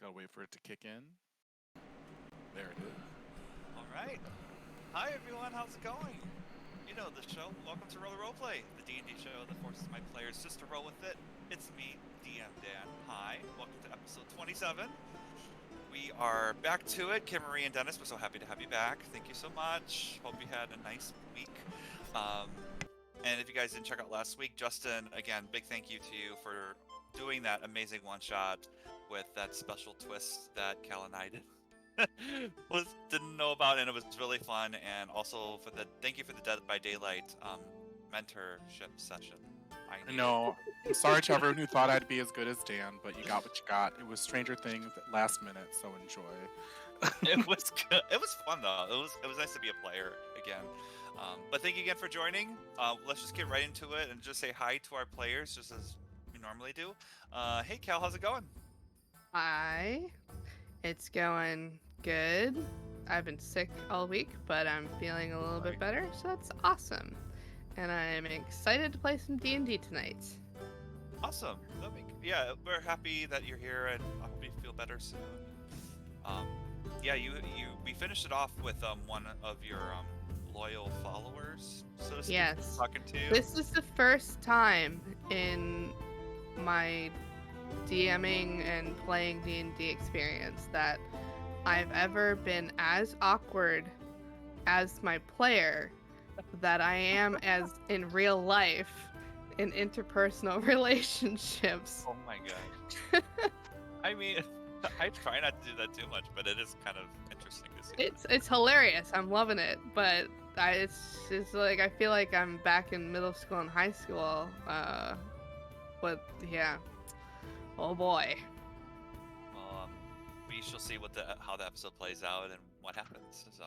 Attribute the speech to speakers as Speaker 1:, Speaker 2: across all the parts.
Speaker 1: Gotta wait for it to kick in. There it is.
Speaker 2: All right. Hi everyone, how's it going? You know the show. Welcome to Roller Roleplay, the D&D show that forces my players just to roll with it. It's me, DM Dan. Hi, welcome to episode 27. We are back to it. Kimarie and Dennis, we're so happy to have you back. Thank you so much. Hope you had a nice week. And if you guys didn't check out last week, Justin, again, big thank you to you for doing that amazing one-shot with that special twist that Cal and I didn't know about, and it was really fun. And also for thank you for the Dead by Daylight mentorship session.
Speaker 1: No, I'm sorry to everyone who thought I'd be as good as Dan, but you got what you got. It was Stranger Things at last minute, so enjoy.
Speaker 2: It was good. It was fun though. It was nice to be a player again. But thank you again for joining. Let's just get right into it and just say hi to our players, just as we normally do. Hey Cal, how's it going?
Speaker 3: Hi. It's going good. I've been sick all week, but I'm feeling a little bit better, so that's awesome. And I'm excited to play some D&D tonight.
Speaker 2: Awesome. Yeah, we're happy that you're here, and I hope you feel better soon. Yeah, we finished it off with one of your loyal followers, so to speak.
Speaker 3: Yes.
Speaker 2: Talking to you.
Speaker 3: This is the first time in my DMing and playing D&D experience that I've ever been as awkward as my player that I am as in real life in interpersonal relationships.
Speaker 2: Oh my god. I mean, I try not to do that too much, but it is kind of interesting to see.
Speaker 3: It's hilarious. I'm loving it, but it's like I feel like I'm back in middle school and high school. But yeah. Oh boy.
Speaker 2: Well, we shall see how the episode plays out and what happens. So,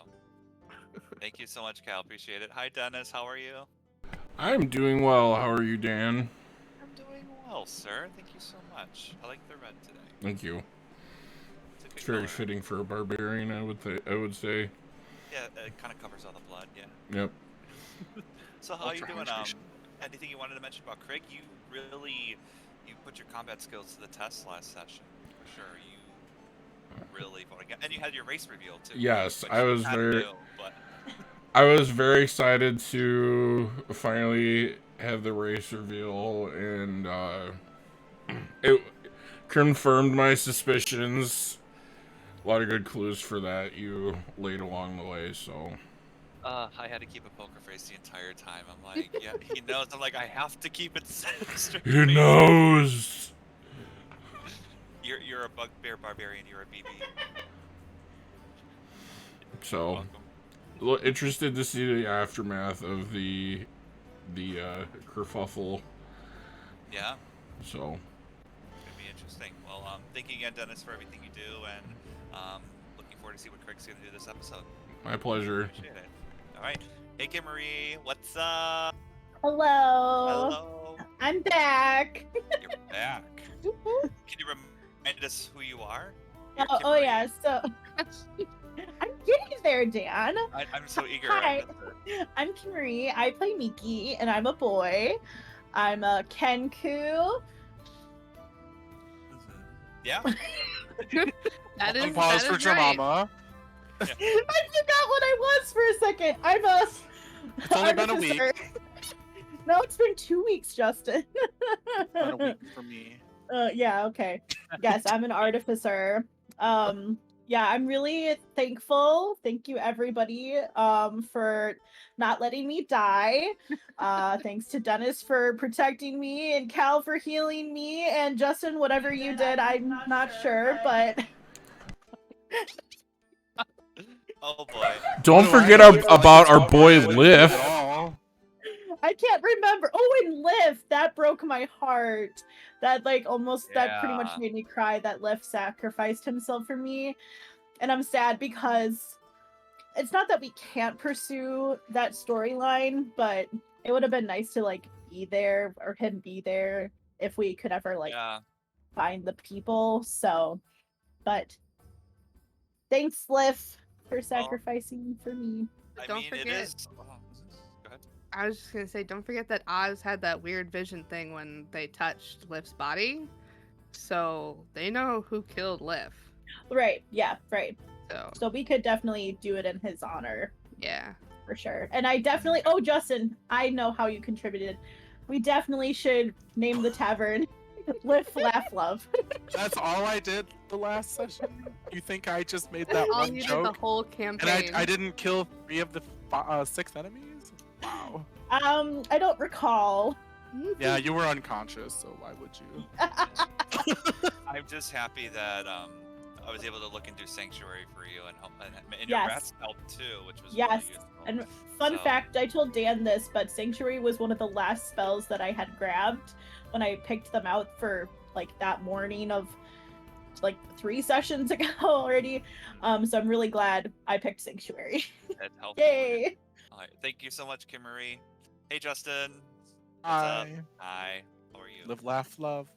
Speaker 2: thank you so much, Cal. Appreciate it. Hi, Dennis. How are you?
Speaker 4: I'm doing well. How are you, Dan?
Speaker 2: I'm doing well, sir. Thank you so much. I like the red today.
Speaker 4: Thank you.
Speaker 2: It's
Speaker 4: It's very fitting for a barbarian, I would say.
Speaker 2: Yeah, it kind of covers all the blood. Yeah.
Speaker 4: Yep.
Speaker 2: So how are you doing? Anything you wanted to mention about Craig? You put your combat skills to the test last session. For sure, you really voted again, and you had your race reveal too.
Speaker 4: Yes, I was very excited to finally have the race reveal, and it confirmed my suspicions. A lot of good clues for that you laid along the way, so.
Speaker 2: I had to keep a poker face the entire time. I'm like, yeah, he knows. I'm like, I have to keep it straight.
Speaker 4: He knows.
Speaker 2: You're a bugbear barbarian. You're a BB.
Speaker 4: So, interested to see the aftermath of the kerfuffle.
Speaker 2: Yeah.
Speaker 4: So.
Speaker 2: It's gonna be interesting. Well, thank you again, Dennis, for everything you do, and looking forward to see what Craig's gonna do this episode.
Speaker 4: My pleasure.
Speaker 2: Appreciate it. All right. Hey, Kimarie, what's up?
Speaker 5: Hello.
Speaker 2: Hello.
Speaker 5: I'm back.
Speaker 2: You're back. Can you remind us who you are?
Speaker 5: Oh yeah. So I'm getting there, Dan.
Speaker 2: I'm so eager.
Speaker 5: Hi. I'm Kimarie. I play Miki, and I'm a boy. I'm a Kenku.
Speaker 2: Yeah.
Speaker 3: That is
Speaker 1: Pause
Speaker 3: that
Speaker 1: for
Speaker 3: is
Speaker 1: your
Speaker 3: right.
Speaker 1: mama.
Speaker 5: I forgot what I was for a second.
Speaker 1: It's only been a week.
Speaker 5: No, it's been 2 weeks, Justin.
Speaker 1: Been a week for me.
Speaker 5: Yeah, okay. Yes, I'm an artificer. Yeah, I'm really thankful. Thank you, everybody, for not letting me die. Thanks to Dennis for protecting me, and Cal for healing me, and Justin, whatever you did, I'm not sure, but...
Speaker 2: Oh boy.
Speaker 4: Don't forget about our boy Liff.
Speaker 5: I can't remember. Oh, and Liff, that broke my heart. That that pretty much made me cry. That Liff sacrificed himself for me, and I'm sad because it's not that we can't pursue that storyline, but it would have been nice to be there, or him be there, if we could ever find the people. So, but thanks, Liff, for sacrificing for me.
Speaker 3: Don't forget. I was just gonna say, don't forget that Oz had that weird vision thing when they touched Liff's body, so they know who killed Liff.
Speaker 5: Right. Yeah. Right.
Speaker 3: So
Speaker 5: So we could definitely do it in his honor
Speaker 3: yeah.
Speaker 5: for sure. And I definitely. Oh, Justin, I know how you contributed. We definitely should name the tavern "Live, Laugh, Love."
Speaker 1: That's all I did the last session. You think I just made that
Speaker 3: That's all
Speaker 1: one
Speaker 3: you did the
Speaker 1: joke?
Speaker 3: whole
Speaker 1: And
Speaker 3: campaign.
Speaker 1: I didn't kill 3 of the 6 enemies? Wow.
Speaker 5: I don't recall.
Speaker 1: Yeah, you were unconscious, so why would you?
Speaker 2: I'm just happy that I was able to look into Sanctuary for you and help, and your
Speaker 5: Yes.
Speaker 2: rats helped too, which was
Speaker 5: Yes.
Speaker 2: really useful.
Speaker 5: And fun
Speaker 2: So-
Speaker 5: fact, I told Dan this, but Sanctuary was one of the last spells that I had grabbed when I picked them out for like that morning of like 3 sessions ago already. So I'm really glad I picked Sanctuary.
Speaker 2: It helped.
Speaker 5: Yay!
Speaker 2: All right, thank you so much, Kimarie. Hey, Justin. What's up?
Speaker 1: Hi.
Speaker 2: Hi. How are you?
Speaker 1: Live, laugh, love.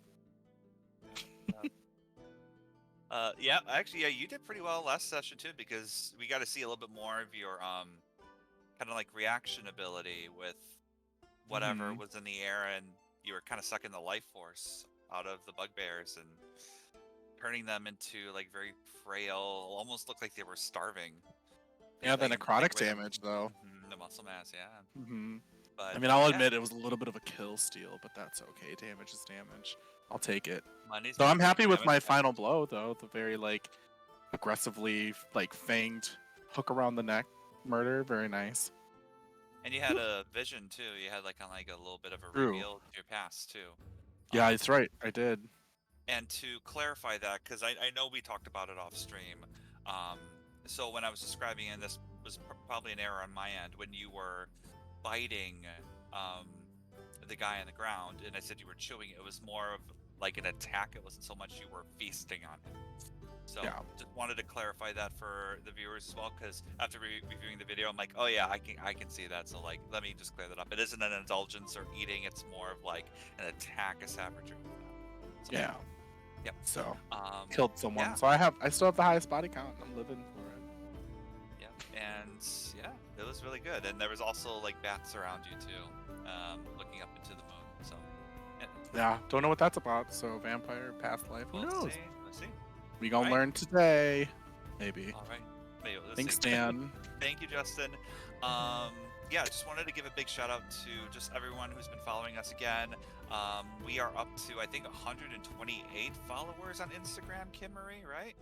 Speaker 2: Yeah, actually, yeah, you did pretty well last session too, because we got to see a little bit more of your kind of like reaction ability with whatever was in the air, and you were kind of sucking the life force out of the bugbears and turning them into like very frail, almost looked like they were starving.
Speaker 1: Yeah, the
Speaker 2: Like,
Speaker 1: necrotic
Speaker 2: random-
Speaker 1: damage, though.
Speaker 2: The muscle mass, yeah.
Speaker 1: Hmm
Speaker 2: But
Speaker 1: I mean, I'll
Speaker 2: yeah,
Speaker 1: admit it was a little bit of a kill steal, but that's okay. Damage is damage. I'll take it.
Speaker 2: money's
Speaker 1: So I'm
Speaker 2: not
Speaker 1: happy with
Speaker 2: damage,
Speaker 1: my
Speaker 2: yeah.
Speaker 1: final blow, though. The very, like, aggressively, like, fanged hook around the neck murder. Very nice.
Speaker 2: And you had a vision too. You had like a little bit of a
Speaker 1: True.
Speaker 2: reveal to your past too.
Speaker 1: Yeah, that's right. I did.
Speaker 2: And to clarify that, because I know we talked about it off stream. So when I was describing it, and this was probably an error on my end, when you were biting the guy on the ground, and I said you were chewing, it was more of like an attack. It wasn't so much you were feasting on it. So
Speaker 1: Yeah.
Speaker 2: just wanted to clarify that for the viewers as well, because after reviewing the video, I'm like, oh yeah, I can see that. So like, let me just clear that up. It isn't an indulgence or eating. It's more of like an attack, a savagery. So,
Speaker 1: Yeah.
Speaker 2: Yep.
Speaker 1: So
Speaker 2: Killed
Speaker 1: killed someone.
Speaker 2: yeah.
Speaker 1: So I still have the highest body count. I'm living for it.
Speaker 2: Yeah, and yeah, it was really good. And there was also like bats around you too, looking up into the moon. So
Speaker 1: Yeah. Don't know what that's about. So vampire, past life. Who
Speaker 2: we'll
Speaker 1: knows?
Speaker 2: see. We'll see.
Speaker 1: We gonna
Speaker 2: Right.
Speaker 1: learn today. Maybe.
Speaker 2: All right. Maybe we'll
Speaker 1: Thanks,
Speaker 2: see.
Speaker 1: Dan.
Speaker 2: Thank you, Justin. Yeah, just wanted to give a big shout out to just everyone who's been following us again. We are up to, I think, 128 followers on Instagram, Kimarie, right?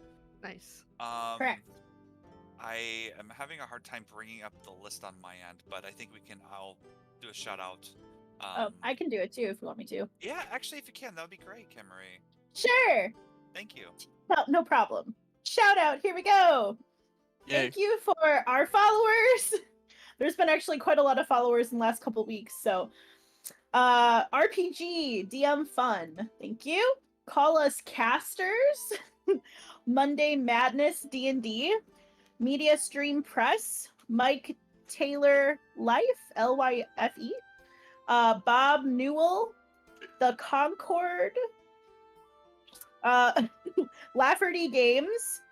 Speaker 3: Nice.
Speaker 5: Correct.
Speaker 2: I am having a hard time bringing up the list on my end, but I think I'll do a shout out.
Speaker 5: Oh, I can do it too if you want me to.
Speaker 2: Yeah, actually, if you can, that would be great, Kimarie.
Speaker 5: Sure.
Speaker 2: Thank you.
Speaker 5: No problem. Shout out. Here we go.
Speaker 1: Yay.
Speaker 5: Thank you for our followers. There's been actually quite a lot of followers in the last couple weeks. So, RPG DM Fun. Thank you. Call Us Casters. Monday Madness D&D. Media Stream Press. Mike Taylor Life. LYFE. Bob Newell. The Concord. Lafferty Games.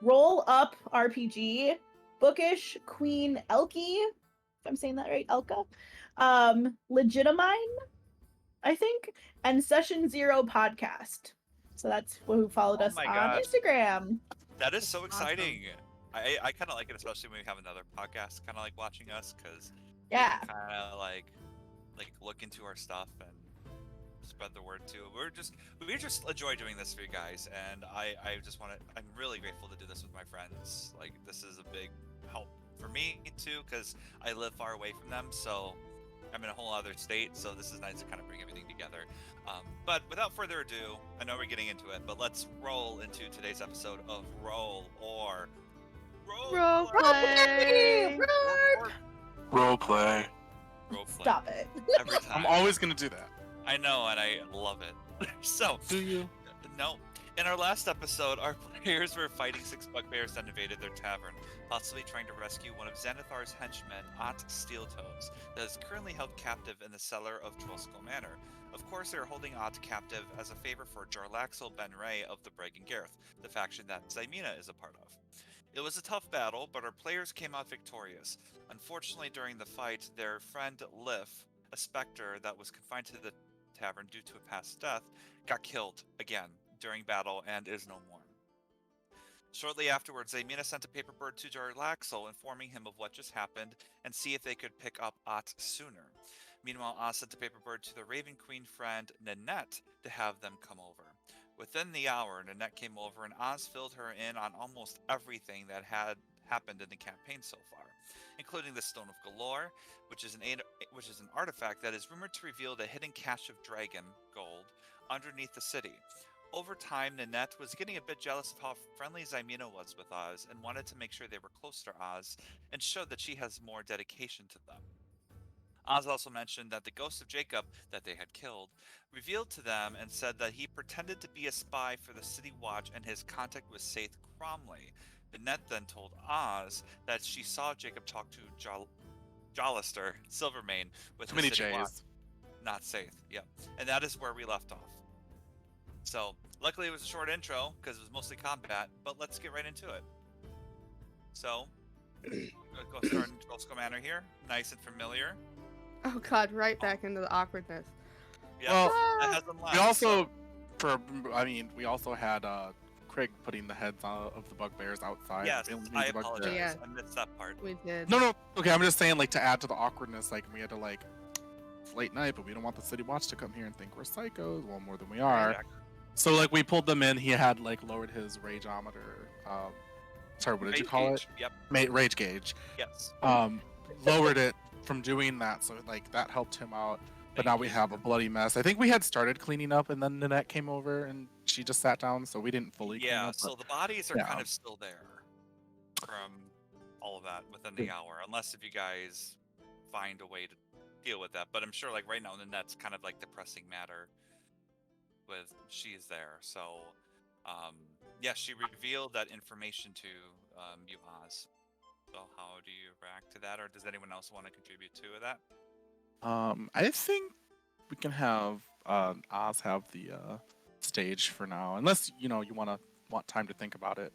Speaker 5: Roll Up RPG. Bookish Queen Elke, if I'm saying that right, Elka. Legitimine, I think, and Session Zero Podcast. So that's who followed
Speaker 2: Oh
Speaker 5: us
Speaker 2: my
Speaker 5: on
Speaker 2: God.
Speaker 5: Instagram.
Speaker 2: That is so
Speaker 3: Awesome.
Speaker 2: exciting. I kind of like it, especially when we have another podcast kind of like watching us, because
Speaker 5: Yeah.
Speaker 2: kind of like look into our stuff and spread the word too. We just enjoy doing this for you guys, and I just want to. I'm really grateful to do this with my friends. Like, this is a big help for me too, because I live far away from them, so I'm in a whole other state. So this is nice to kind of bring everything together. But without further ado, I know we're getting into it, but let's roll into today's episode of Roll or
Speaker 3: Role play.
Speaker 1: Role play.
Speaker 2: Role play.
Speaker 5: Stop it.
Speaker 2: Every time.
Speaker 1: I'm always gonna do that.
Speaker 2: I know, and I love it. So,
Speaker 1: Do you?
Speaker 2: no. In our last episode, our players were fighting 6 bugbears that invaded their tavern, possibly trying to rescue one of Xanathar's henchmen, Ott Steeltoes, that is currently held captive in the cellar of Trolsko Manor. Of course, they are holding Ott captive as a favor for Jarlaxle Ben Ray of the Bragan Gareth, the faction that Zymina is a part of. It was a tough battle, but our players came out victorious. Unfortunately, during the fight, their friend Lif, a specter that was confined to the tavern due to a past death, got killed again during battle and is no more. Shortly afterwards, Amina sent a paper bird to Jarlaxle, informing him of what just happened and see if they could pick up Ott sooner. Meanwhile, Oz sent a paper bird to the Raven Queen friend Nanette to have them come over. Within the hour, Nanette came over and Oz filled her in on almost everything that had happened in the campaign so far, including the Stone of Galore, which is an artifact that is rumored to reveal the hidden cache of dragon gold underneath the city. Over time, Nanette was getting a bit jealous of how friendly Ximena was with Oz and wanted to make sure they were close to Oz and showed that she has more dedication to them. Oz also mentioned that the ghost of Jacob that they had killed revealed to them and said that he pretended to be a spy for the City Watch and his contact with Saith Cromley. Nanette then told Oz that she saw Jacob talk to Jolister Silvermane with
Speaker 1: Too
Speaker 2: the
Speaker 1: many
Speaker 2: City Watch,
Speaker 1: J's.
Speaker 2: not Saith. Yep, and that is where we left off. So, luckily it was a short intro, because it was mostly combat, but let's get right into it. So, go start in Trollskull Manor here. Nice and familiar.
Speaker 3: Oh god, right back into the awkwardness.
Speaker 2: Yeah,
Speaker 1: Well,
Speaker 2: that hasn't left,
Speaker 1: We also,
Speaker 2: so-
Speaker 1: we also had Craig putting the heads of the bugbears outside.
Speaker 2: Yes,
Speaker 1: It was
Speaker 2: I
Speaker 1: the bugbears.
Speaker 2: apologize.
Speaker 3: Yeah.
Speaker 2: I missed that part.
Speaker 3: We did.
Speaker 1: No. Okay, I'm just saying, like, to add to the awkwardness, like, we had to, like, it's late night, but we don't want the City Watch to come here and think we're psychos, well, more than we are.
Speaker 2: Right,
Speaker 1: So, like, we pulled them in. He had, like, lowered his rageometer. Sorry, what did you
Speaker 2: Rage
Speaker 1: call
Speaker 2: gauge. Yep.
Speaker 1: Rage gauge.
Speaker 2: Yes.
Speaker 1: Lowered it from doing that, so, like, that helped him out. But now we have a bloody mess. I think we had started cleaning up, and then Nanette came over, and she just sat down, so we didn't fully clean
Speaker 2: Yeah,
Speaker 1: up.
Speaker 2: so the bodies are
Speaker 1: yeah.
Speaker 2: kind of still there from all of that within the hour, unless if you guys find a way to deal with that. But I'm sure, like, right now, Nanette's kind of like the pressing matter with she's there. So, yeah, she revealed that information to you, Oz. So how do you react to that, or does anyone else want to contribute to that?
Speaker 1: I think we can have Oz have the stage for now, unless you want time to think about it.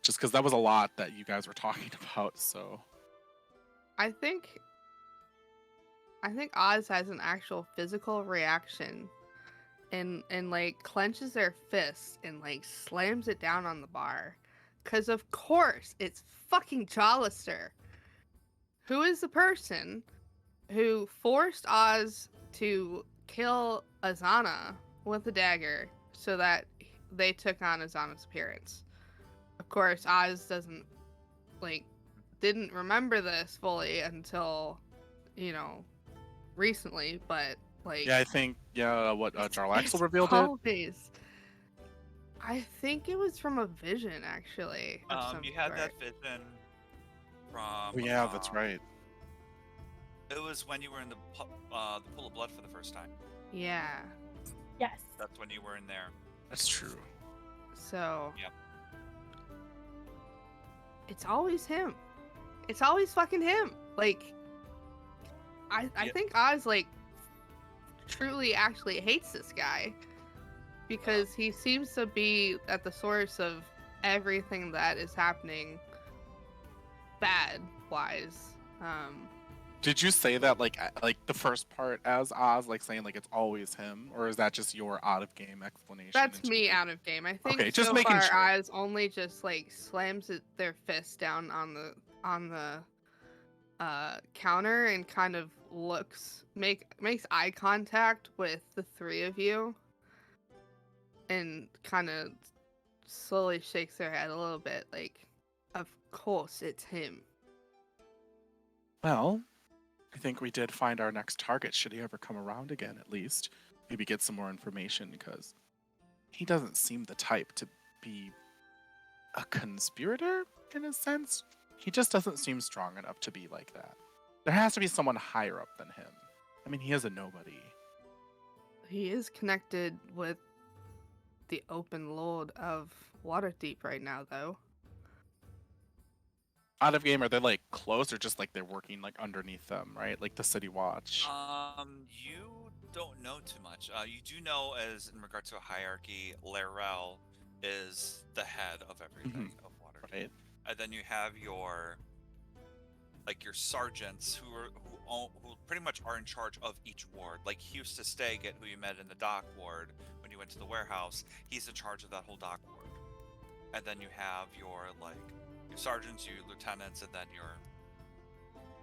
Speaker 1: Just because that was a lot that you guys were talking about, so
Speaker 3: I think Oz has an actual physical reaction and like clenches their fist and like slams it down on the bar. Cause of course it's fucking Jolister, who is the person who forced Oz to kill Azana with a dagger so that they took on Azana's appearance. Of course, Oz didn't remember this fully until, recently, but like...
Speaker 1: yeah, I think Jarlaxle revealed it.
Speaker 3: always. I think it was from a vision, actually. of some
Speaker 2: You had
Speaker 3: sort.
Speaker 2: that vision from.
Speaker 1: Oh, yeah, that's right.
Speaker 2: It was when you were in the pool of blood for the first time.
Speaker 3: Yeah.
Speaker 5: Yes.
Speaker 2: That's when you were in there.
Speaker 1: That's true.
Speaker 3: So...
Speaker 2: Yep.
Speaker 3: It's always him. It's always fucking him. Like, I
Speaker 2: Yep.
Speaker 3: think Oz, like, truly actually hates this guy. Because he seems to be at the source of everything that is happening bad-wise.
Speaker 1: Did you say that like the first part as Oz, like saying like it's always him, or is that just your out of game explanation?
Speaker 3: That's
Speaker 1: and
Speaker 3: me
Speaker 1: she-
Speaker 3: out of game. I think
Speaker 1: Okay, just
Speaker 3: so
Speaker 1: making
Speaker 3: far
Speaker 1: sure.
Speaker 3: Oz only just like slams their fist down on the counter and kind of makes eye contact with the three of you and kind of slowly shakes their head a little bit like, of course it's him.
Speaker 1: Well, I think we did find our next target. Should he ever come around again, at least maybe get some more information, because he doesn't seem the type to be a conspirator in a sense. He just doesn't seem strong enough to be like that. There has to be someone higher up than him. I mean, he is a nobody.
Speaker 3: He is connected with the open lord of Waterdeep right now, though.
Speaker 1: Out of game, are they like close or just like they're working like underneath them, right? Like the City Watch.
Speaker 2: You don't know too much. You do know, as in regard to a hierarchy, Larel is the head of everything of Waterdeep.
Speaker 1: Right.
Speaker 2: And then you have your sergeants who pretty much are in charge of each ward. Like Hughes Steggett, who you met in the dock ward when you went to the warehouse, he's in charge of that whole dock ward. and then you have your sergeants, your lieutenants, and then your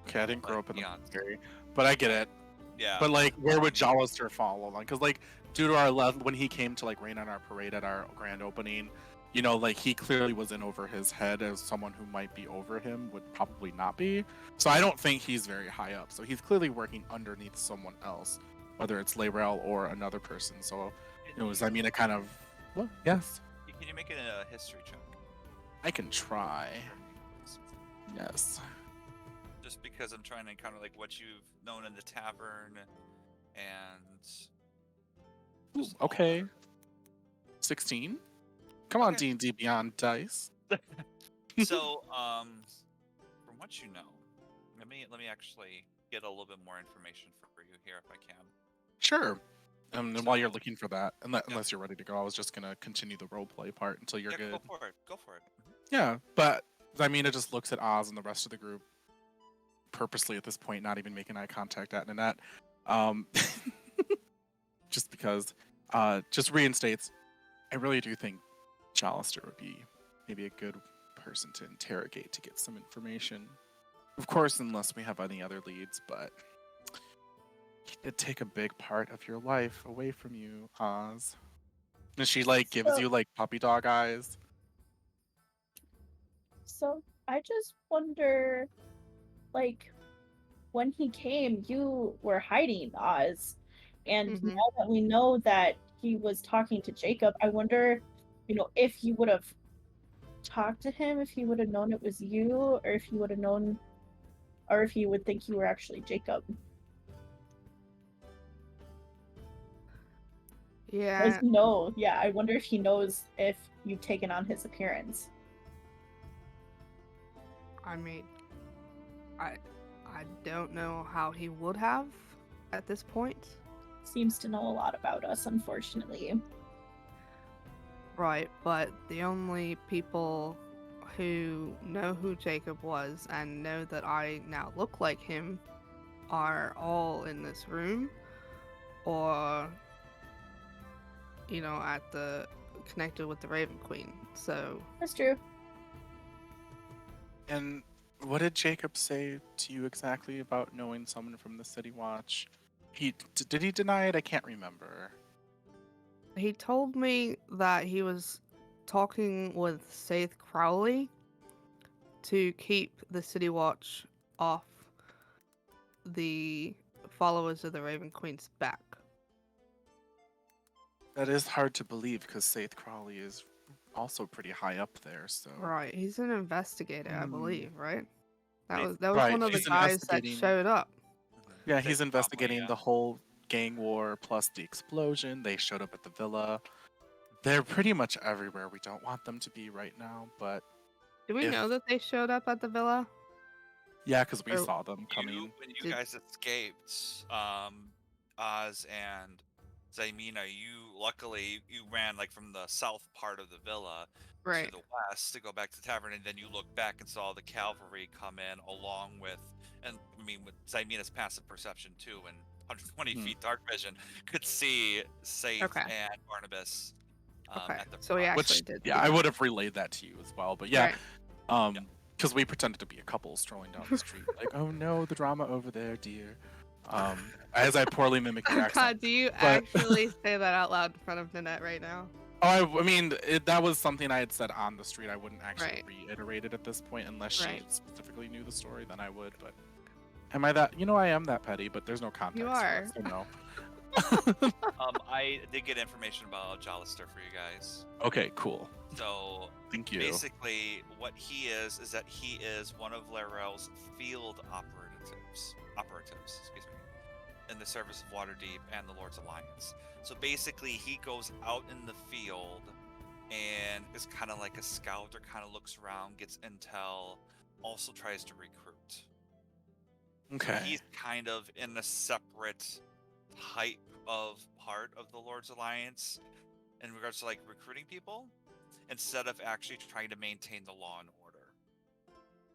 Speaker 1: Okay, I didn't grow up in the
Speaker 2: peons.
Speaker 1: military, but I get it.
Speaker 2: Yeah.
Speaker 1: But like, where would Jolister fall along? Because like, due to our love, when he came to like rain on our parade at our grand opening, you know, like he clearly was in over his head as someone who might be over him would probably not be. So I don't think he's very high up. So he's clearly working underneath someone else, whether it's Layrel or another person. So it was, I mean, a kind of, well, yes,
Speaker 2: Can you make it a history check?
Speaker 1: I can try. Yes.
Speaker 2: Just because I'm trying to kind of like what you've known in the tavern, and
Speaker 1: Ooh, okay. 16. Come on, D&D Beyond Dice.
Speaker 2: So, from what you know, let me actually get a little bit more information for you here if I can.
Speaker 1: Sure. And while you're
Speaker 2: So-
Speaker 1: looking for that, unless you're ready to go, I was just gonna continue the roleplay part until you're good.
Speaker 2: Go for it. Go for it.
Speaker 1: Yeah, but I mean, it just looks at Oz and the rest of the group, purposely at this point, not even making eye contact at Nanette, just because, just reinstates. I really do think Jolister would be maybe a good person to interrogate to get some information. Of course, unless we have any other leads, but he did take a big part of your life away from you, Oz. And she like gives
Speaker 5: So-
Speaker 1: you like puppy dog eyes.
Speaker 5: So I just wonder, like, when he came, you were hiding Oz, and
Speaker 3: Mhm.
Speaker 5: now that we know that he was talking to Jacob, I wonder, if you would have talked to him, if he would have known it was you, or if he would have known, or if he would think you were actually Jacob.
Speaker 3: Yeah,
Speaker 5: Yeah, I wonder if he knows if you've taken on his appearance.
Speaker 3: I mean, I don't know how he would have at this point.
Speaker 5: Seems to know a lot about us, unfortunately.
Speaker 3: Right, but the only people who know who Jacob was and know that I now look like him are all in this room or at the connected with the Raven Queen. So
Speaker 5: That's true.
Speaker 1: And what did Jacob say to you exactly about knowing someone from the City Watch? Did he deny it? I can't remember.
Speaker 3: he told me that he was talking with Saith Crowley to keep the City Watch off the followers of the Raven Queen's back.
Speaker 1: That is hard to believe because Saith Crawley is also pretty high up there. So
Speaker 3: Right, he's an investigator, I
Speaker 1: Hmm.
Speaker 3: believe, right? That
Speaker 2: Saith-
Speaker 3: was that was
Speaker 1: Right,
Speaker 3: one of the
Speaker 1: he's
Speaker 3: guys that
Speaker 1: investigating-
Speaker 3: showed up.
Speaker 1: yeah,
Speaker 2: Safe
Speaker 1: he's
Speaker 2: probably,
Speaker 1: investigating
Speaker 2: yeah.
Speaker 1: the whole gang war plus the explosion. They showed up at the villa. They're pretty much everywhere. We don't want them to be right now, but
Speaker 3: Do we
Speaker 1: If-
Speaker 3: know that they showed up at the villa?
Speaker 1: yeah, because we
Speaker 3: Or-
Speaker 1: saw them coming.
Speaker 2: When you
Speaker 3: Did-
Speaker 2: guys escaped, Oz and Zaimina, luckily you ran like from the south part of the villa
Speaker 3: Right.
Speaker 2: to the west to go back to the tavern, and then you looked back and saw the cavalry come in along with, and I mean with Zaimina's passive perception too, and 120
Speaker 1: Hmm.
Speaker 2: feet dark vision, could see Safe
Speaker 3: Okay.
Speaker 2: and Barnabas.
Speaker 3: Okay,
Speaker 2: At the
Speaker 3: so we
Speaker 2: front.
Speaker 3: actually
Speaker 1: Which
Speaker 3: did.
Speaker 1: yeah, I would have relayed that to you as well. But yeah,
Speaker 3: Right.
Speaker 1: because we pretended to be a couple strolling down the street, like, oh no, the drama over there, dear. As I poorly mimic your
Speaker 3: God,
Speaker 1: accent.
Speaker 3: do you
Speaker 1: but-
Speaker 3: actually say that out loud in front of Nanette right now?
Speaker 1: Oh, I mean, that was something I had said on the street. I wouldn't actually
Speaker 3: Right.
Speaker 1: reiterate it at this point unless she
Speaker 3: Right.
Speaker 1: specifically knew the story. Then I would. But am I that? I am that petty, but there's no context.
Speaker 3: You
Speaker 1: for
Speaker 3: are.
Speaker 1: it, so no.
Speaker 2: I did get information about Jolister for you guys.
Speaker 1: Okay, cool.
Speaker 2: So
Speaker 1: Thank you.
Speaker 2: basically, what he is that he is one of Lairel's field operatives, excuse me, in the service of Waterdeep and the Lord's Alliance. So basically, he goes out in the field and is kind of like a scout, or kind of looks around, gets intel, also tries to recruit. So
Speaker 1: Okay.
Speaker 2: he's kind of in a separate type of part of the Lord's Alliance in regards to like recruiting people, instead of actually trying to maintain the law and order.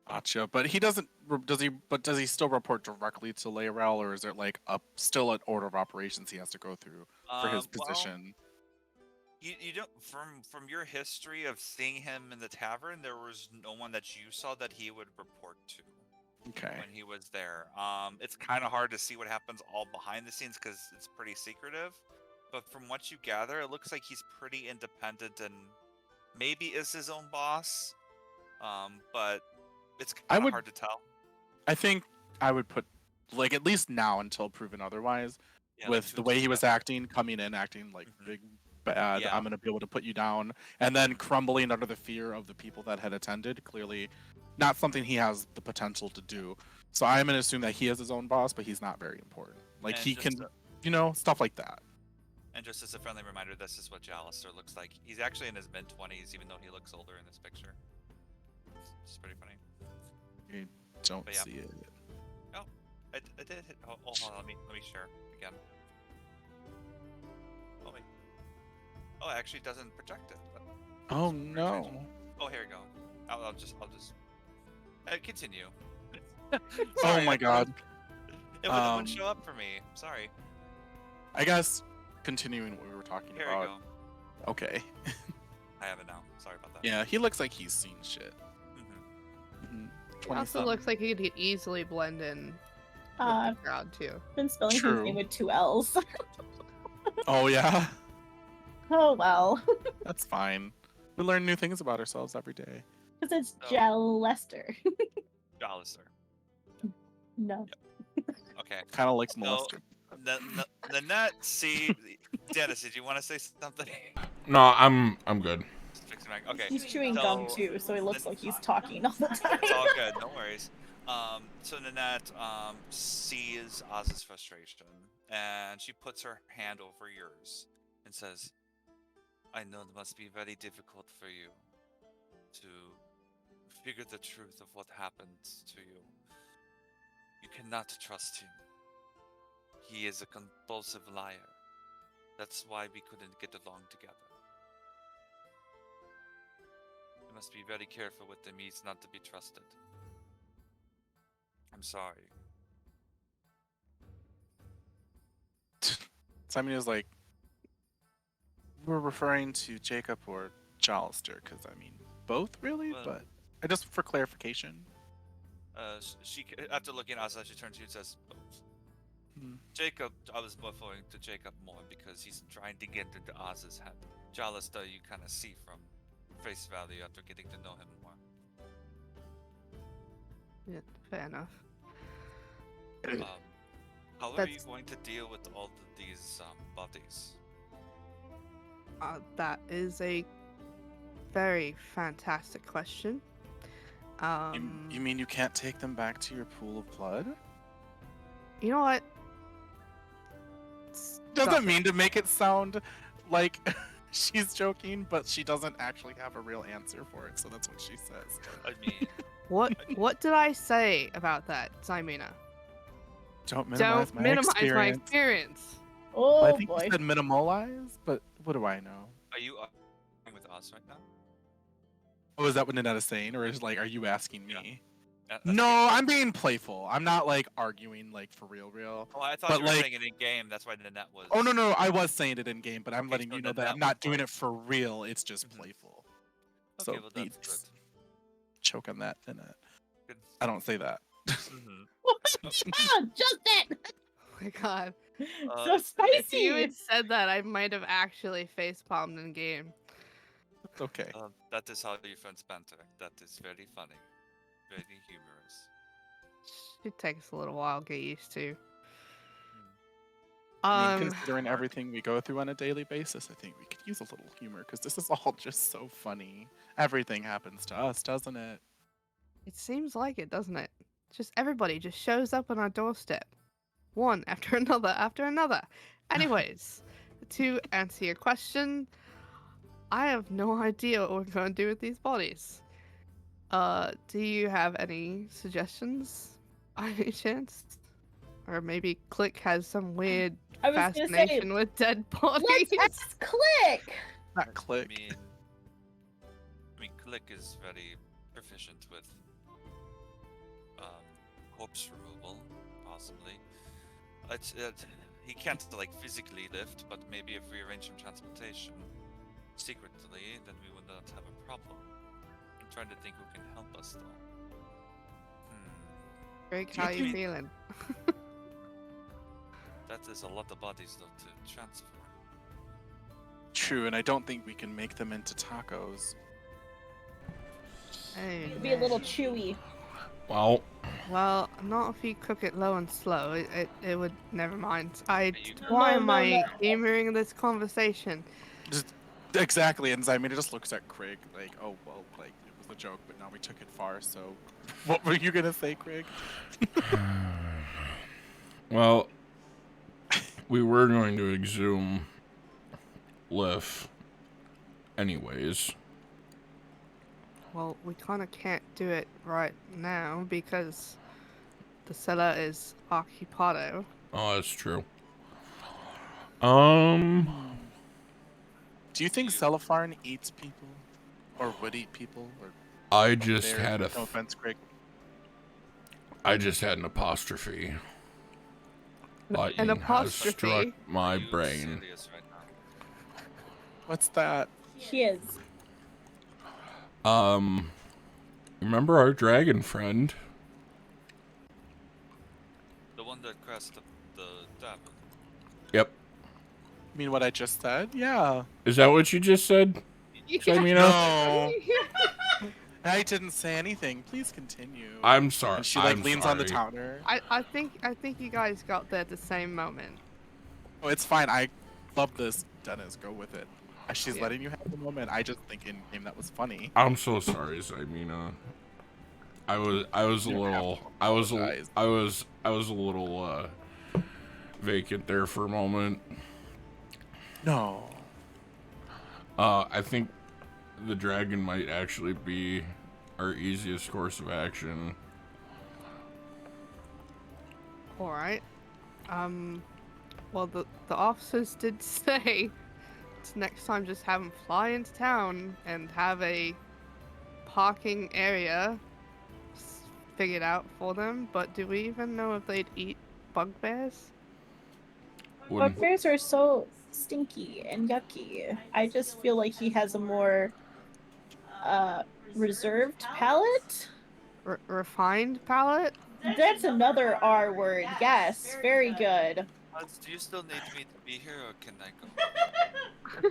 Speaker 1: Gotcha. But he doesn't. Does he? But does he still report directly to Layrel, or is there like still an order of operations he has to go through for his
Speaker 2: Well,
Speaker 1: position?
Speaker 2: You don't from your history of seeing him in the tavern, there was no one that you saw that he would report to
Speaker 1: Okay.
Speaker 2: when he was there. It's kind of hard to see what happens all behind the scenes because it's pretty secretive. But from what you gather, it looks like he's pretty independent and maybe is his own boss. But it's
Speaker 1: I
Speaker 2: kind of
Speaker 1: would-
Speaker 2: hard to tell.
Speaker 1: I think I would put, like, at least now until proven otherwise,
Speaker 2: Yeah, like
Speaker 1: with
Speaker 2: two
Speaker 1: the
Speaker 2: and
Speaker 1: way
Speaker 2: two
Speaker 1: he was
Speaker 2: together.
Speaker 1: acting, coming in, acting like
Speaker 2: Mhm.
Speaker 1: big bad,
Speaker 2: Yeah.
Speaker 1: I'm going to be able to put you down, and then crumbling under the fear of the people that had attended. Clearly, not something he has the potential to do. So I'm going to assume that he is his own boss, but he's not very important. Like,
Speaker 2: And
Speaker 1: he
Speaker 2: just
Speaker 1: can, you know, stuff like that.
Speaker 2: And just as a friendly reminder, this is what Jalister looks like. He's actually in his mid-20s, even though he looks older in this picture. It's pretty funny.
Speaker 1: You don't
Speaker 2: But yeah.
Speaker 1: see it.
Speaker 2: I did hit. Oh, hold on. Let me share again. Oh wait. Oh, it actually doesn't project it. But
Speaker 1: Oh,
Speaker 2: that's pretty
Speaker 1: no.
Speaker 2: strange. Oh, here we go. I'll just continue.
Speaker 1: Oh,
Speaker 2: Sorry,
Speaker 1: my
Speaker 2: I thought
Speaker 1: God.
Speaker 2: It wouldn't show up for me. Sorry.
Speaker 1: I guess, continuing what we were talking
Speaker 2: Here we
Speaker 1: about.
Speaker 2: go.
Speaker 1: Okay.
Speaker 2: I have it now. Sorry about that.
Speaker 1: Yeah, he looks like he's seen shit.
Speaker 2: Mhm.
Speaker 3: He also looks like he could easily blend in with
Speaker 5: Uh,
Speaker 3: the crowd too.
Speaker 5: been spelling his
Speaker 1: True.
Speaker 5: name with 2 L's.
Speaker 1: Oh, yeah.
Speaker 5: Oh well.
Speaker 1: That's fine. We learn new things about ourselves every day.
Speaker 5: Because it's
Speaker 2: Oh.
Speaker 5: Jalister.
Speaker 2: Jalister.
Speaker 5: No.
Speaker 2: Okay.
Speaker 1: Kind of like
Speaker 2: So-
Speaker 1: molester.
Speaker 2: The net. See, Dennis, did you want to say something?
Speaker 4: No, I'm good.
Speaker 2: Just fix it back. Okay.
Speaker 5: He's chewing gum
Speaker 2: So-
Speaker 5: too, so he looks like he's talking all the time.
Speaker 2: It's all good, no worries. So Nanette sees Oz's frustration, and she puts her hand over yours and says, I know it must be very difficult for you to figure the truth of what happened to you. You cannot trust him. He is a compulsive liar. That's why we couldn't get along together. You must be very careful with him. He's not to be trusted. I'm sorry.
Speaker 1: Simon was like, we're referring to Jacob or Jalister, because I mean, both really,
Speaker 2: Well-
Speaker 1: but I just for clarification.
Speaker 2: She after looking at Asa, she turns to you and says,
Speaker 1: Hmm.
Speaker 2: Jacob, I was referring to Jacob more because he's trying to get into Oz's head. Jalister, you kind of see from face value after getting to know him more.
Speaker 3: Yeah, fair enough.
Speaker 2: How are you
Speaker 3: That's-
Speaker 2: going to deal with all of these bodies?
Speaker 3: That is a very fantastic question.
Speaker 1: You mean you can't take them back to your pool of blood?
Speaker 3: You know what?
Speaker 1: Doesn't
Speaker 3: Stop
Speaker 1: mean to make it sound like she's joking, but she doesn't actually have a real answer for it, so that's what she says.
Speaker 2: I mean,
Speaker 3: What did I say about that, Simina?
Speaker 1: Don't minimize
Speaker 3: Don't
Speaker 1: my
Speaker 3: minimize
Speaker 1: experience.
Speaker 3: my experience.
Speaker 5: Oh
Speaker 1: Well, I think
Speaker 5: boy.
Speaker 1: you said minimalize, but what do I know?
Speaker 2: are you arguing with Oz right now?
Speaker 1: Oh, is that what Nanetta's saying, or is like, are you asking me?
Speaker 2: That's
Speaker 1: No,
Speaker 2: good.
Speaker 1: I'm being playful. I'm not like arguing like for real.
Speaker 2: Oh, I thought
Speaker 1: but,
Speaker 2: you were
Speaker 1: like-
Speaker 2: saying it in game. That's why Nanette was.
Speaker 1: Oh no, I was saying it in game, but I'm
Speaker 2: Okay,
Speaker 1: letting
Speaker 2: so
Speaker 1: you know
Speaker 2: then
Speaker 1: that
Speaker 2: that
Speaker 1: I'm not
Speaker 2: was
Speaker 1: doing
Speaker 2: like-
Speaker 1: it for real. It's just
Speaker 2: Mhm.
Speaker 1: playful.
Speaker 2: Okay,
Speaker 1: So
Speaker 2: well that's
Speaker 1: just
Speaker 2: good.
Speaker 1: choke on that, Nanette.
Speaker 2: Good.
Speaker 1: I don't say that.
Speaker 2: Mhm.
Speaker 5: Ah, Justin!
Speaker 3: Oh my god.
Speaker 5: So
Speaker 2: If
Speaker 3: If you
Speaker 5: spicy!
Speaker 3: had said that, I might have actually face palmed in game.
Speaker 1: It's okay.
Speaker 2: That is how your friends banter. That is very funny, very humorous.
Speaker 3: It takes a little while to get used to.
Speaker 1: I mean, considering everything we go through on a daily basis, I think we could use a little humor because this is all just so funny. Everything happens to us, doesn't it?
Speaker 3: It seems like it, doesn't it? Just everybody just shows up on our doorstep. One after another after another. Anyways, to answer your question, I have no idea what we're going to do with these bodies. Do you have any suggestions by any chance? Or maybe Click has some weird
Speaker 5: I was gonna say,
Speaker 3: fascination with dead bodies.
Speaker 5: let's ask Click!
Speaker 1: Not click.
Speaker 2: I mean, Click is very proficient with corpse removal, possibly. He can't like physically lift, but maybe if we arrange some transportation, secretly, then we would not have a problem. I'm trying to think who can help us, though.
Speaker 3: Greg,
Speaker 1: Do you
Speaker 3: how you
Speaker 1: think-
Speaker 3: feeling?
Speaker 2: That is a lot of bodies, though, to transfer.
Speaker 1: True, and I don't think we can make them into tacos.
Speaker 3: Oh,
Speaker 5: It'd be a little
Speaker 3: no.
Speaker 5: chewy.
Speaker 4: Well,
Speaker 3: Well, not if you cook it low and slow. It would. Never mind.
Speaker 2: You-
Speaker 3: Why
Speaker 5: No,
Speaker 3: am
Speaker 5: no,
Speaker 3: I
Speaker 5: no.
Speaker 3: humoring this conversation?
Speaker 1: Just exactly, and Zymina just looks at Craig like, "Oh well, like it was a joke, but now we took it far." So, what were you gonna say, Craig?
Speaker 4: well, we were going to exhume Liff anyways.
Speaker 3: Well, we kind of can't do it right now because the cellar is occupado.
Speaker 4: Oh, that's true.
Speaker 1: Do you think Celefarn eats people, or would eat people, or
Speaker 4: I just
Speaker 1: there?
Speaker 4: had
Speaker 1: No offense, Craig.
Speaker 4: I just had an apostrophe. Lightning has
Speaker 3: apostrophe?
Speaker 4: struck my
Speaker 2: Are you
Speaker 4: brain.
Speaker 2: serious right now?
Speaker 1: What's that?
Speaker 5: He is.
Speaker 4: Remember our dragon friend?
Speaker 2: The one that crashed the tavern.
Speaker 4: Yep.
Speaker 1: You mean what I just said? Yeah.
Speaker 4: Is that what you just said? Symina?
Speaker 1: No, I didn't say anything. Please continue.
Speaker 4: I'm sorry.
Speaker 1: And she like
Speaker 4: I'm
Speaker 1: leans
Speaker 4: sorry.
Speaker 1: on the counter.
Speaker 3: I think you guys got there at the same moment.
Speaker 1: Oh, it's fine. I love this. Dennis, go with it. As she's
Speaker 3: Yeah.
Speaker 1: letting you have the moment, I just think in game that was funny.
Speaker 4: I'm so sorry, Symina. I was a
Speaker 1: You don't have
Speaker 4: little
Speaker 1: to
Speaker 4: I was
Speaker 1: apologize.
Speaker 4: a little vacant there for a moment.
Speaker 1: No.
Speaker 4: I think the dragon might actually be our easiest course of action.
Speaker 3: All right. Well, the officers did say next time just have them fly into town and have a parking area figured out for them. But do we even know if they'd eat bugbears?
Speaker 4: Wouldn't-
Speaker 5: Bugbears are so stinky and yucky. I just feel like he has a more reserved palate.
Speaker 3: Refined palate?
Speaker 5: That's another R word. Yes, very good.
Speaker 2: Do you still need me to be here, or can I go?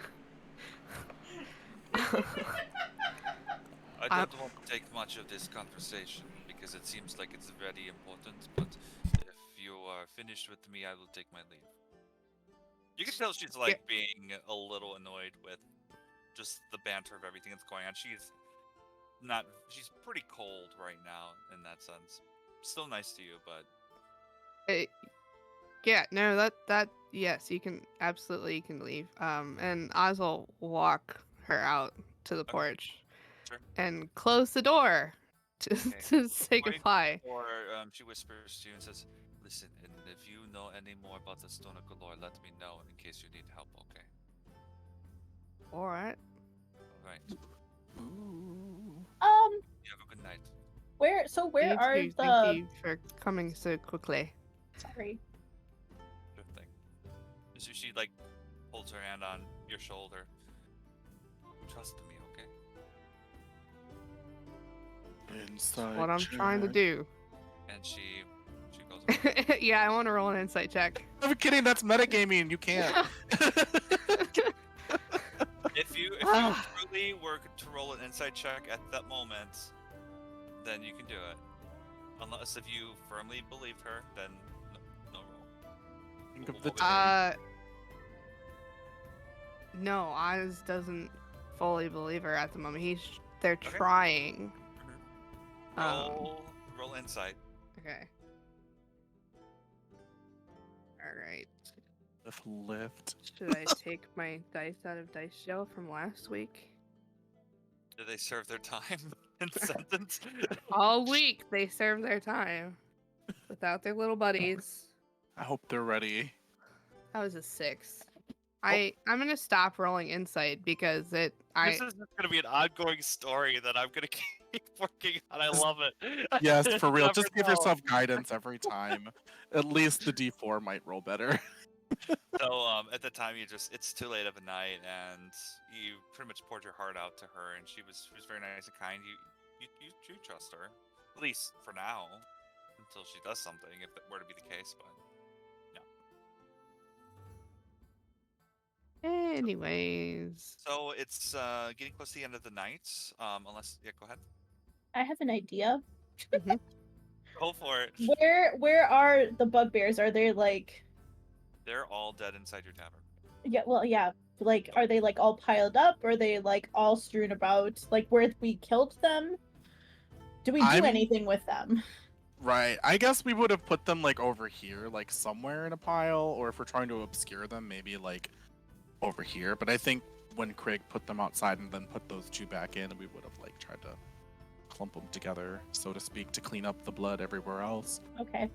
Speaker 2: I don't want to take much of this conversation because it seems like it's very important. But if you are finished with me, I will take my leave. You can tell she's like being a little annoyed with just the banter of everything that's going on. She's pretty cold right now in that sense. Still nice to you, but
Speaker 3: Yeah, no, that yes, you can absolutely leave. And Oz will walk her out to the porch
Speaker 2: Sure.
Speaker 3: and close the door to to say
Speaker 2: Wait.
Speaker 3: goodbye.
Speaker 2: Or she whispers to you and says, "Listen, and if you know any more about the Stone of Galore, let me know in case you need help, okay?"
Speaker 3: All right.
Speaker 2: Alright. You have a good night.
Speaker 5: Where
Speaker 3: You
Speaker 5: are
Speaker 3: too.
Speaker 5: the
Speaker 3: Thank you for coming so quickly.
Speaker 5: sorry.
Speaker 2: Good thing. So she like holds her hand on your shoulder. Trust me, okay?
Speaker 1: Inside
Speaker 3: What I'm trying to
Speaker 1: check.
Speaker 3: do.
Speaker 2: And she goes away.
Speaker 3: Yeah, I want to roll an insight check.
Speaker 1: I'm kidding. That's metagaming. You can't.
Speaker 2: If you truly were to roll an insight check at that moment, then you can do it. Unless if you firmly believe her, then no roll.
Speaker 1: Think of
Speaker 2: We'll
Speaker 1: the
Speaker 2: go with
Speaker 1: time.
Speaker 3: No, Oz doesn't fully believe her at the moment. They're
Speaker 2: Okay.
Speaker 3: trying.
Speaker 2: Roll insight.
Speaker 3: Okay. All right.
Speaker 1: Lift.
Speaker 3: Should I take my dice out of dice jail from last week?
Speaker 2: Did they serve their time in sentence?
Speaker 3: All week they serve their time without their little buddies.
Speaker 1: I hope they're ready.
Speaker 3: That was a 6. I'm gonna stop rolling insight because
Speaker 2: This is just gonna be an ongoing story that I'm gonna keep working on. I love it.
Speaker 1: Yes, for real.
Speaker 2: Never
Speaker 1: Just give
Speaker 2: know.
Speaker 1: yourself guidance every time. At least the D4 might roll better.
Speaker 2: So at the time, it's too late of a night, and you pretty much poured your heart out to her, and she was very nice and kind. You trust her, at least for now, until she does something, if it were to be the case. But yeah.
Speaker 3: Anyways.
Speaker 2: So it's getting close to the end of the night. Unless, yeah, go ahead.
Speaker 5: I have an idea.
Speaker 3: Mhm.
Speaker 2: Go for it.
Speaker 5: Where are the bugbears? Are they like?
Speaker 2: They're all dead inside your tavern.
Speaker 5: Yeah, well, yeah. Like, are they like all piled up? Or are they like all strewn about? Like where we killed them? Do we do
Speaker 1: I'm-
Speaker 5: anything with them?
Speaker 1: Right. I guess we would have put them like over here, like somewhere in a pile, or if we're trying to obscure them, maybe like over here. But I think when Craig put them outside and then put those two back in, we would have like tried to clump them together, so to speak, to clean up the blood everywhere else.
Speaker 5: Okay.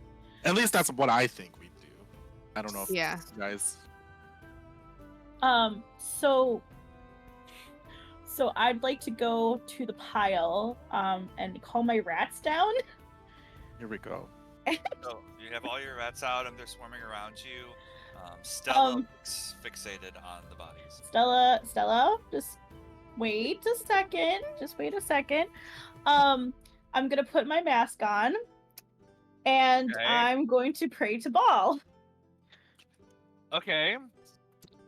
Speaker 1: At least that's what I think we'd do. I don't know if
Speaker 3: Yeah.
Speaker 1: you guys.
Speaker 5: So I'd like to go to the pile, and calm my rats down.
Speaker 1: Here we go.
Speaker 2: So you have all your rats out, and they're swarming around you. Stella looks fixated on the bodies.
Speaker 5: Stella, just wait a second. Just wait a second. I'm gonna put my mask on, and
Speaker 2: Okay.
Speaker 5: I'm going to pray to Ball.
Speaker 2: Okay.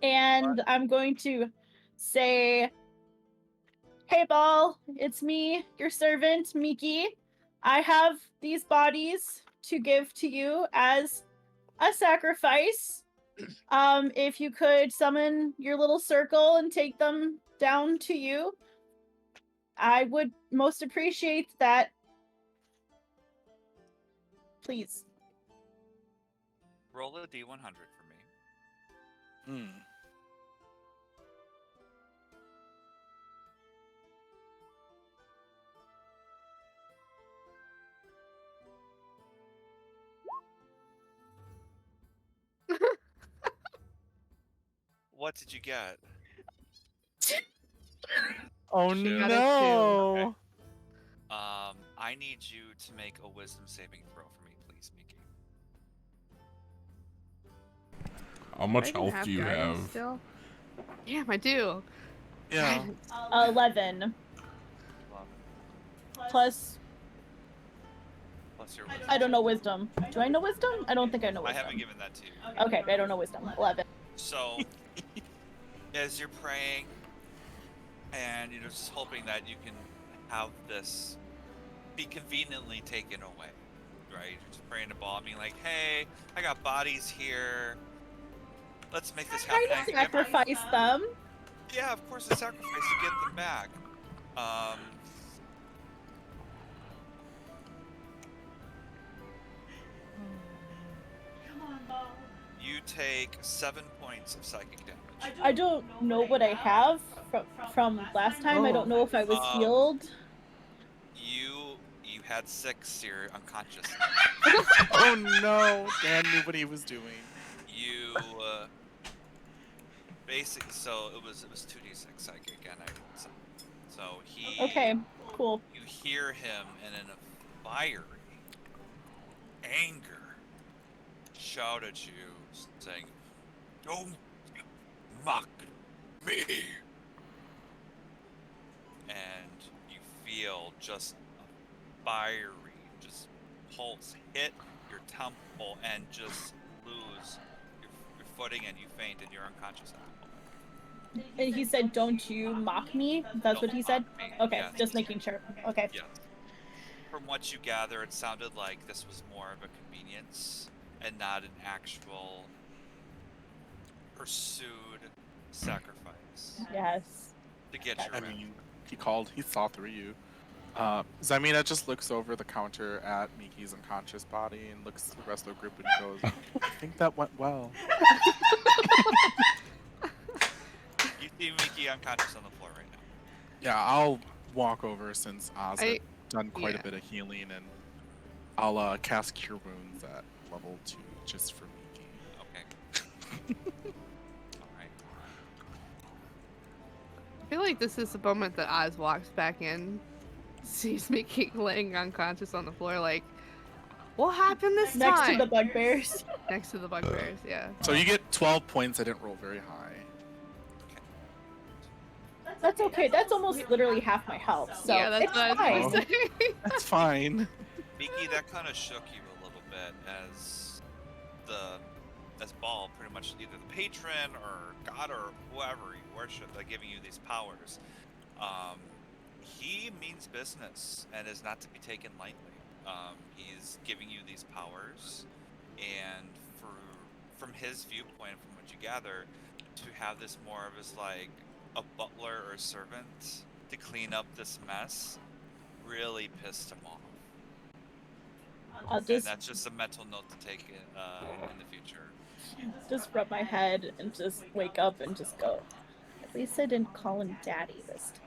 Speaker 5: And I'm going to say, "Hey, Ball, it's me, your servant, Miki. I have these bodies to give to you as a sacrifice. If you could summon your little circle and take them down to you, I would most appreciate that. Please."
Speaker 2: Roll a d100 for me.
Speaker 1: Hmm.
Speaker 2: What did you get?
Speaker 1: Oh
Speaker 2: Shit.
Speaker 3: Got a
Speaker 1: no!
Speaker 2: I need you to make a wisdom saving throw for me, please, Miki.
Speaker 4: How much
Speaker 3: I even
Speaker 4: health do you
Speaker 3: guidance
Speaker 4: have?
Speaker 3: Still? Damn, I do.
Speaker 1: Yeah.
Speaker 3: Guidance.
Speaker 5: 11 plus.
Speaker 2: Plus your wisdom.
Speaker 5: I don't know wisdom. Do I know wisdom? I don't think I know
Speaker 2: I
Speaker 5: wisdom.
Speaker 2: haven't given that to you.
Speaker 5: Okay, I don't know wisdom. 11.
Speaker 2: So, as you're praying, and you're just hoping that you can have this be conveniently taken away, right? You're just praying to Ball, being like, "Hey, I got bodies here. Let's make this happen."
Speaker 5: I sacrifice them.
Speaker 2: Yeah, of course, a sacrifice to get them back. You take 7 points of psychic damage.
Speaker 5: I don't know what I have from last time. I don't know if I was healed.
Speaker 2: You had 6. You're unconscious.
Speaker 1: Oh no! Dan knew what he was doing.
Speaker 2: You basically, so it was 2d6 psychic, and I rolled 7. So he.
Speaker 5: Okay, cool.
Speaker 2: You hear him, and in a fiery anger, shout at you, saying, "Don't mock me!" And you feel just a fiery, just pulse hit your temple, and just lose your footing, and you faint, and you're unconscious at the moment.
Speaker 5: And he said, "Don't you mock me?" That's what he said?
Speaker 2: Don't mock me.
Speaker 5: Okay,
Speaker 2: Yes.
Speaker 5: just making sure. Okay.
Speaker 2: Yes. From what you gather, it sounded like this was more of a convenience and not an actual pursued sacrifice
Speaker 5: Yes.
Speaker 2: to get your
Speaker 1: I
Speaker 2: revenge.
Speaker 1: mean, he saw through you. Zamina just looks over the counter at Miki's unconscious body and looks at the rest of the group and goes, "I think that went well."
Speaker 2: You see Miki unconscious on the floor right now.
Speaker 1: Yeah, I'll walk over since Oz had
Speaker 3: I-
Speaker 1: done quite
Speaker 3: yeah.
Speaker 1: a bit of healing, and I'll cast Cure Wounds at level 2 just for Miki.
Speaker 2: Okay. Alright.
Speaker 3: I feel like this is the moment that Oz walks back in, sees me laying unconscious on the floor, like, What happened this
Speaker 5: Next
Speaker 3: time?
Speaker 5: to the bugbears.
Speaker 3: Next to the bugbears, yeah.
Speaker 1: So you get 12 points. I didn't roll very high.
Speaker 5: That's okay. That's almost literally half my health. So
Speaker 3: yeah, that's
Speaker 5: it's
Speaker 3: what I was
Speaker 5: fine.
Speaker 3: gonna say.
Speaker 1: That's fine.
Speaker 2: Miki, that kind of shook you a little bit as Ball, pretty much either the patron or God or whoever you worship, that giving you these powers. He means business and is not to be taken lightly. He's giving you these powers, and from his viewpoint, from what you gather, to have this more of as like a butler or servant to clean up this mess really pissed him off. And that's just a mental note to take in the future.
Speaker 5: Just rub my head and just wake up and just go. At least I didn't call him daddy this time.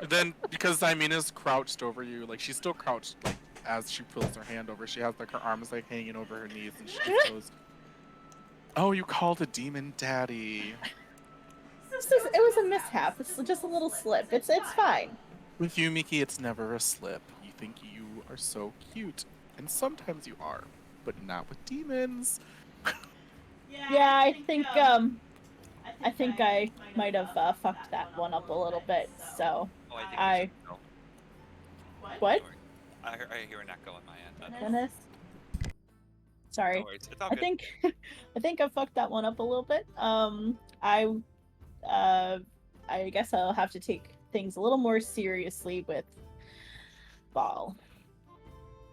Speaker 1: Then, because Zymina's crouched over you, like she's still crouched, like as she pulls her hand over, she has like her arms like hanging over her knees, and she just goes, "Oh, you called a demon daddy."
Speaker 5: It was a mishap. It's just a little slip. It's fine.
Speaker 1: With you, Miki, it's never a slip. You think you are so cute, and sometimes you are, but not with demons.
Speaker 5: Yeah, I think I might have fucked that one up a little bit. So
Speaker 2: Oh, I think
Speaker 5: what?
Speaker 2: I hear an echo on my end.
Speaker 5: Dennis. Sorry.
Speaker 2: No worries. It's all
Speaker 5: I
Speaker 2: good.
Speaker 5: think I fucked that one up a little bit. I guess I'll have to take things a little more seriously with Ball.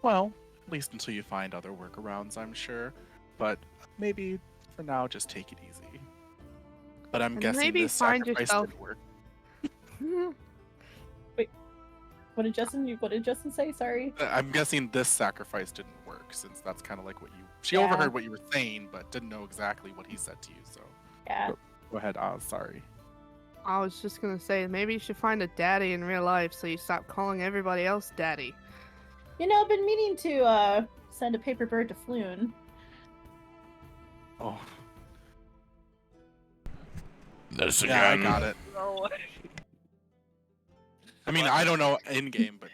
Speaker 1: Well, at least until you find other workarounds, I'm sure. But maybe for now, just take it easy. But I'm
Speaker 3: And
Speaker 1: guessing
Speaker 3: maybe
Speaker 1: this
Speaker 3: find
Speaker 1: sacrifice
Speaker 3: yourself-
Speaker 1: didn't work.
Speaker 5: What did Justin say? Sorry.
Speaker 1: I'm guessing this sacrifice didn't work, since that's kind of like what you. She
Speaker 5: Yeah.
Speaker 1: overheard what you were saying, but didn't know exactly what he said to you. So
Speaker 5: Yeah.
Speaker 1: go ahead, Oz. Sorry.
Speaker 3: I was just gonna say, maybe you should find a daddy in real life so you stop calling everybody else daddy.
Speaker 5: You know, I've been meaning to send a paper bird to Floon.
Speaker 1: Oh,
Speaker 4: This again.
Speaker 1: yeah, I got it. I mean, I don't know in game, but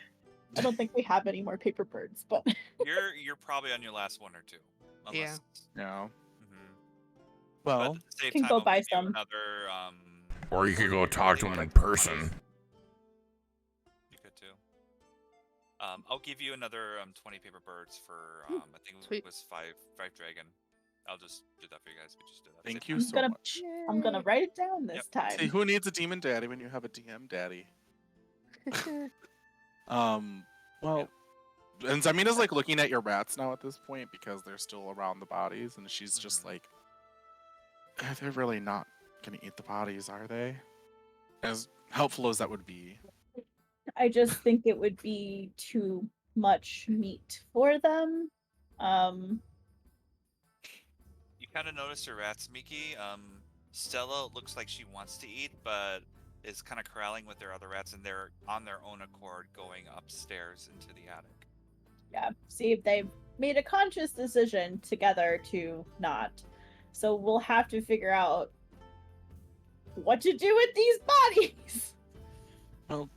Speaker 5: I don't think we have any more paper birds, but
Speaker 2: You're probably on your last one or two. Unless,
Speaker 1: no.
Speaker 2: Mhm.
Speaker 1: Well,
Speaker 2: But at the same
Speaker 5: Can
Speaker 2: time,
Speaker 5: go
Speaker 2: I'll
Speaker 5: buy
Speaker 2: give you
Speaker 5: some.
Speaker 2: Another,
Speaker 4: Or you could go talk to him in person.
Speaker 2: You could too. I'll give you another 20 paper birds for I think
Speaker 3: Sweet.
Speaker 2: it was five dragon. I'll just do that for you guys. We just do that.
Speaker 1: thank
Speaker 2: Same
Speaker 1: you
Speaker 2: time.
Speaker 1: so
Speaker 5: gonna-
Speaker 1: much.
Speaker 5: I'm gonna write it down this time.
Speaker 1: See, who needs a demon daddy when you have a DM daddy? Well, and Zamina's like looking at your rats now at this point because they're still around the bodies, and she's just like, they're really not gonna eat the bodies, are they? As helpful as that would be.
Speaker 5: I just think it would be too much meat for them.
Speaker 2: You kind of notice your rats, Miki. Stella looks like she wants to eat, but is kind of corralling with their other rats, and they're on their own accord going upstairs into the attic.
Speaker 5: Yeah, see if they've made a conscious decision together to not. So we'll have to figure out what to do with these bodies.
Speaker 1: Well,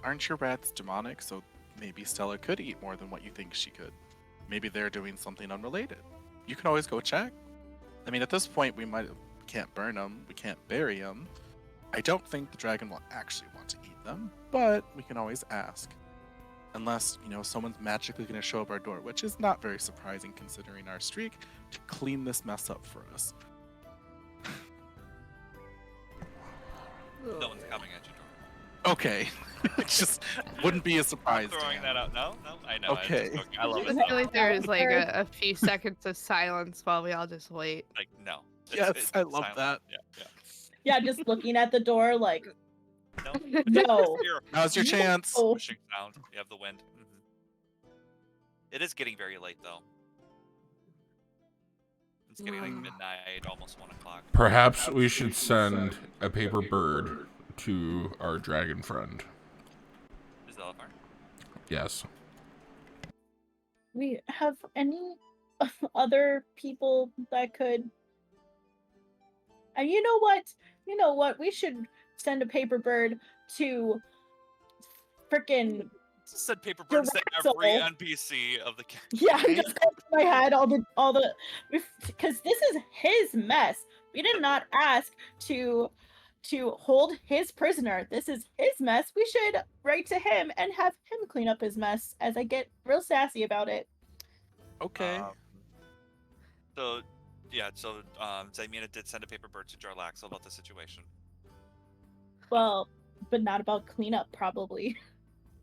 Speaker 1: aren't your rats demonic? So maybe Stella could eat more than what you think she could. Maybe they're doing something unrelated. You can always go check. I mean, at this point, we can't burn them, we can't bury them. I don't think the dragon will actually want to eat them, but we can always ask. Unless, someone's magically going to show up our door, which is not very surprising considering our streak, to clean this mess up for us.
Speaker 2: No one's coming at your door.
Speaker 1: Okay. It just wouldn't be a surprise.
Speaker 2: I'm throwing
Speaker 1: Dan.
Speaker 2: that out. No, I know.
Speaker 1: Okay.
Speaker 2: I'm just joking. I love
Speaker 3: I
Speaker 2: it.
Speaker 3: feel
Speaker 2: Though.
Speaker 3: like there is like a few seconds of silence while we all just wait.
Speaker 2: Like no.
Speaker 1: Yes, I love
Speaker 2: silent.
Speaker 1: that.
Speaker 2: Yeah.
Speaker 5: Yeah, just looking at the door like,
Speaker 2: No.
Speaker 5: no.
Speaker 2: You're
Speaker 1: Now's your chance.
Speaker 5: Oh,
Speaker 2: pushing sound. You have the wind. It is getting very late though. It's getting like midnight, almost 1 o'clock.
Speaker 4: Perhaps we should send a paper bird to our dragon friend.
Speaker 2: Is that far?
Speaker 4: Yes.
Speaker 5: we have any other people that could. And you know what? We should send a paper bird to frickin'
Speaker 2: Just said paper birds to every NPC of the game.
Speaker 5: Yeah, I'm just going through my head all the because this is his mess. We did not ask to hold his prisoner. This is his mess. We should write to him and have him clean up his mess. As I get real sassy about it.
Speaker 1: Okay.
Speaker 2: So Zymina did send a paper bird to Jarlaxle about the situation.
Speaker 5: Well, but not about cleanup, probably.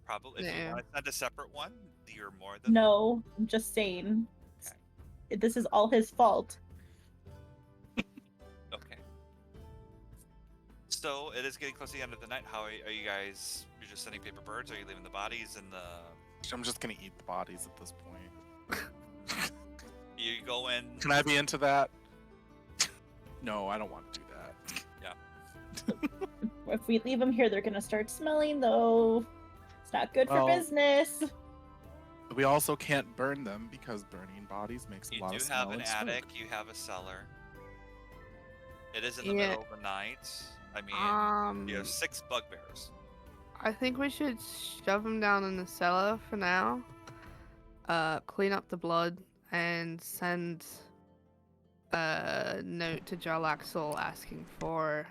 Speaker 2: Probably, if you
Speaker 3: Yeah.
Speaker 2: want to send a separate one, you're more than
Speaker 5: No, I'm just saying. This is all his fault.
Speaker 2: okay. So it is getting close to the end of the night. How are you guys? You're just sending paper birds? Or are you leaving the bodies in the?
Speaker 1: I'm just gonna eat the bodies at this point.
Speaker 2: You go in.
Speaker 1: Can I be into that? No, I don't want to do that.
Speaker 5: If we leave them here, they're gonna start smelling, though. It's not good for
Speaker 1: Well,
Speaker 5: business.
Speaker 1: We also can't burn them because burning bodies makes a
Speaker 2: You
Speaker 1: lot
Speaker 2: do
Speaker 1: of smell
Speaker 2: have an
Speaker 1: and smoke.
Speaker 2: attic. You have a cellar. It is in the
Speaker 3: Yeah.
Speaker 2: middle of the night. I mean, you have 6 bugbears.
Speaker 3: I think we should shove him down in the cellar for now. Clean up the blood and send a note to Jarlaxle asking for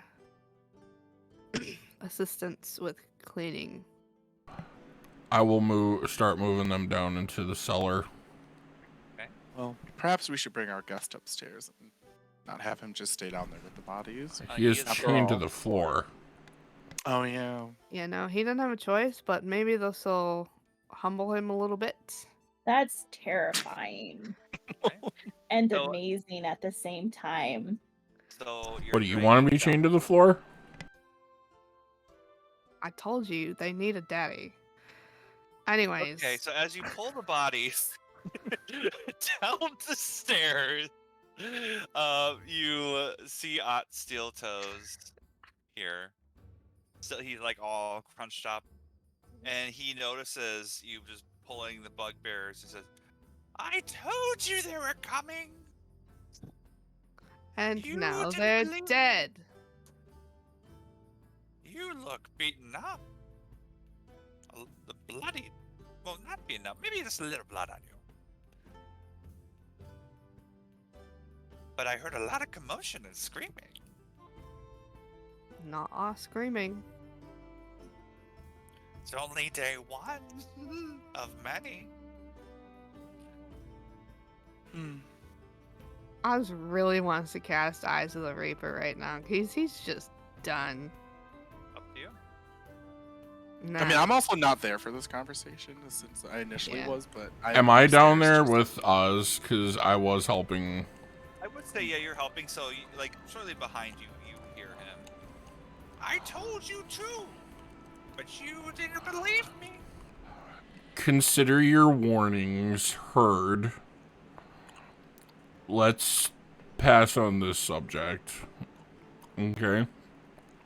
Speaker 3: assistance with cleaning.
Speaker 4: I will start moving them down into the cellar.
Speaker 1: Well, perhaps we should bring our guest upstairs and not have him just stay down there with the bodies.
Speaker 4: He is
Speaker 2: is
Speaker 4: chained to
Speaker 1: all-
Speaker 4: the floor.
Speaker 1: Oh yeah.
Speaker 3: Yeah, no, he doesn't have a choice, but maybe this will humble him a little bit.
Speaker 5: That's terrifying
Speaker 2: Okay.
Speaker 5: and
Speaker 2: So-
Speaker 5: amazing at the same time.
Speaker 2: So you're
Speaker 4: What, do you
Speaker 2: bringing
Speaker 4: want to be
Speaker 2: them
Speaker 4: chained to the floor?
Speaker 3: I told you, they need a daddy. Anyways.
Speaker 2: Okay, so as you pull the bodies down the stairs, you see Ott Steel Toes here. So he's like all crunched up, and he notices you just pulling the bugbears. He says, "I told you they were coming."
Speaker 3: And
Speaker 2: You
Speaker 3: now
Speaker 2: didn't
Speaker 3: they're
Speaker 2: believe me.
Speaker 3: dead.
Speaker 2: You look beaten up. The bloody, well, not beaten up. Maybe just a little blood on you. But I heard a lot of commotion and screaming.
Speaker 3: Not us screaming.
Speaker 2: It's only day 1 of many.
Speaker 3: Oz really wants to cast Eyes of the Reaper right now, because he's just done.
Speaker 2: Up to you.
Speaker 3: Nah.
Speaker 1: I mean, I'm also not there for this conversation since I initially
Speaker 3: Yeah.
Speaker 1: was, but
Speaker 4: Am I down
Speaker 1: upstairs
Speaker 4: there
Speaker 1: just-
Speaker 4: with Oz? Because I was helping.
Speaker 2: I would say, yeah, you're helping, so, like, shortly behind you, you hear him. I told you too, but you didn't believe me.
Speaker 4: Consider your warnings heard. Let's pass on this subject. Okay.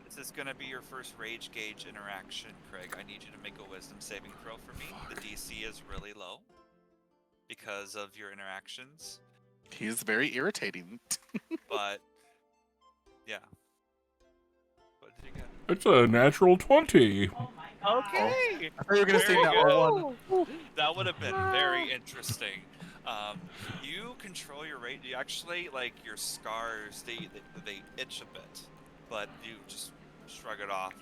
Speaker 2: This is gonna be your first rage gauge interaction, Craig. I need you to make a wisdom saving throw for me. The DC is really low because of your interactions,
Speaker 1: He's very irritating.
Speaker 2: but yeah. What did you get?
Speaker 4: It's a natural 20.
Speaker 2: Okay.
Speaker 1: I thought you were gonna say
Speaker 2: Very
Speaker 1: that
Speaker 2: good.
Speaker 1: one.
Speaker 2: That would have been very interesting. You control your rate. You actually, like, your scars, they itch a bit, but you just shrug it off,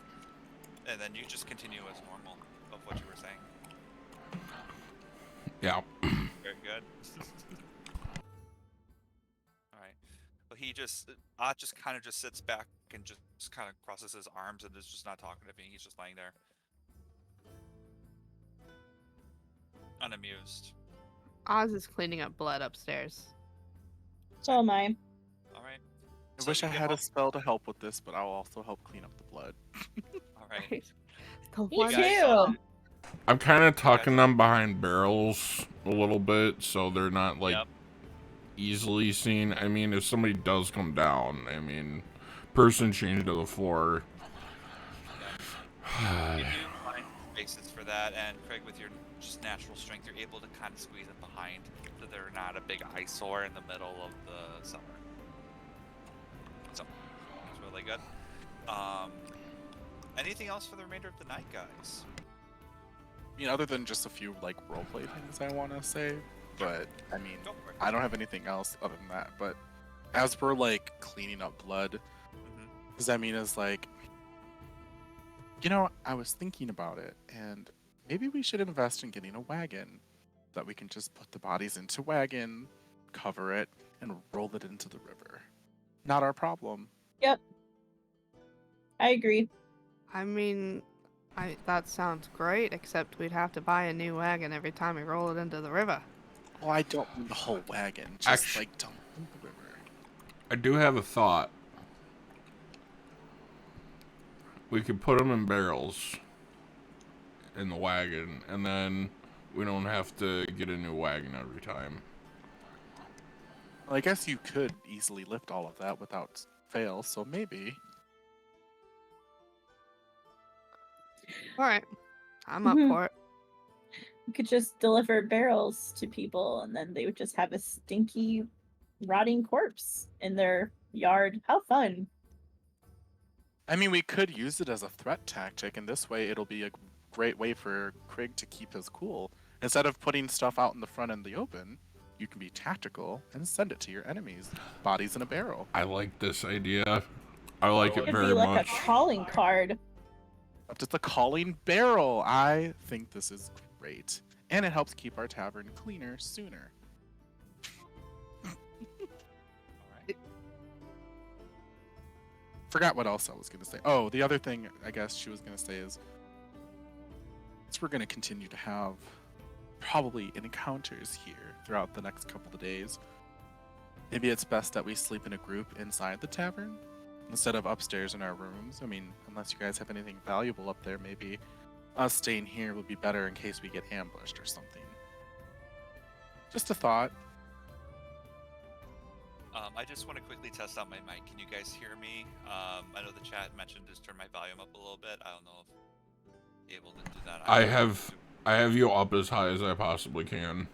Speaker 2: and then you just continue as normal of what you were saying.
Speaker 4: Yeah.
Speaker 2: Very good. All right. Well, Ott just kind of just sits back and just kind of crosses his arms and is just not talking to me. He's just lying there, unamused.
Speaker 3: Oz is cleaning up blood upstairs.
Speaker 5: So am I.
Speaker 2: All right.
Speaker 1: I
Speaker 2: So
Speaker 1: wish
Speaker 2: you
Speaker 1: I
Speaker 2: get
Speaker 1: had a
Speaker 2: off-
Speaker 1: spell to help with this, but I'll also help clean up the blood.
Speaker 2: All right.
Speaker 3: The
Speaker 5: Me
Speaker 3: one-
Speaker 2: guys,
Speaker 5: too.
Speaker 4: I'm kind of tucking them behind barrels a little bit so they're not, like,
Speaker 2: Yep.
Speaker 4: easily seen. I mean, if somebody does come down, I mean, person chained to the floor.
Speaker 2: You do find spaces for that, and Craig, with your just natural strength, you're able to kind of squeeze it behind, so they're not a big eyesore in the middle of the summer. So, it's really good. Anything else for the remainder of the night, guys?
Speaker 1: mean, other than just a few like roleplay things I want to say, but I mean,
Speaker 2: Go for it.
Speaker 1: I don't have anything else other than that. But as for like cleaning up blood,
Speaker 2: Mhm.
Speaker 1: does that mean is like, I was thinking about it, and maybe we should invest in getting a wagon that we can just put the bodies into wagon, cover it, and roll it into the river. Not our problem.
Speaker 5: Yep. I agree.
Speaker 3: I mean, that sounds great, except we'd have to buy a new wagon every time we roll it into the river.
Speaker 1: Well, I don't mean the whole wagon, just
Speaker 4: Actu-
Speaker 1: like dump it in the river.
Speaker 4: I do have a thought. We could put them in barrels in the wagon, and then we don't have to get a new wagon every time.
Speaker 1: Well, I guess you could easily lift all of that without fail, so maybe.
Speaker 3: All right, I'm up
Speaker 5: Mhm.
Speaker 3: for it.
Speaker 5: You could just deliver barrels to people, and then they would just have a stinky, rotting corpse in their yard. How fun!
Speaker 1: I mean, we could use it as a threat tactic, and this way it'll be a great way for Craig to keep his cool. Instead of putting stuff out in the front in the open, you can be tactical and send it to your enemies. Bodies in a barrel.
Speaker 4: I like this idea. I like it
Speaker 5: It'd
Speaker 4: very
Speaker 5: be like
Speaker 4: much.
Speaker 5: a calling card.
Speaker 1: But it's a calling barrel. I think this is great. And it helps keep our tavern cleaner sooner.
Speaker 2: All right.
Speaker 1: Forgot what else I was going to say. Oh, the other thing I guess she was going to say is, since we're going to continue to have probably encounters here throughout the next couple of days, maybe it's best that we sleep in a group inside the tavern instead of upstairs in our rooms. I mean, unless you guys have anything valuable up there, maybe us staying here would be better in case we get ambushed or something. Just a thought.
Speaker 2: I just want to quickly test out my mic. Can you guys hear me? I know the chat mentioned just turn my volume up a little bit. I don't know if you're able to do that.
Speaker 4: I have you up as high as I possibly can.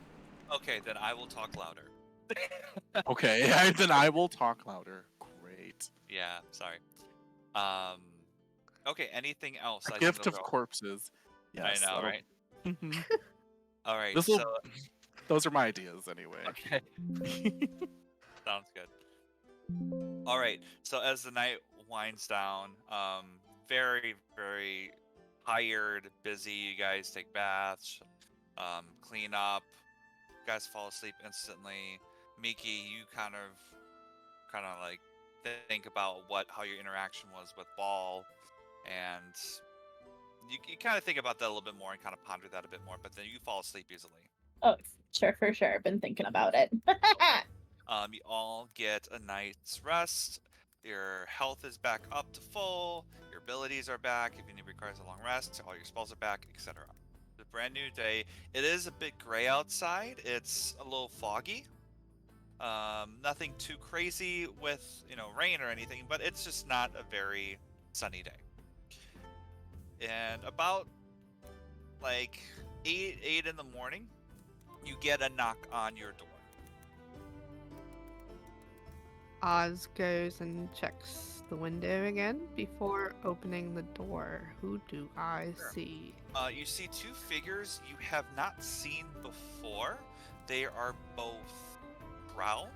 Speaker 2: Okay, then I will talk louder.
Speaker 1: Okay, then I will talk louder. Great.
Speaker 2: Yeah, sorry. Okay, anything else?
Speaker 1: A
Speaker 2: I think
Speaker 1: gift of
Speaker 2: those are all-
Speaker 1: corpses. Yes.
Speaker 2: I know,
Speaker 1: that'll-
Speaker 2: right?
Speaker 1: Mhm.
Speaker 2: All right,
Speaker 1: This'll-
Speaker 2: so
Speaker 1: Those are my ideas anyway.
Speaker 2: okay, sounds good. All right, so as the night winds down, very, very tired, busy. You guys take baths, clean up. You guys fall asleep instantly. Miki, you kind of like think about how your interaction was with Ball, and you kind of think about that a little bit more and kind of ponder that a bit more. But then you fall asleep easily.
Speaker 5: Oh, sure, for sure. Been thinking about it.
Speaker 2: You all get a night's rest. Your health is back up to full. Your abilities are back. If any requires a long rest, all your spells are back, etc. It's a brand new day. It is a bit gray outside. It's a little foggy. Nothing too crazy with rain or anything, but it's just not a very sunny day. And about like 8 in the morning, you get a knock on your door.
Speaker 3: Oz goes and checks the window again before opening the door. Who do I
Speaker 2: Sure.
Speaker 3: see?
Speaker 2: You see two figures you have not seen before. They are both brown,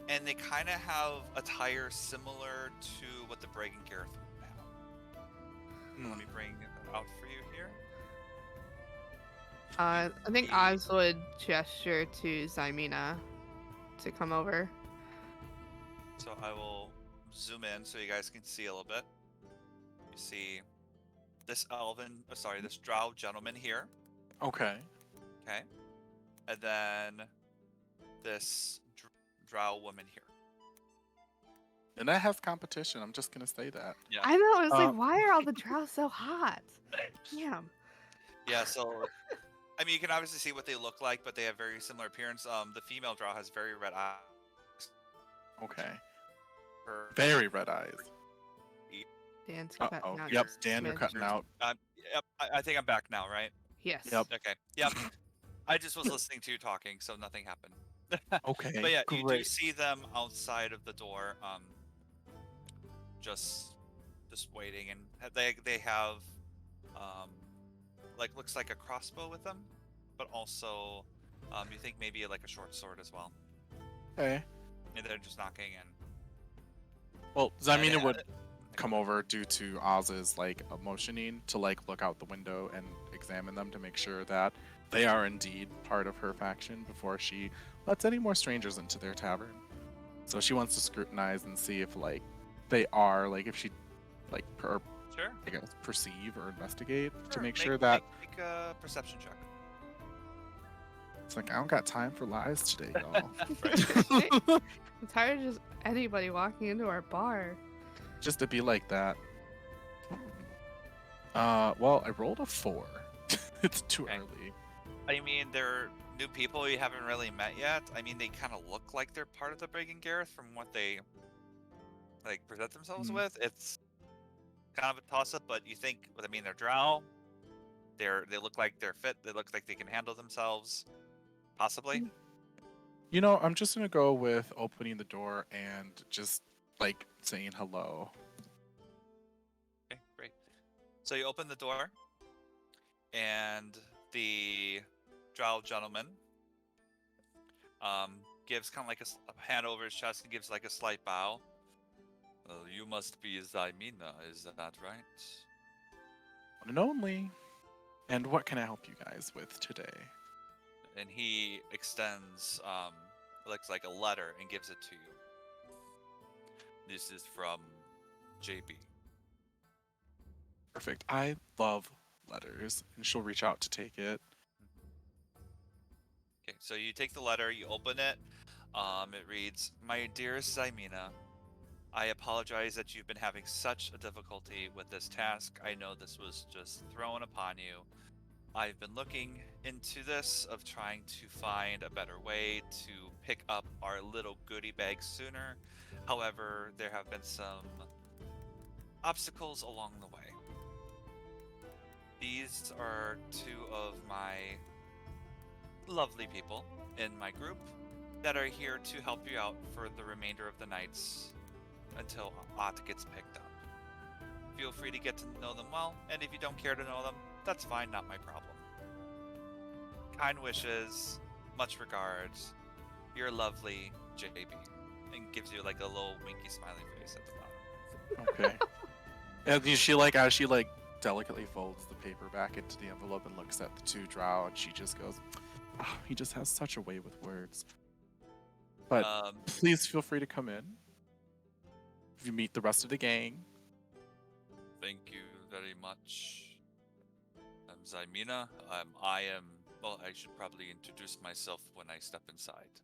Speaker 2: and they kind of have attire similar to what the Bragan Gareth would have. Let me bring it out for you here.
Speaker 3: I think Oz would gesture to Zymina to come over.
Speaker 2: So I will zoom in so you guys can see a little bit. You see this this drow gentleman here,
Speaker 1: Okay.
Speaker 2: okay? And then this drow woman here.
Speaker 1: And that has competition. I'm just gonna say that.
Speaker 2: Yeah.
Speaker 3: I know. I was like,
Speaker 1: Um,
Speaker 3: why are all the drows so hot? Damn.
Speaker 2: Yeah, so I mean you can obviously see what they look like, but they have very similar appearance. The female drow has very red eyes.
Speaker 1: Okay.
Speaker 2: Her
Speaker 1: Very red eyes.
Speaker 3: Dan's
Speaker 1: Uh
Speaker 3: cutting
Speaker 1: oh.
Speaker 3: out
Speaker 1: Yep,
Speaker 3: just a
Speaker 1: Dan, you're
Speaker 3: smidge.
Speaker 1: cutting out.
Speaker 2: Yep, I think I'm back now, right?
Speaker 3: Yes.
Speaker 1: Yep.
Speaker 2: Okay. Yep. I just was listening to you talking, so nothing happened.
Speaker 1: Okay.
Speaker 2: But yeah, you do
Speaker 1: great.
Speaker 2: see them outside of the door, just waiting, and they have like looks like a crossbow with them, but also you think maybe like a short sword as well.
Speaker 1: Okay.
Speaker 2: And they're just knocking and.
Speaker 1: Well, Zamina
Speaker 2: And,
Speaker 1: would come over due to Oz's like motioning to like look out the window and examine them to make sure that they are indeed part of her faction before she lets any more strangers into their tavern. So she wants to scrutinize and see if like they are like if she like
Speaker 2: Sure.
Speaker 1: I guess perceive or investigate to make
Speaker 2: Make-
Speaker 1: sure that
Speaker 2: make a perception check.
Speaker 1: it's like I don't got time for lies today, y'all.
Speaker 3: I'm tired of just anybody walking into our bar.
Speaker 1: Just to be like that. Well, I rolled a 4. It's too
Speaker 2: Okay.
Speaker 1: early.
Speaker 2: I mean, they're new people you haven't really met yet. I mean, they kind of look like they're part of the Breaking Gareth from what they like present themselves
Speaker 1: Mhm.
Speaker 2: with. It's kind of a toss-up, but you think, I mean, they're drow. They look like they're fit. They look like they can handle themselves, possibly.
Speaker 1: You know, I'm just gonna go with opening the door and just like saying hello.
Speaker 2: Okay, great. So you open the door, and the drow gentleman gives kind of like a hand over his chest and gives like a slight bow. You must be Zymina, is that right?
Speaker 1: One and only. And what can I help you guys with today?
Speaker 2: And he extends, looks like a letter and gives it to you. This is from JB.
Speaker 1: Perfect. I love letters, and she'll reach out to take it.
Speaker 2: Okay, so you take the letter, you open it. It reads, "My dearest Zymina, I apologize that you've been having such a difficulty with this task. I know this was just thrown upon you. I've been looking into this of trying to find a better way to pick up our little goodie bag sooner. However, there have been some obstacles along the way. These are 2 of my lovely people in my group that are here to help you out for the remainder of the nights until Ott gets picked up. Feel free to get to know them well, and if you don't care to know them, that's fine, not my problem. Kind wishes, much regards, your lovely JB." And gives you like a little winky smiley face at the bottom.
Speaker 1: Okay. And she like as she like delicately folds the paper back into the envelope and looks at the 2 drow, and she just goes, oh, he just has such a way with words. But please feel free to come in. If you meet the rest of the gang.
Speaker 2: Thank you very much. I'm Zymina. I am. Well, I should probably introduce myself when I step inside.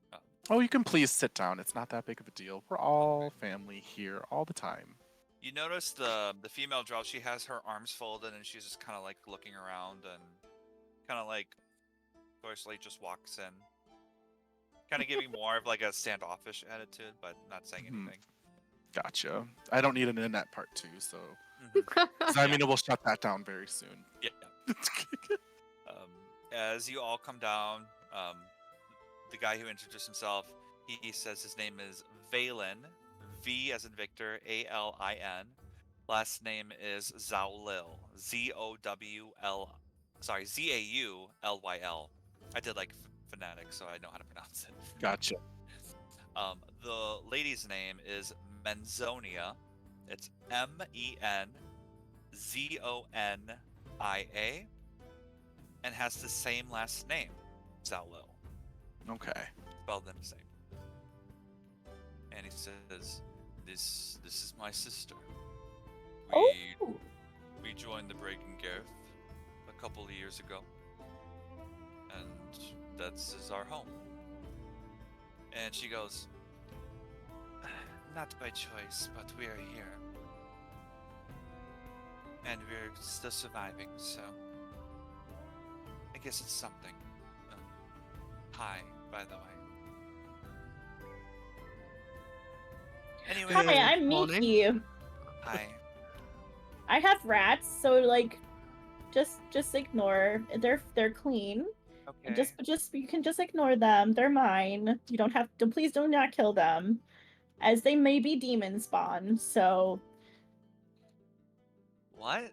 Speaker 1: Oh, you can please sit down. It's not that big of a deal. We're all family here all the time.
Speaker 2: You notice the female drow. She has her arms folded and she's just kind of like looking around and kind of like, of course, like just walks in, kind of giving more of like a standoffish attitude, but not saying
Speaker 1: Mhm.
Speaker 2: anything.
Speaker 1: Gotcha. I don't need an in that part 2, so
Speaker 2: Mhm.
Speaker 1: Zamina will shut that down very soon.
Speaker 2: Yeah. As you all come down, the guy who introduced himself, he says his name is Valen, V as in Victor, A-L-I-N. Last name is Zaulyl, Z-O-W-L, sorry, Z-A-U-L-Y-L. I did like phonetics, so I know how to pronounce it.
Speaker 1: Gotcha.
Speaker 2: The lady's name is Menzonia. It's M-E-N-Z-O-N-I-A, and has the same last name, Zaulyl.
Speaker 1: Okay.
Speaker 2: Spelled the same. And he says, "This is my sister. We joined the Breaking Gareth a couple of years ago, and this is our home." And she goes, "Not by choice, but we are here, and we're still surviving. So I guess it's something." Hi, by the way. Anyway,
Speaker 5: Hi, I'm
Speaker 3: Morning.
Speaker 5: Miki.
Speaker 2: hi.
Speaker 5: I have rats, so like, just ignore. They're clean.
Speaker 2: Okay.
Speaker 5: Just you can just ignore them. They're mine. You don't have to. Please do not kill them, as they may be demon spawn. So
Speaker 2: What?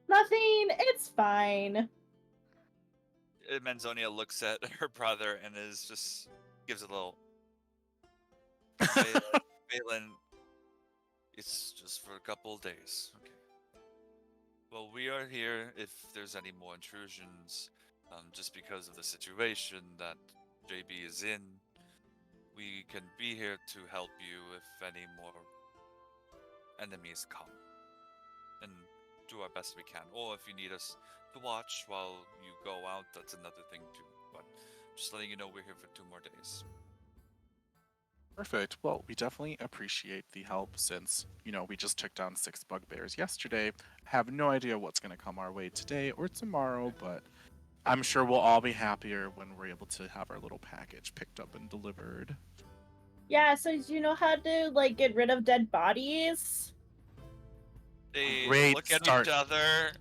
Speaker 5: Nothing. It's fine.
Speaker 2: Manzonia looks at her brother and gives a little. Valen, it's just for a couple of days. Okay. Well, we are here if there's any more intrusions, just because of the situation that JB is in. We can be here to help you if any more enemies come, and do our best we can. Or if you need us to watch while you go out, that's another thing too. But just letting you know, we're here for 2 more days.
Speaker 1: Perfect. Well, we definitely appreciate the help since, we just took down 6 bugbears yesterday. Have no idea what's going to come our way today or tomorrow, but I'm sure we'll all be happier when we're able to have our little package picked up and delivered.
Speaker 5: Yeah, so do you know how to, get rid of dead bodies?
Speaker 2: They
Speaker 1: Great
Speaker 2: look at
Speaker 1: start.
Speaker 2: each other,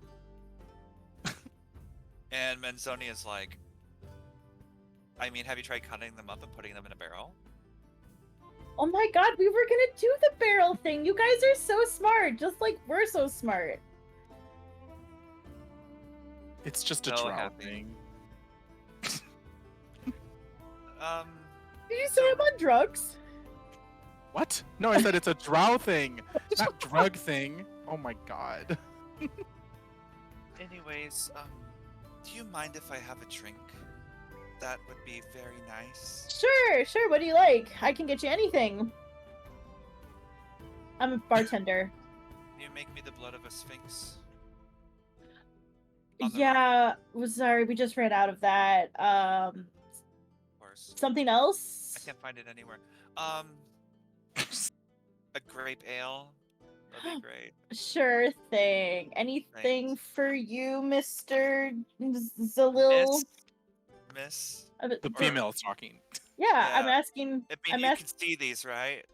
Speaker 2: and Manzonia's like, I mean, have you tried cutting them up and putting them in a barrel?
Speaker 5: Oh my god, we were gonna do the barrel thing. You guys are so smart, just like we're so smart.
Speaker 1: It's just a
Speaker 2: So
Speaker 1: drow
Speaker 2: happy.
Speaker 1: thing.
Speaker 5: Did you say I'm on drugs?
Speaker 1: What? No, I said it's a drow thing, not drug thing. Oh my god.
Speaker 2: Anyways, do you mind if I have a drink? That would be very nice.
Speaker 5: Sure. What do you like? I can get you anything. I'm a bartender.
Speaker 2: Can you make me the blood of a sphinx?
Speaker 5: Yeah, sorry, we just ran out of that.
Speaker 2: Of course.
Speaker 5: Something else?
Speaker 2: I can't find it anywhere. A grape ale. That'd be great.
Speaker 5: Sure thing. Anything
Speaker 2: Thanks.
Speaker 5: for you, Mr. Zalil?
Speaker 2: Miss.
Speaker 1: The female talking.
Speaker 5: Yeah, I'm
Speaker 2: Yeah.
Speaker 5: asking.
Speaker 2: I mean, you can see these, right?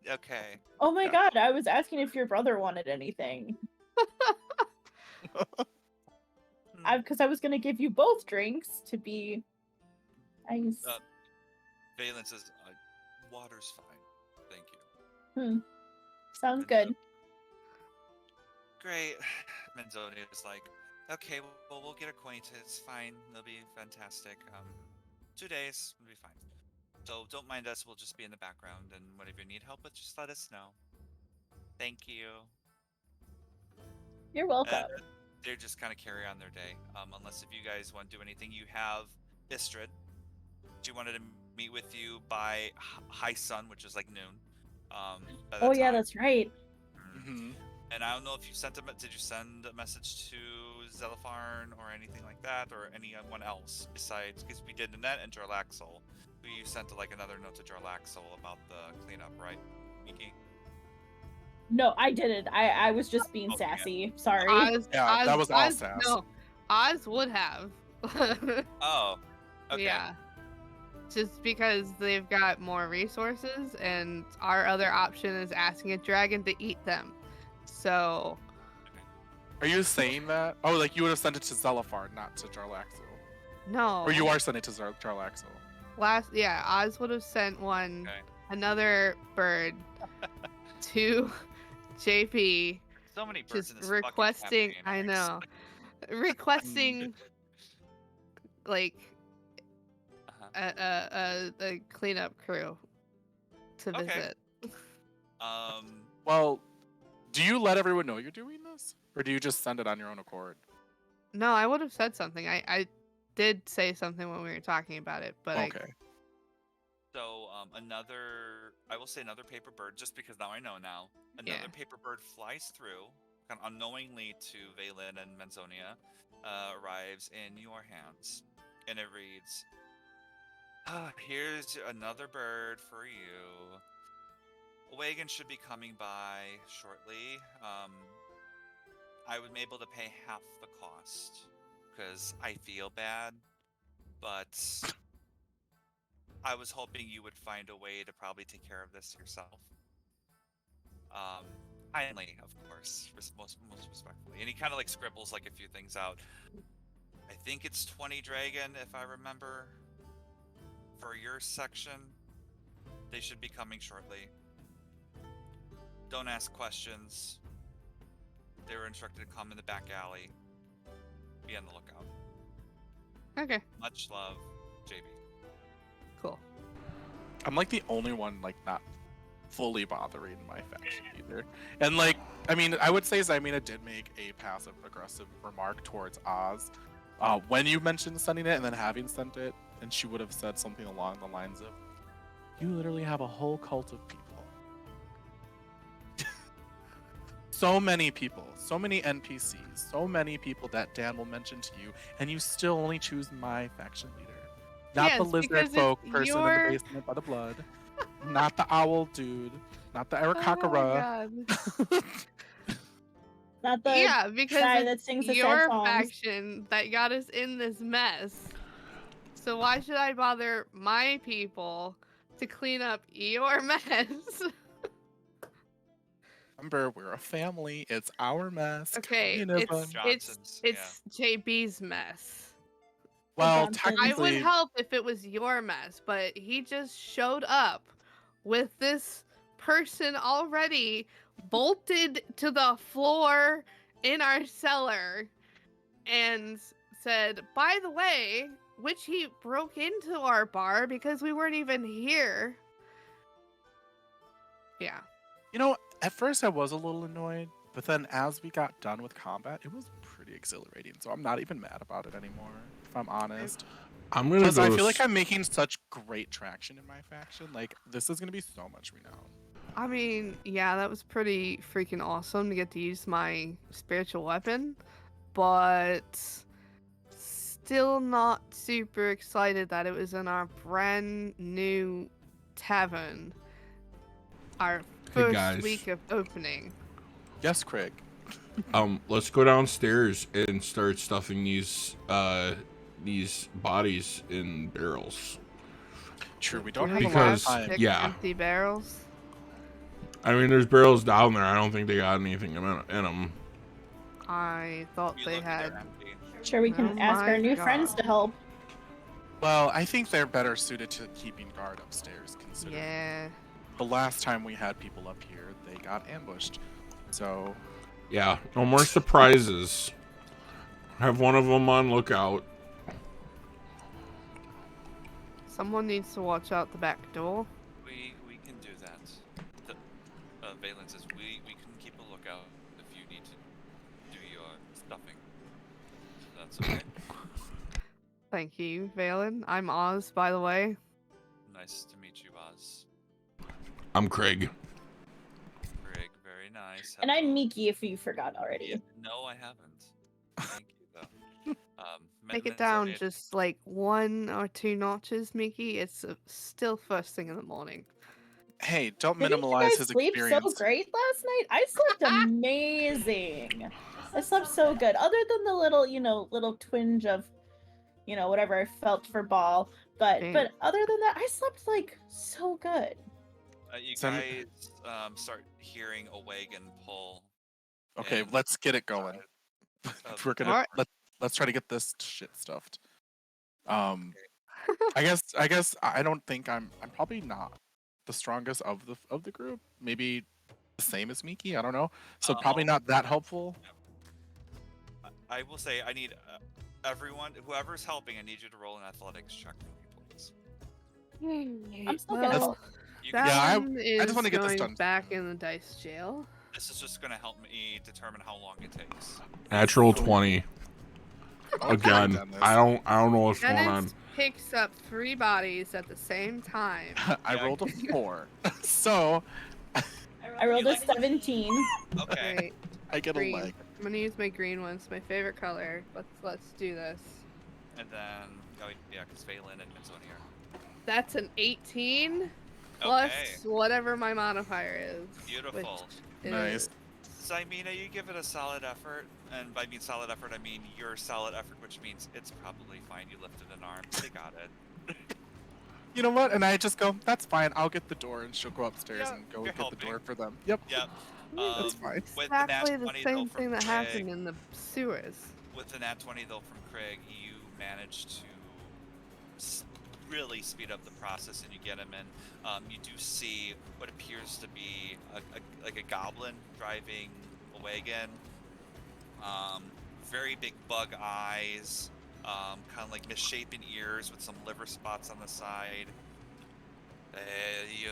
Speaker 2: Okay.
Speaker 5: Oh my
Speaker 2: Gotcha.
Speaker 5: god, I was asking if your brother wanted anything. Because I was gonna give you both drinks to be nice.
Speaker 2: Valen says, water's fine. Thank you.
Speaker 5: Sounds good.
Speaker 2: Great. Manzonia is like, okay, well, we'll get acquainted. It's fine. It'll be fantastic. 2 days will be fine. So don't mind us. We'll just be in the background, and whatever you need help with, just let us know. Thank you.
Speaker 5: You're welcome.
Speaker 2: And they just kind of carry on their day. Unless if you guys want to do anything, you have Istrid. She wanted to meet with you by high sun, which is like noon. By that
Speaker 5: Oh yeah,
Speaker 2: time.
Speaker 5: that's right.
Speaker 1: Mm-hmm.
Speaker 2: And I don't know if you did you send a message to Zelifarn or anything like that, or anyone else besides, because we did Annette and Jarlaxle. You sent another note to Jarlaxle about the cleanup, right, Miki?
Speaker 5: No, I didn't. I was just being
Speaker 2: Okay.
Speaker 5: sassy. Sorry.
Speaker 1: Yeah, that was all sass.
Speaker 3: No, Oz would have.
Speaker 2: Oh, okay.
Speaker 3: Yeah. Just because they've got more resources, and our other option is asking a dragon to eat them. So.
Speaker 1: Are you saying that? Oh, like you would have sent it to Zelifar, not to Jarlaxle.
Speaker 3: No.
Speaker 1: Or you are sending it to Jarlaxle.
Speaker 3: Oz would have sent another bird to JP,
Speaker 2: So many birds
Speaker 3: just
Speaker 2: in this
Speaker 3: requesting.
Speaker 2: fucking
Speaker 3: I
Speaker 2: campaign.
Speaker 3: know, requesting like a cleanup crew to
Speaker 2: Okay.
Speaker 3: visit.
Speaker 1: Well, do you let everyone know you're doing this? Or do you just send it on your own accord?
Speaker 3: No, I would have said something. I did say something when we were talking about it, but
Speaker 1: Okay.
Speaker 2: So I will say another paper bird, just because now I know now. Another paper bird flies through, kind of unknowingly to Valen and Manzonia, arrives in your hands, and it reads, here's another bird for you. A wagon should be coming by shortly. I would be able to pay half the cost, because I feel bad, but I was hoping you would find a way to probably take care of this yourself. Kindly, of course, most respectfully. And he kind of scribbles a few things out. I think it's 20 dragon, if I remember, for your section. They should be coming shortly. Don't ask questions. They were instructed to come in the back alley. Be on the lookout.
Speaker 3: Okay,
Speaker 2: Much love, JB.
Speaker 3: cool.
Speaker 1: I'm like the only one like not fully bothering my faction either. And like, I mean, I would say Zymina did make a passive aggressive remark towards Oz when you mentioned sending it and then having sent it, and she would have said something along the lines of, "You literally have a whole cult of people." So many people, so many NPCs, so many people that Dan will mention to you, and you still only choose my faction leader. Not the
Speaker 3: Yes,
Speaker 1: lizard
Speaker 3: because
Speaker 1: folk
Speaker 3: it's
Speaker 1: person in
Speaker 3: your-
Speaker 1: the basement by the blood. Not the owl dude. Not the
Speaker 3: Oh
Speaker 1: Arakakara.
Speaker 3: my god.
Speaker 5: Not the
Speaker 3: Yeah, because
Speaker 5: guy
Speaker 3: it's
Speaker 5: that sings the sad
Speaker 3: your
Speaker 5: songs.
Speaker 3: faction that got us in this mess. So why should I bother my people to clean up your mess?
Speaker 1: Remember, we're a family. It's our mess.
Speaker 3: Okay,
Speaker 1: Communism.
Speaker 2: Johnson's,
Speaker 3: it's JB's mess.
Speaker 1: Well,
Speaker 5: Johnson.
Speaker 3: I would
Speaker 1: technically,
Speaker 3: help if it was your mess, but he just showed up with this person already bolted to the floor in our cellar and said, by the way, which he broke into our bar because we weren't even here. Yeah.
Speaker 1: you know, at first I was a little annoyed, but then as we got done with combat, it was pretty exhilarating. So I'm not even mad about it anymore, if I'm honest.
Speaker 4: I'm gonna
Speaker 1: Because
Speaker 4: go.
Speaker 1: I feel like I'm making such great traction in my faction. Like, this is going to be so much renown.
Speaker 3: I mean, yeah, that was pretty freaking awesome to get to use my spiritual weapon, but still not super excited that it was in our brand new tavern. Our first
Speaker 4: guys.
Speaker 3: week of opening.
Speaker 1: Yes, Craig.
Speaker 4: Let's go downstairs and start stuffing these bodies in barrels.
Speaker 1: True, we don't
Speaker 3: Do
Speaker 1: have
Speaker 3: we
Speaker 1: a lot of
Speaker 4: Because-
Speaker 1: time.
Speaker 3: six
Speaker 4: yeah.
Speaker 3: empty barrels?
Speaker 4: I mean, there's barrels down there. I don't think they got anything in them.
Speaker 3: I thought
Speaker 2: You
Speaker 3: they
Speaker 2: look at
Speaker 3: had.
Speaker 2: their empty.
Speaker 5: Sure, we can
Speaker 3: Oh
Speaker 5: ask
Speaker 3: my
Speaker 5: our new
Speaker 3: God.
Speaker 5: friends to help.
Speaker 1: Well, I think they're better suited to keeping guard upstairs, considering
Speaker 3: Yeah.
Speaker 1: the last time we had people up here, they got ambushed. So,
Speaker 4: Yeah, no more surprises. Have one of them on lookout.
Speaker 3: Someone needs to watch out the back door.
Speaker 2: We can do that. Valen says we can keep a lookout if you need to do your stuffing. That's okay.
Speaker 3: Thank you, Valen. I'm Oz, by the way.
Speaker 2: Nice to meet you, Oz.
Speaker 4: I'm Craig.
Speaker 2: Greg, very nice.
Speaker 5: And I'm
Speaker 2: Hello.
Speaker 5: Miki if you forgot already.
Speaker 2: No, I haven't. Thank you, though.
Speaker 3: Take it
Speaker 2: Menzonia-
Speaker 3: down just like 1 or 2 notches, Mickey. It's still first thing in the morning.
Speaker 1: hey, don't
Speaker 5: Didn't you
Speaker 1: minimalize
Speaker 5: guys
Speaker 1: his
Speaker 5: sleep
Speaker 1: experience.
Speaker 5: so great last night? I slept amazing. I slept so good. Other than the little, little twinge of, whatever I felt for ball. But
Speaker 3: Dang.
Speaker 5: other than that, I slept like so good.
Speaker 2: You
Speaker 1: Some-
Speaker 2: guys start hearing a wagon pull.
Speaker 1: Okay,
Speaker 2: and
Speaker 1: let's get it going. We're gonna
Speaker 3: Alright.
Speaker 1: let's try to get this shit stuffed. I guess I don't think I'm probably not the strongest of the group. Maybe the same as Miki. I don't know. So probably not that helpful.
Speaker 2: I will say I need everyone, whoever's helping, I need you to roll an athletics check for me, please.
Speaker 5: I'm still gonna
Speaker 3: Well,
Speaker 5: help.
Speaker 2: You
Speaker 3: that
Speaker 2: can,
Speaker 1: Yeah,
Speaker 3: one
Speaker 1: I just
Speaker 3: is
Speaker 1: wanna get this
Speaker 3: going
Speaker 1: done.
Speaker 3: back in the dice jail.
Speaker 2: this is just going to help me determine how long it takes.
Speaker 4: Natural 20.
Speaker 1: Oh,
Speaker 4: Again,
Speaker 1: Dennis.
Speaker 4: I don't know what's going on.
Speaker 3: Dennis picks up 3 bodies at the same time.
Speaker 1: I
Speaker 2: Yeah.
Speaker 1: rolled a 4, so
Speaker 5: I rolled a 17.
Speaker 2: Okay.
Speaker 3: Great.
Speaker 1: I get a
Speaker 3: Green.
Speaker 1: leg.
Speaker 3: I'm gonna use my green one. It's my favorite color. Let's do this.
Speaker 2: And then, oh yeah, because Valen and Menzonia are.
Speaker 3: That's an 18 plus
Speaker 2: Okay.
Speaker 3: whatever my modifier is.
Speaker 2: Beautiful.
Speaker 3: Which
Speaker 1: Nice.
Speaker 3: is-
Speaker 2: Zymina, you give it a solid effort, and by mean solid effort, I mean your solid effort, which means it's probably fine. You lifted an arm. They got it.
Speaker 1: You know what? And I just go, that's fine. I'll get the door, and she'll go upstairs
Speaker 2: Yeah,
Speaker 1: and go
Speaker 2: you're
Speaker 1: get the
Speaker 2: helping.
Speaker 1: door for them. Yep.
Speaker 2: Yep.
Speaker 1: That's fine.
Speaker 2: With the nat
Speaker 3: Exactly the
Speaker 2: 20 though
Speaker 3: same
Speaker 2: from
Speaker 3: thing that
Speaker 2: Craig,
Speaker 3: happened in the sewers.
Speaker 2: With the nat 20 though from Craig, you managed to really speed up the process, and you get him in. You do see what appears to be like a goblin driving a wagon, Very big bug eyes, kind of like misshapen ears with some liver spots on the side. You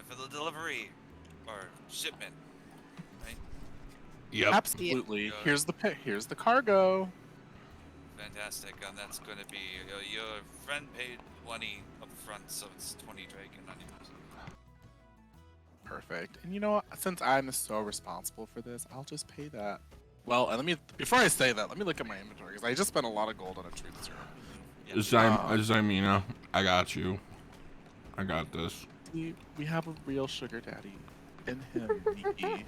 Speaker 2: for the delivery or shipment, right?
Speaker 4: Yep.
Speaker 1: Absolutely.
Speaker 2: Yeah.
Speaker 1: Here's the cargo.
Speaker 2: Fantastic. That's going to be your friend paid 20 up front, so it's 20 dragon on you.
Speaker 1: Perfect. And you know what? Since I'm so responsible for this, I'll just pay that. Well, and before I say that, let me look at my inventory because I just spent a lot of gold on a truth serum.
Speaker 4: Zymina, I got you. I got this.
Speaker 1: We have a real sugar daddy in him, Nikki.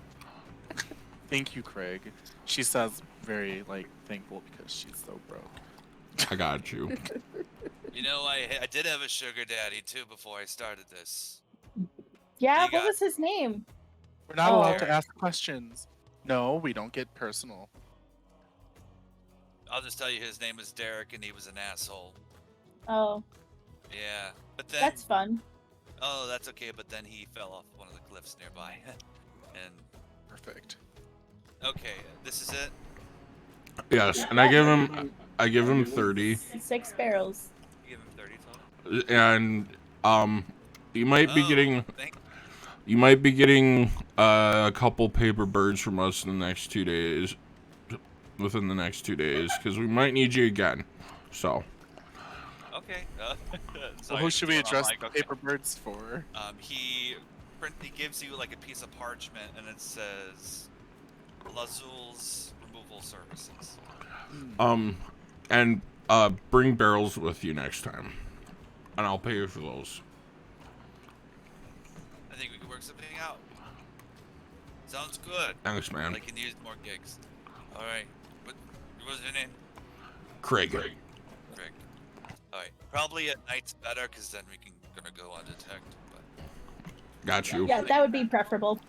Speaker 1: Thank you, Craig. She says very thankful because she's so broke.
Speaker 4: I got you.
Speaker 2: You know, I did have a sugar daddy too before I started this.
Speaker 5: Yeah, what was his name?
Speaker 1: We're not allowed to
Speaker 2: Derek.
Speaker 1: ask questions. No, we don't get personal.
Speaker 2: I'll just tell you his name is Derek and he was an asshole.
Speaker 5: Oh,
Speaker 2: Yeah, but then
Speaker 5: that's fun.
Speaker 2: oh, that's okay, but then he fell off one of the cliffs nearby. And
Speaker 1: Perfect.
Speaker 2: okay, this is it.
Speaker 4: Yes, and I give him 30,
Speaker 5: 6 barrels.
Speaker 2: You give him 30 total.
Speaker 4: and you might be getting
Speaker 2: Thank
Speaker 4: a couple paper birds from us in the next 2 days. Within the next 2 days, because we might need you again. So.
Speaker 2: Okay.
Speaker 1: So who should we address the paper birds for?
Speaker 2: He gives you like a piece of parchment and it says Lazul's removal services.
Speaker 4: And bring barrels with you next time, and I'll pay you for those.
Speaker 2: I think we can work something out. Sounds good.
Speaker 4: Thanks, man.
Speaker 2: I can use more gigs. All right. What was your name?
Speaker 4: Craig.
Speaker 2: Craig. All right. Probably at night's better because then we can gonna go undetected. But
Speaker 4: Got you.
Speaker 5: Yeah, that would be preferable.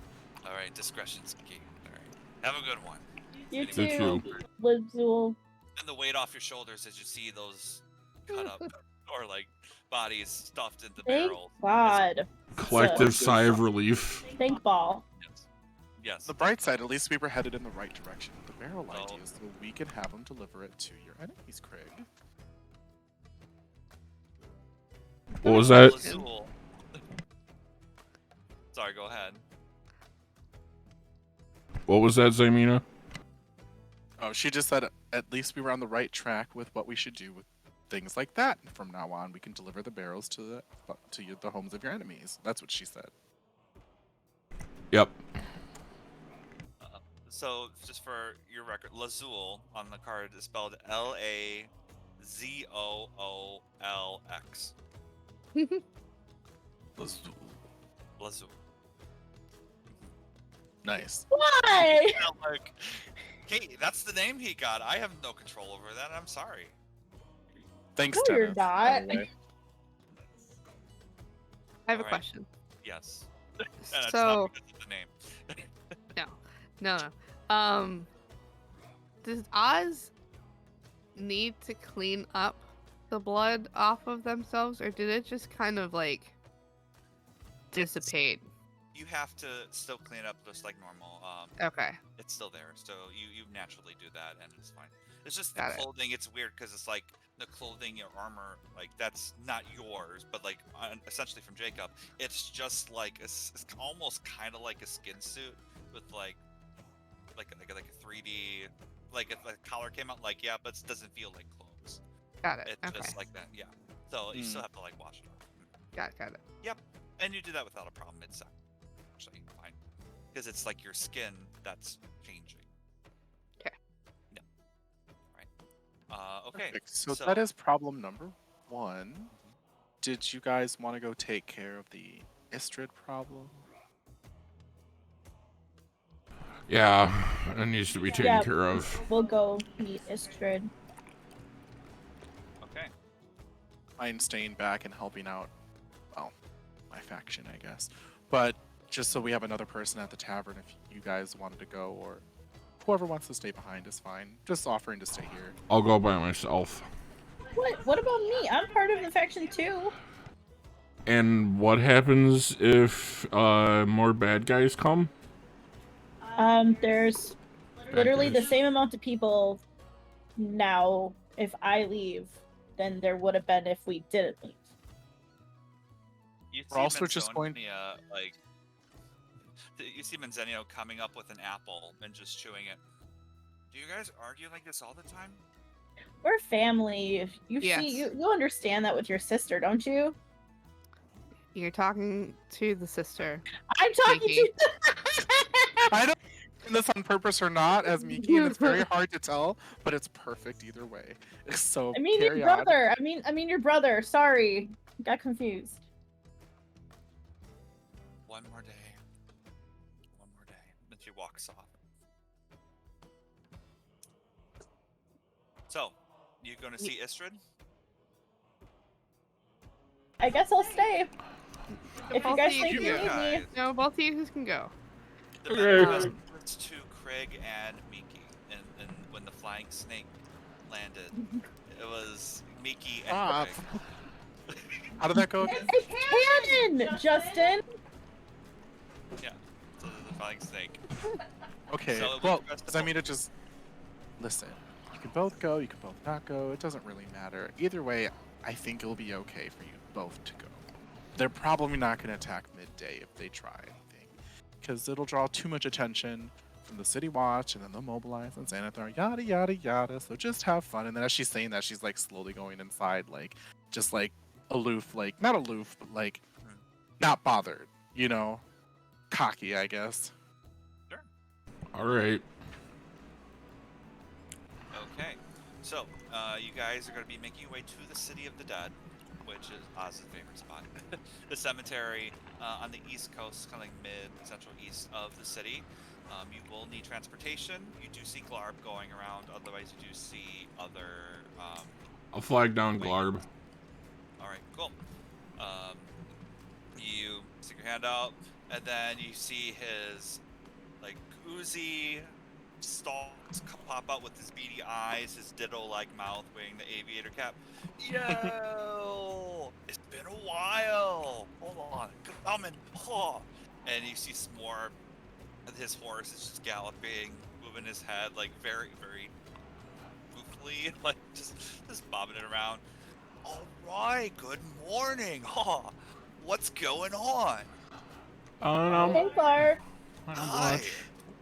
Speaker 2: all right, discretion's key. All right. Have a good one.
Speaker 5: You
Speaker 2: Anyway,
Speaker 5: too,
Speaker 4: too.
Speaker 5: Lazul.
Speaker 2: and the weight off your shoulders as you see those cut up or like bodies stuffed into
Speaker 5: Thank
Speaker 2: barrels.
Speaker 5: God.
Speaker 4: Collective sigh of relief.
Speaker 5: Think ball.
Speaker 2: Yes.
Speaker 1: The bright side, at least we were headed in the right direction with the barrel
Speaker 2: Oh.
Speaker 1: idea, so we can have them deliver it to your enemies, Craig.
Speaker 4: What was that?
Speaker 2: Lazul. Sorry, go ahead.
Speaker 4: What was that, Zymina?
Speaker 1: Oh, she just said at least we were on the right track with what we should do with things like that. From now on, we can deliver the barrels to the homes of your enemies. That's what she said.
Speaker 4: Yep.
Speaker 2: So, just for your record, Lazul on the card is spelled Lazoolx. Lazul.
Speaker 1: Nice.
Speaker 5: Why?
Speaker 2: Like, hey, that's the name he got. I have no control over that. I'm sorry.
Speaker 1: Thanks,
Speaker 5: No, you're
Speaker 1: Dennis, by
Speaker 5: not.
Speaker 1: the way.
Speaker 3: I have a
Speaker 2: Alright.
Speaker 3: question.
Speaker 2: Yes. And it's
Speaker 3: So-
Speaker 2: not because of the name.
Speaker 3: No. Does Oz need to clean up the blood off of themselves, or did it just kind of dissipate?
Speaker 2: You have to still clean up just like normal.
Speaker 3: Okay.
Speaker 2: It's still there, so you naturally do that, and it's fine. It's just
Speaker 3: Got
Speaker 2: the
Speaker 3: it.
Speaker 2: clothing. It's weird because it's like the clothing, your armor, like that's not yours, but like essentially from Jacob. It's just like it's almost kind of like a skin suit with like a 3D, like if the collar came out, like yeah, but it doesn't feel like clothes.
Speaker 3: Got it.
Speaker 2: It's
Speaker 3: Okay.
Speaker 2: just like that, yeah. So you still have to like wash it off.
Speaker 3: Got it.
Speaker 2: And you do that without a problem. It's actually fine. Because it's like your skin that's changing.
Speaker 3: 'Kay.
Speaker 2: Yeah. Alright. Okay.
Speaker 1: Perfect. So that is problem number 1. Did you guys want to go take care of the Istrid problem?
Speaker 4: Yeah, it needs to be taken
Speaker 5: Yeah.
Speaker 4: care of.
Speaker 5: We'll go meet Istrid.
Speaker 2: Okay.
Speaker 1: Mind staying back and helping out, well, my faction, I guess. But just so we have another person at the tavern if you guys wanted to go, or whoever wants to stay behind is fine. Just offering to stay here.
Speaker 4: I'll go by myself.
Speaker 5: What about me? I'm part of the faction too.
Speaker 4: And what happens if more bad guys come?
Speaker 5: There's literally the
Speaker 4: Backers.
Speaker 5: same amount of people now if I leave than there would have been if we didn't leave.
Speaker 2: You
Speaker 1: We're
Speaker 2: see
Speaker 1: also just going-
Speaker 2: Manzonia, like, you see Manzanio coming up with an apple and just chewing it. Do you guys argue like this all the time?
Speaker 5: We're family. You
Speaker 3: Yes.
Speaker 5: see, you understand that with your sister, don't you?
Speaker 3: You're talking to the sister.
Speaker 5: I'm talking
Speaker 3: Miki.
Speaker 5: to.
Speaker 1: I don't mean this on purpose or not as Miki, and it's very hard to tell, but it's perfect either way. So
Speaker 5: I mean your
Speaker 1: carry on.
Speaker 5: brother. I mean your brother. Sorry, got confused.
Speaker 2: One more day. One more day. Then she walks off. So, you gonna see Istrid?
Speaker 5: I guess I'll stay. If you
Speaker 3: Both
Speaker 5: guys
Speaker 3: of
Speaker 5: think
Speaker 3: can
Speaker 5: you
Speaker 3: go.
Speaker 5: need me.
Speaker 3: No, both of you can go.
Speaker 2: The
Speaker 4: Okay.
Speaker 2: message was to Craig and Miki, and when the flying snake landed, it was Miki and
Speaker 1: Stop.
Speaker 2: Craig.
Speaker 1: How did that go again?
Speaker 5: It's canon, Justin.
Speaker 2: Yeah, so the flying snake.
Speaker 1: Okay,
Speaker 2: So it
Speaker 1: well,
Speaker 2: was
Speaker 1: does that mean to just listen? You can both go, you can both not go. It doesn't really matter. Either way, I think it'll be okay for you both to go. They're probably not going to attack midday if they try anything, because it'll draw too much attention from the city watch, and then they'll mobilize and Xanathar, yada yada yada. So just have fun. And then as she's saying that, she's like slowly going inside, like just like aloof, like not aloof, but like not bothered, you know, cocky, I guess.
Speaker 4: All right.
Speaker 2: Okay, so you guys are going to be making your way to the City of the Dead, which is Oz's favorite spot. The cemetery on the east coast, kind of like mid-central east of the city. You will need transportation. You do see Glarb going around, otherwise you do see other...
Speaker 4: I'll flag down
Speaker 2: Wait.
Speaker 4: Glarb.
Speaker 2: Alright, cool. You stick your hand out, and then you see his, like, oozy stalks pop out with his beady eyes, his ditto-like mouth, wearing the aviator cap. Yo! It's been a while! Hold on, coming! Oh. And you see some more of his horse is just galloping, moving his head, like, very, very goofily, like, just bobbing it around. Alright, good morning! Oh, what's going on?
Speaker 5: Hey, Clark.
Speaker 4: Not
Speaker 2: Hi!
Speaker 4: much.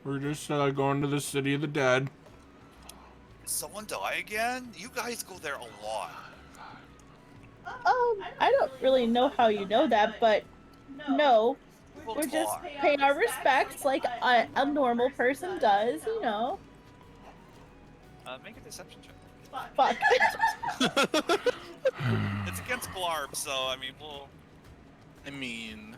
Speaker 4: We're just going to the City of the Dead.
Speaker 2: Did someone die again? You guys go there a lot.
Speaker 5: I don't really know how you know that, but no,
Speaker 2: People
Speaker 5: we're just
Speaker 2: talk.
Speaker 5: paying our respects like a normal person does, you know.
Speaker 2: Make a deception check.
Speaker 5: Fuck.
Speaker 2: It's against Glarb, so I mean, we'll.
Speaker 1: I mean,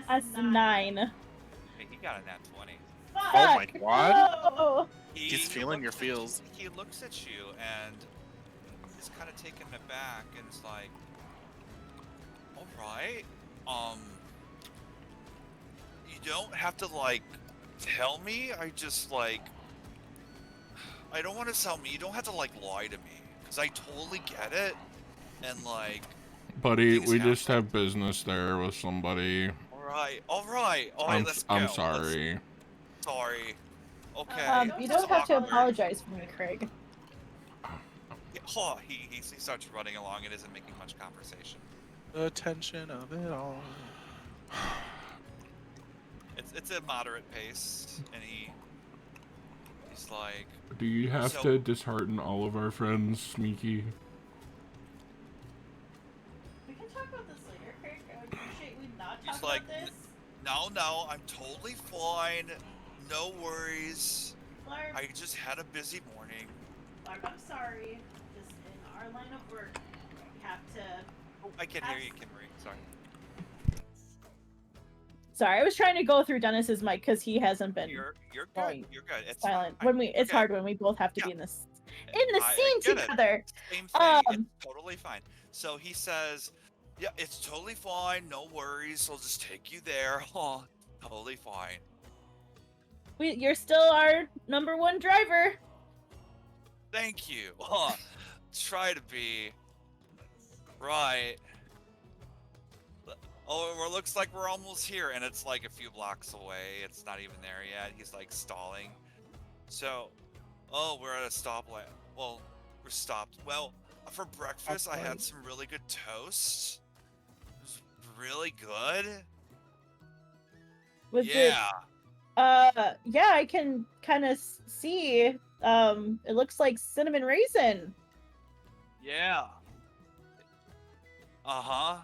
Speaker 5: That's 9.
Speaker 2: Hey, he got a nat 20.
Speaker 1: oh my
Speaker 5: Fuck.
Speaker 1: god.
Speaker 5: No.
Speaker 1: He's feeling your feels.
Speaker 2: He looks at you and is kind of taken aback and is like, "Alright, you don't have to like tell me. I just like, I don't want to tell me. You don't have to like lie to me, because I totally get it. And like,
Speaker 4: Buddy,
Speaker 2: things
Speaker 4: we
Speaker 2: happen.
Speaker 4: just have business there with somebody.
Speaker 2: Alright, let's go.
Speaker 4: I'm sorry.
Speaker 2: Sorry. Okay.
Speaker 5: You don't have to
Speaker 2: Awkward.
Speaker 5: apologize for me, Craig.
Speaker 2: Oh, he starts running along and isn't making much conversation.
Speaker 1: The tension of it all.
Speaker 2: It's a moderate pace, and he's like,
Speaker 4: Do you have
Speaker 2: So-
Speaker 4: to dishearten all of our friends, Miki?
Speaker 5: We can talk about this later, Craig. I would appreciate we not
Speaker 2: He's talk like, about this. No, I'm totally fine. No worries.
Speaker 5: Clark,
Speaker 2: I just had a busy morning.
Speaker 5: I'm sorry. Just in our line of work, we have to.
Speaker 2: Oh, I can hear you, Kimarie. Sorry.
Speaker 5: Sorry, I was trying to go through Dennis's mic because he hasn't been
Speaker 2: You're good.
Speaker 5: Fine.
Speaker 2: You're good. It's
Speaker 5: silent.
Speaker 2: fine.
Speaker 5: When we, it's
Speaker 2: Okay.
Speaker 5: hard when we both have to be
Speaker 2: Yeah.
Speaker 5: in this
Speaker 2: I
Speaker 5: scene
Speaker 2: get it.
Speaker 5: together.
Speaker 2: Same thing.
Speaker 5: Um,
Speaker 2: It's totally fine. So he says, "Yeah, it's totally fine. No worries. I'll just take you there. Oh, totally fine."
Speaker 5: You're still our number one driver.
Speaker 2: Thank you. Try to be. Right. Oh, it looks like we're almost here, and it's like a few blocks away. It's not even there yet. He's like stalling. So, oh, we're at a stoplight. Well, we're stopped. Well, for breakfast, I had some really good toast. It was really good.
Speaker 5: Was
Speaker 2: Yeah.
Speaker 5: yeah, I can kind of see. It looks like cinnamon raisin.
Speaker 2: Yeah. Uh-huh.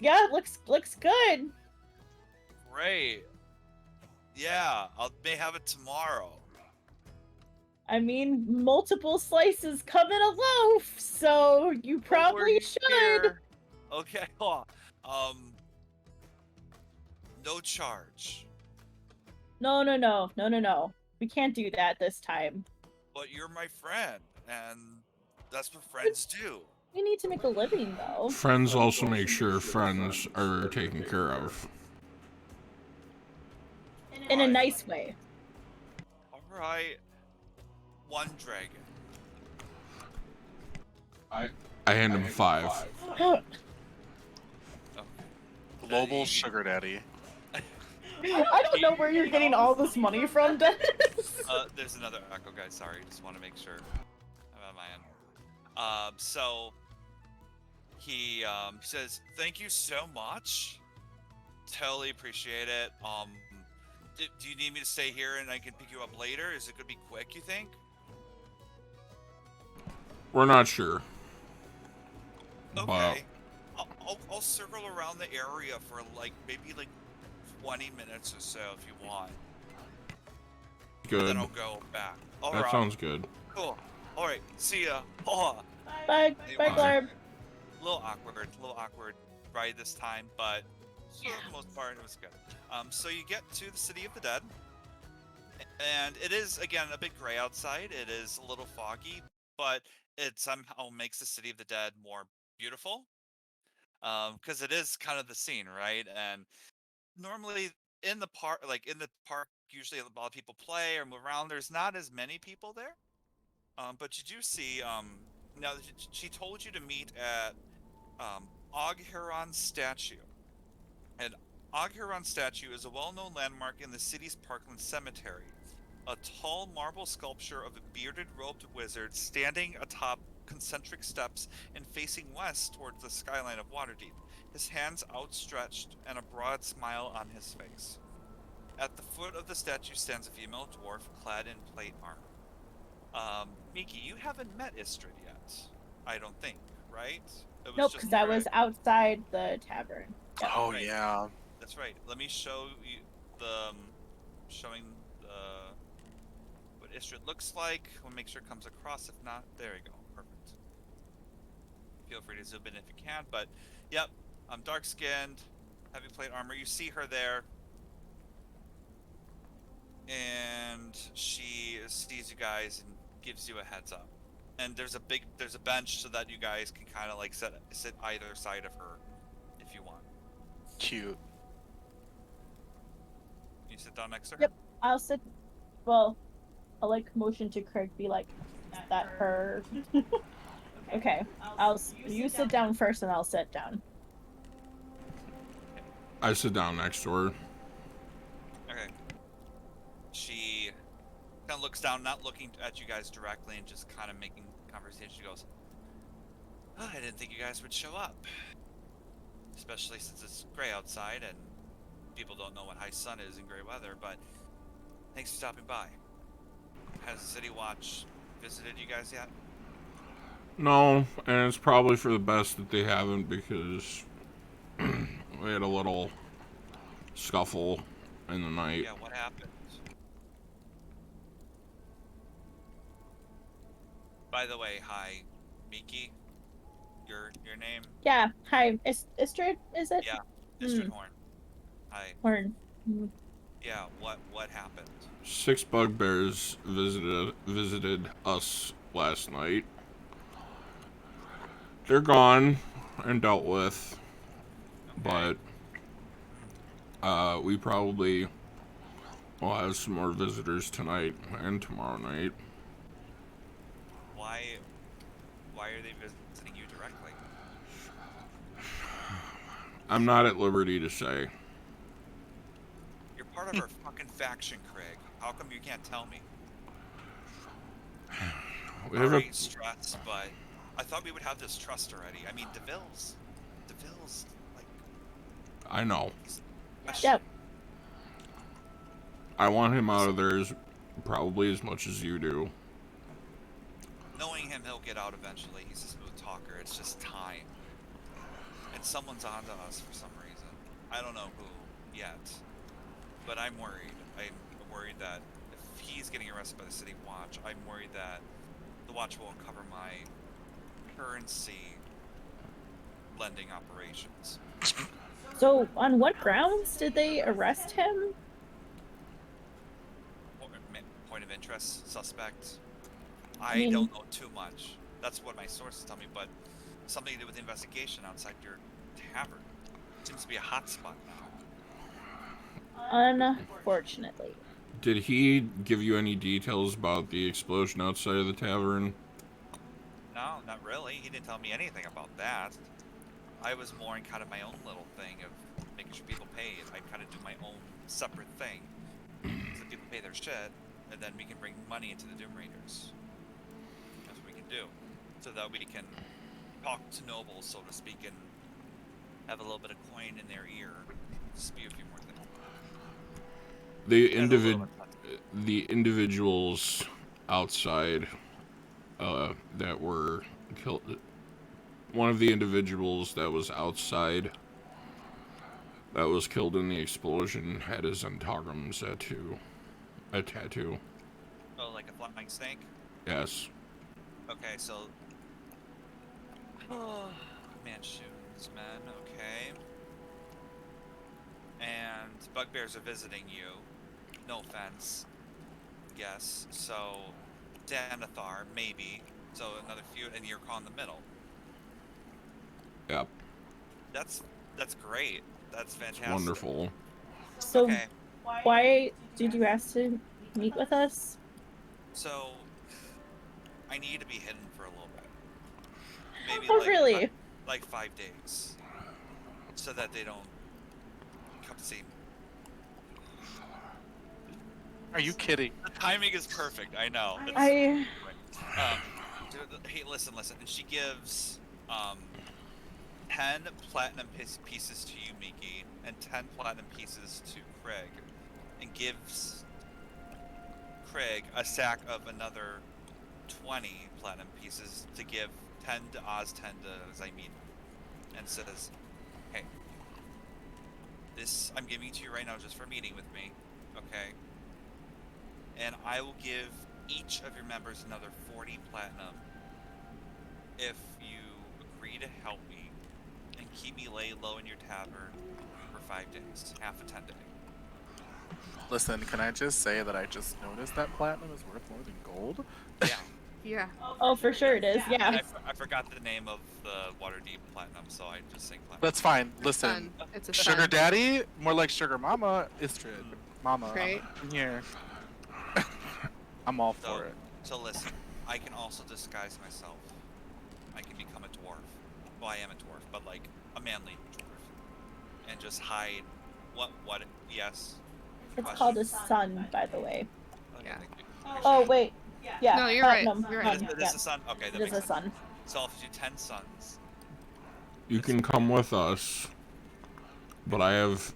Speaker 5: Yeah, it looks good.
Speaker 2: Great. Yeah, I may have it tomorrow.
Speaker 5: I mean, multiple slices come in a loaf, so you probably should.
Speaker 2: Here. Okay. No charge.
Speaker 5: No. We can't do that this time.
Speaker 2: But you're my friend, and that's what friends do.
Speaker 5: We need to make a living, though.
Speaker 4: Friends also make sure friends are taken care of.
Speaker 5: In a nice way.
Speaker 2: Alright. One dragon.
Speaker 4: I hand him 5.
Speaker 2: Okay.
Speaker 1: Global sugar daddy.
Speaker 5: I don't know where you're getting all this money from, Dennis.
Speaker 2: There's another echo, guys. Sorry, just want to make sure I'm on my end. So he says, "Thank you so much. Totally appreciate it. Do you need me to stay here and I can pick you up later? Is it gonna be quick? You think?"
Speaker 4: We're not sure.
Speaker 2: Okay. I'll circle around the area for maybe 20 minutes or so if you want.
Speaker 4: Good.
Speaker 2: Then I'll go back. All
Speaker 4: That
Speaker 2: right.
Speaker 4: sounds good.
Speaker 2: Cool. All right. See ya. Oh.
Speaker 5: Bye, Glarb.
Speaker 2: A little awkward ride this time, but for the most part it was good. So you get to the City of the Dead, and it is again a bit gray outside. It is a little foggy, but it somehow makes the City of the Dead more beautiful. Because it is kind of the scene, right? And normally in the park, usually a lot of people play or move around. There's not as many people there. But you do see. Now she told you to meet at Og Huron's statue, and Og Huron's statue is a well-known landmark in the city's Parkland Cemetery. A tall marble sculpture of a bearded, robed wizard standing atop concentric steps and facing west towards the skyline of Waterdeep, his hands outstretched and a broad smile on his face. At the foot of the statue stands a female dwarf clad in plate armor. Miki, you haven't met Istrid yet, I don't think, right?
Speaker 5: Nope, because I was outside the tavern.
Speaker 1: Yep. Oh, right. Yeah.
Speaker 2: That's right. Let me show you showing what Istrid looks like. We'll make sure it comes across. If not, there you go. Perfect. Feel free to zoom in if you can. But, yep, I'm dark-skinned, heavy plate armor. You see her there. And she sees you guys and gives you a heads up. And there's a bench so that you guys can kind of sit either side of her if you want.
Speaker 1: Cute.
Speaker 2: You sit down next to her?
Speaker 5: Yep, I'll sit. Well, I'll motion to Craig, be like, is that her? Okay, you sit down first and I'll sit down.
Speaker 4: I sit down next to her.
Speaker 2: Okay. She kind of looks down, not looking at you guys directly, and just kind of making conversation. She goes, "Oh, I didn't think you guys would show up. Especially since it's gray outside and people don't know what high sun is in gray weather, but thanks for stopping by. Has City Watch visited you guys yet?"
Speaker 4: No, and it's probably for the best that they haven't, because we had a little scuffle in the night.
Speaker 2: Yeah, what happened? By the way, hi, Miki. Your name?
Speaker 5: Yeah, hi. Istrid, is it?
Speaker 2: Yeah, Istrid Horn. Hi.
Speaker 5: Horn.
Speaker 2: Yeah, what happened?
Speaker 4: 6 bugbears visited us last night. They're gone and dealt with,
Speaker 2: Okay.
Speaker 4: but we probably will have some more visitors tonight and tomorrow night.
Speaker 2: Why are they visiting you directly?
Speaker 4: I'm not at liberty to say.
Speaker 2: You're part of our fucking faction, Craig. How come you can't tell me?
Speaker 4: We have
Speaker 2: Sorry, stress, but I thought we would have this trust already. I mean, DeVille's, like,
Speaker 4: I know.
Speaker 5: Yep.
Speaker 4: I want him out of there probably as much as you do.
Speaker 2: Knowing him, he'll get out eventually. He's a smooth talker. It's just time. And someone's onto us for some reason. I don't know who yet. But I'm worried. I'm worried that if he's getting arrested by the City Watch, I'm worried that the Watch won't cover my currency lending operations.
Speaker 5: So, on what grounds did they arrest him?
Speaker 2: Point of interest, suspect.
Speaker 5: I
Speaker 2: I
Speaker 5: mean-
Speaker 2: don't know too much. That's what my sources tell me, but something to do with the investigation outside your tavern. Seems to be a hot spot now.
Speaker 5: Unfortunately.
Speaker 4: Did he give you any details about the explosion outside of the tavern?
Speaker 2: No, not really. He didn't tell me anything about that. I was more in kind of my own little thing of making sure people paid. I kind of do my own separate thing. So people pay their shit, and then we can bring money into the Doom Raiders. That's what we can do. So that we can talk to nobles, so to speak, and have a little bit of coin in their ear. Spew a few more things.
Speaker 4: The individuals outside that were killed. One of the individuals that was outside that was killed in the explosion had his Zentarum tattoo.
Speaker 2: Oh, like a flying snake?
Speaker 4: Yes.
Speaker 2: Okay, so... Oh, man shoots, man, okay. And bugbears are visiting you. No offense. Yes, so... Danathar, maybe. So another few, and you're caught in the middle.
Speaker 4: Yep.
Speaker 2: That's great. That's fantastic.
Speaker 4: It's wonderful.
Speaker 5: So,
Speaker 2: Okay,
Speaker 5: why did you ask to meet with us?
Speaker 2: so... I need to be hidden for a little bit. Maybe
Speaker 5: Oh,
Speaker 2: like,
Speaker 5: really?
Speaker 2: like 5 days. So that they don't come to see me.
Speaker 1: Are you kidding?
Speaker 2: The timing is perfect, I know.
Speaker 5: I...
Speaker 2: Hey, listen. And she gives 10 platinum pieces to you, Miki, and 10 platinum pieces to Craig, and gives Craig a sack of another 20 platinum pieces to give 10 to Oz, 10 to Zaimina, and says, hey, this I'm giving to you right now just for meeting with me, okay? And I will give each of your members another 40 platinum if you agree to help me and keep me laid low in your tavern for 5 days, half a 10 day.
Speaker 1: Listen, can I just say that I just noticed that platinum is worth more than gold?
Speaker 2: Yeah.
Speaker 3: Yeah.
Speaker 5: Oh, for sure it is, yeah.
Speaker 2: I forgot the name of the Waterdeep Platinum, so I just say platinum.
Speaker 1: That's fine. Listen,
Speaker 3: Fun. It's a
Speaker 1: sugar
Speaker 3: fun.
Speaker 1: daddy, more like sugar mama, Istrid. Mama,
Speaker 3: Great.
Speaker 1: I'm here. I'm all for it.
Speaker 2: So listen, I can also disguise myself. I can become a dwarf. Well, I am a dwarf, but like a manly dwarf. And just hide what, yes?
Speaker 5: It's
Speaker 2: Question?
Speaker 5: called a sun, by the way.
Speaker 2: Okay,
Speaker 3: Yeah.
Speaker 2: thank you.
Speaker 5: Oh, wait. Yeah.
Speaker 3: No, you're right.
Speaker 5: platinum,
Speaker 3: You're right.
Speaker 5: sun,
Speaker 2: This
Speaker 5: yeah.
Speaker 2: is a sun? Okay, that
Speaker 5: It
Speaker 2: makes
Speaker 5: is a
Speaker 2: sense.
Speaker 5: sun.
Speaker 2: So I'll do 10 suns.
Speaker 4: You can come with us, but I have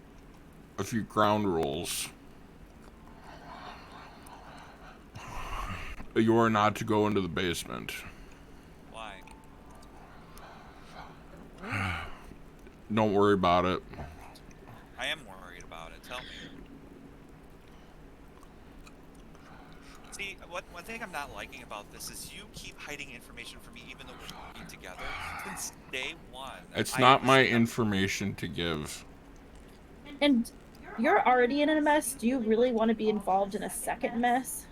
Speaker 4: a few ground rules. You are not to go into the basement.
Speaker 2: Why?
Speaker 4: Don't worry about it.
Speaker 2: I am worried about it. Tell me. See, one thing I'm not liking about this is you keep hiding information from me even though we're working together. Since day one.
Speaker 4: It's
Speaker 2: I
Speaker 4: not my
Speaker 2: was-
Speaker 4: information to give.
Speaker 5: And you're already in a mess. Do you really want to be involved in a second mess?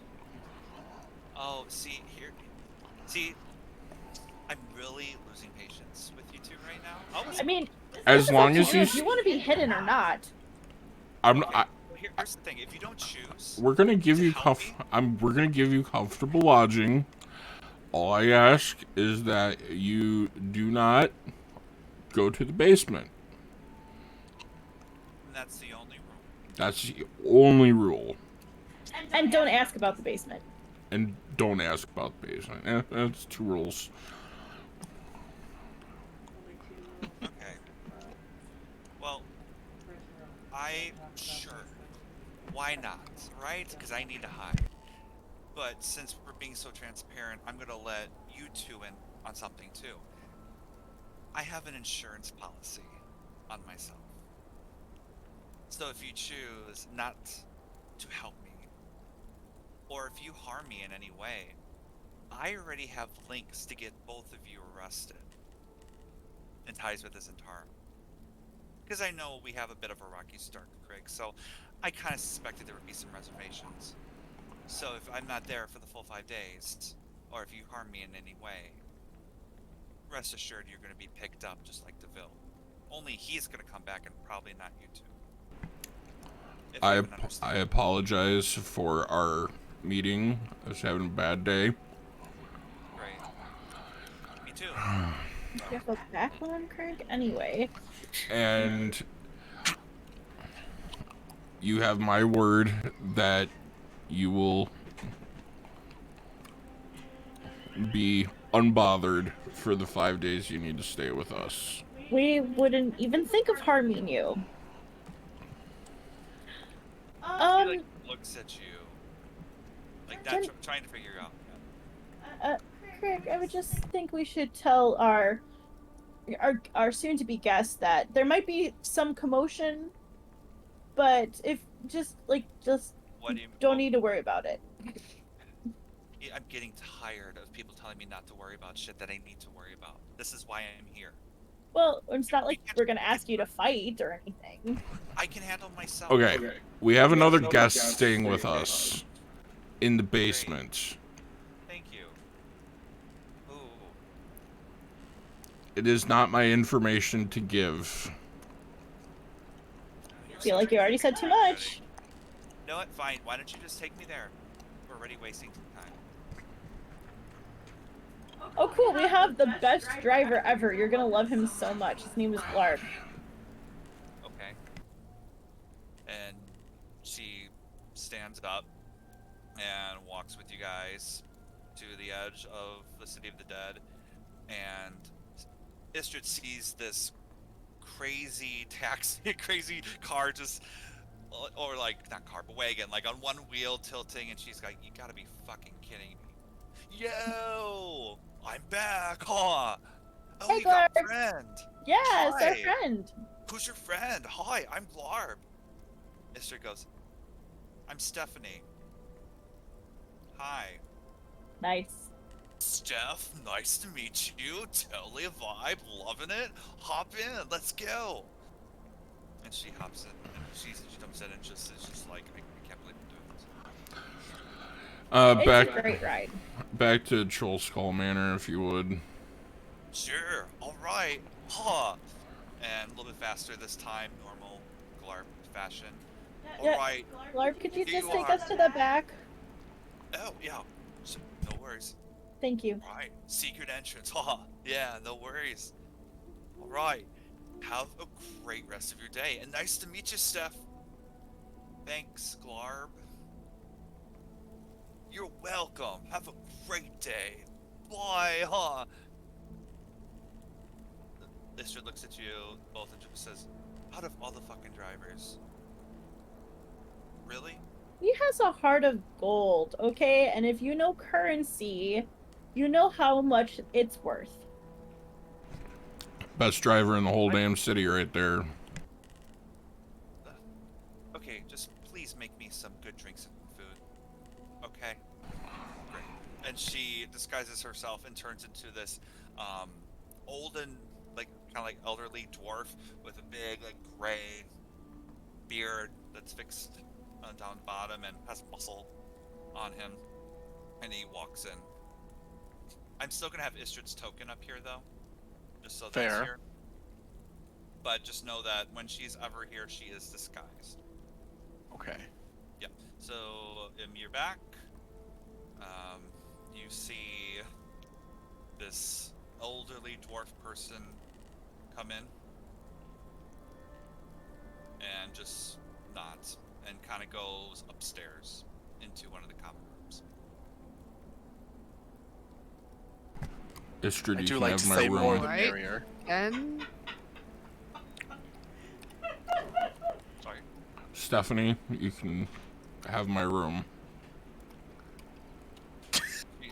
Speaker 2: Oh, see, here. See, I'm really losing patience with you two right now.
Speaker 5: I mean,
Speaker 4: As
Speaker 5: it's
Speaker 4: long
Speaker 5: up to
Speaker 4: as
Speaker 5: you
Speaker 4: you
Speaker 5: if you want to be hidden or not.
Speaker 2: Here's the thing: if you don't choose,
Speaker 4: We're gonna give
Speaker 2: to
Speaker 4: you
Speaker 2: help me,
Speaker 4: we're gonna give you comfortable lodging. All I ask is that you do not go to the basement.
Speaker 2: And that's the only rule.
Speaker 4: That's the only rule.
Speaker 5: And don't ask about the basement.
Speaker 4: And don't ask about the basement. That's 2 rules.
Speaker 2: Okay. Well, sure. Why not, right? Because I need to hide. But since we're being so transparent, I'm gonna let you two in on something too. I have an insurance policy on myself. So if you choose not to help me, or if you harm me in any way, I already have links to get both of you arrested and ties with this entire. Because I know we have a bit of a rocky start, Craig, so I kind of suspected there would be some reservations. So if I'm not there for the full 5 days, or if you harm me in any way, rest assured you're going to be picked up just like DeVille. Only he's going to come back and probably not you two. If you even
Speaker 4: I
Speaker 2: understand.
Speaker 4: apologize for our meeting. I was having a bad day.
Speaker 2: Great. Me too.
Speaker 5: Do you have a backbone, Craig? Anyway.
Speaker 4: And you have my word that you will be unbothered for the 5 days you need to stay with us.
Speaker 5: We wouldn't even think of harming you.
Speaker 2: He like looks at you, like that, trying to figure out.
Speaker 5: Craig, I would just think we should tell our soon-to-be guests that there might be some commotion, but if just
Speaker 2: What do you?
Speaker 5: don't need to worry about it.
Speaker 2: I'm getting tired of people telling me not to worry about shit that I need to worry about. This is why I'm here.
Speaker 5: Well, it's not like we're gonna ask you to fight or anything.
Speaker 2: I can handle myself.
Speaker 4: Okay, we have another guest staying with us in the basement.
Speaker 2: Thank you. Ooh.
Speaker 4: It is not my information to give.
Speaker 5: I feel like you already said too much.
Speaker 2: You know what? Fine. Why don't you just take me there? We're already wasting time.
Speaker 5: Oh, cool. We have the best driver ever. You're gonna love him so much. His name is Lark.
Speaker 2: Okay. And she stands up and walks with you guys to the edge of the City of the Dead. And Istrid sees this crazy taxi, crazy car just, or like, not car, but wagon, like on one wheel tilting. And she's like, you gotta be fucking kidding me. Yo! I'm back, huh? Oh,
Speaker 5: Hey,
Speaker 2: you got
Speaker 5: Glarb.
Speaker 2: a friend.
Speaker 5: Yes, our
Speaker 2: Hi.
Speaker 5: friend.
Speaker 2: Who's your friend? Hi, I'm Glarb. Istrid goes, I'm Stephanie. Hi.
Speaker 5: Nice.
Speaker 2: Steph, nice to meet you. Totally a vibe, loving it. Hop in, let's go. And she hops in, and she jumps in, and it's just like, I can't believe I'm doing this.
Speaker 5: It's a great ride.
Speaker 4: Back to Troll Skull Manor, if you would.
Speaker 2: Sure, alright. Huh. And a little bit faster this time, normal Glarb fashion.
Speaker 5: Yeah.
Speaker 2: Alright.
Speaker 5: Lark, could you
Speaker 2: Here
Speaker 5: just
Speaker 2: you
Speaker 5: take
Speaker 2: are.
Speaker 5: us to the back?
Speaker 2: Oh, yeah. No worries.
Speaker 5: Thank you.
Speaker 2: Alright. Secret entrance. Haha. Yeah, no worries. Alright. Have a great rest of your day. And nice to meet you, Steph. Thanks, Glarb. You're welcome. Have a great day. Bye, huh? Istrid looks at you both and just says, out of all the fucking drivers, really?
Speaker 5: He has a heart of gold, okay? And if you know currency, you know how much it's worth.
Speaker 4: Best driver in the whole damn city right there.
Speaker 2: Okay, just please make me some good drinks and food. Okay? Great. And she disguises herself and turns into this old and like kind of like elderly dwarf with a big like gray beard that's fixed down the bottom and has muscle on him. And he walks in. I'm still gonna have Istrid's token up here though, just so that's
Speaker 1: Fair.
Speaker 2: here. But just know that when she's ever here, she is disguised.
Speaker 1: Okay.
Speaker 2: Yep. So you're back. You see this elderly dwarf person come in, and just nods and kind of goes upstairs into one of the common rooms.
Speaker 4: Istrid,
Speaker 1: I
Speaker 4: you
Speaker 1: do
Speaker 4: can
Speaker 1: like
Speaker 4: have
Speaker 1: to
Speaker 4: my
Speaker 1: say more
Speaker 4: room.
Speaker 1: the
Speaker 3: Right.
Speaker 1: merrier.
Speaker 3: And
Speaker 2: Sorry.
Speaker 4: Stephanie, you can have my room.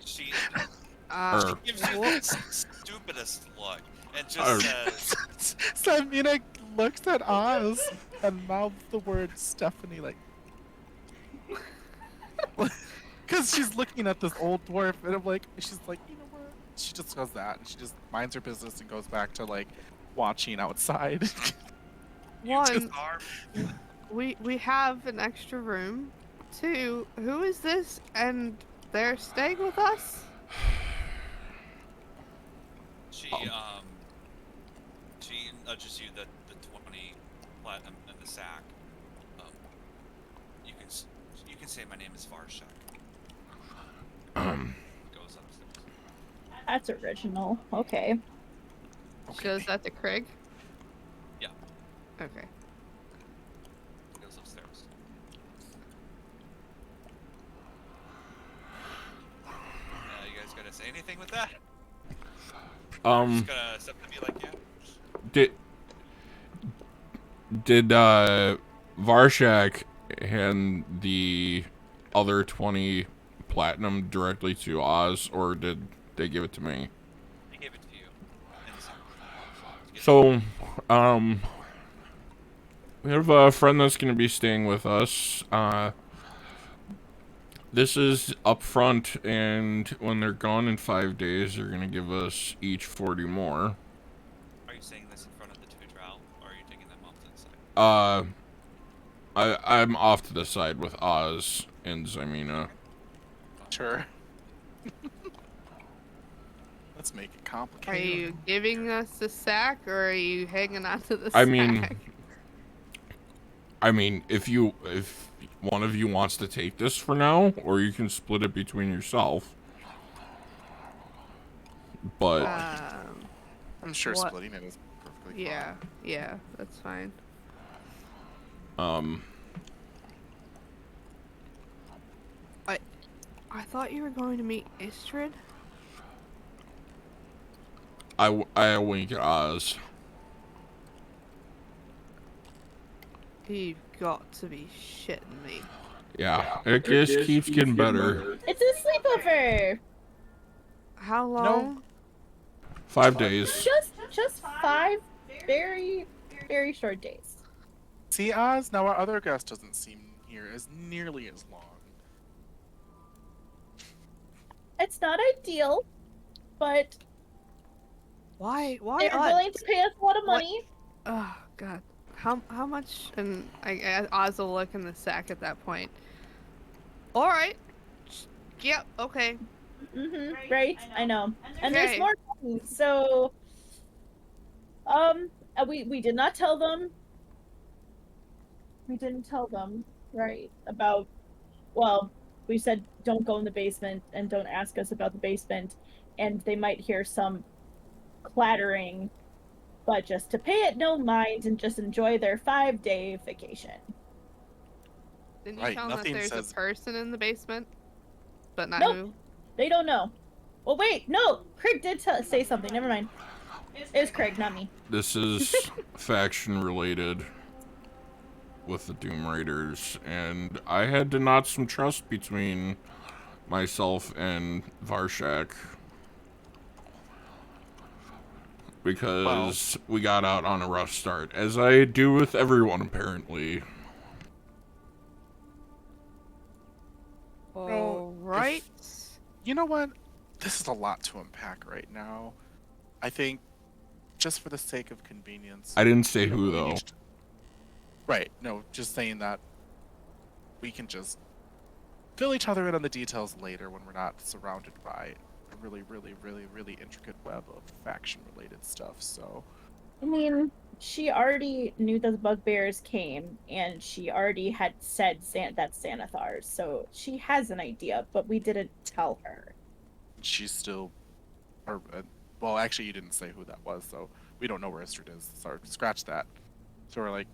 Speaker 2: She
Speaker 4: Or,
Speaker 2: gives you
Speaker 3: what?
Speaker 2: the stupidest look and
Speaker 4: Or-
Speaker 2: just says,
Speaker 1: So Mina looks at Oz and mouths the word Stephanie like, because she's looking at this old dwarf, and I'm like, she's like, you know what? She just does that, and she just minds her business and goes back to like watching outside.
Speaker 2: you just
Speaker 3: one,
Speaker 2: are.
Speaker 3: we have an extra room. Two, who is this? And they're staying with us?
Speaker 2: She she nudges you the 20 platinum in the sack. You can say my name is Varshak. Goes upstairs.
Speaker 5: That's original. Okay.
Speaker 3: Shows that to Craig?
Speaker 2: Yeah.
Speaker 3: Okay.
Speaker 2: Goes upstairs. You guys gotta say anything with that? Just gonna step to me like, yeah.
Speaker 4: Did Varshak hand the other 20 platinum directly to Oz, or did they give it to me?
Speaker 2: I gave it to you. In the sack.
Speaker 4: So, we have a friend that's going to be staying with us. This is up front, and when they're gone in 5 days, they're going to give us each 40 more.
Speaker 2: Are you saying this in front of the two drow, or are you taking them off to the side?
Speaker 4: I'm off to the side with Oz and Zymina.
Speaker 1: Sure. Let's make it complicated.
Speaker 3: Are you giving us the sack, or are you hanging on to the
Speaker 4: I
Speaker 3: sack?
Speaker 4: mean, if one of you wants to take this for now, or you can split it between yourself. But
Speaker 1: I'm sure
Speaker 3: what-
Speaker 1: splitting it is perfectly
Speaker 3: Yeah,
Speaker 1: fine.
Speaker 3: yeah, that's fine. I thought you were going to meet Istrid.
Speaker 4: I wink at Oz.
Speaker 3: You've got to be shitting me.
Speaker 4: Yeah, it just keeps getting better.
Speaker 5: It's a sleepover.
Speaker 3: How long?
Speaker 4: 5 days.
Speaker 5: Just 5 very, very short days.
Speaker 1: See, Oz, now our other guest doesn't seem here as nearly as long.
Speaker 5: It's not ideal, but
Speaker 3: Why
Speaker 5: they're
Speaker 3: us?
Speaker 5: willing to pay us a lot of
Speaker 3: What?
Speaker 5: money.
Speaker 3: Oh God, how much? And Oz will look in the sack at that point. All right. Yep. Okay.
Speaker 5: Right? I know. And
Speaker 3: Okay.
Speaker 5: there's more money, so we did not tell them. We didn't tell them, right, about, well, we said don't go in the basement and don't ask us about the basement, and they might hear some clattering, but just to pay it no mind and just enjoy their 5-day vacation.
Speaker 3: Didn't you
Speaker 1: Right,
Speaker 3: tell them that
Speaker 1: nothing
Speaker 3: there's
Speaker 1: says-
Speaker 3: a person in the basement, but not
Speaker 5: Nope.
Speaker 3: who?
Speaker 5: They don't know. Well, wait, no, Craig did say something. Never mind. It was Craig, not me.
Speaker 4: This is faction related with the Doom Raiders, and I had to knot some trust between myself and Varshak because we got out on a rough start, as I do with everyone apparently.
Speaker 3: All right.
Speaker 1: You know what? This is a lot to unpack right now. I think, just for the sake of convenience.
Speaker 4: I didn't say who though.
Speaker 1: Right. No, just saying that we can just fill each other in on the details later when we're not surrounded by a really, really, really, really intricate web of faction-related stuff. So,
Speaker 5: I mean, she already knew that the bugbears came, and she already had said that's Xanathar's, so she has an idea, but we didn't tell her.
Speaker 1: she's still, or well, actually, you didn't say who that was, so we don't know where Istrid is. Sorry, scratch that. So we're like,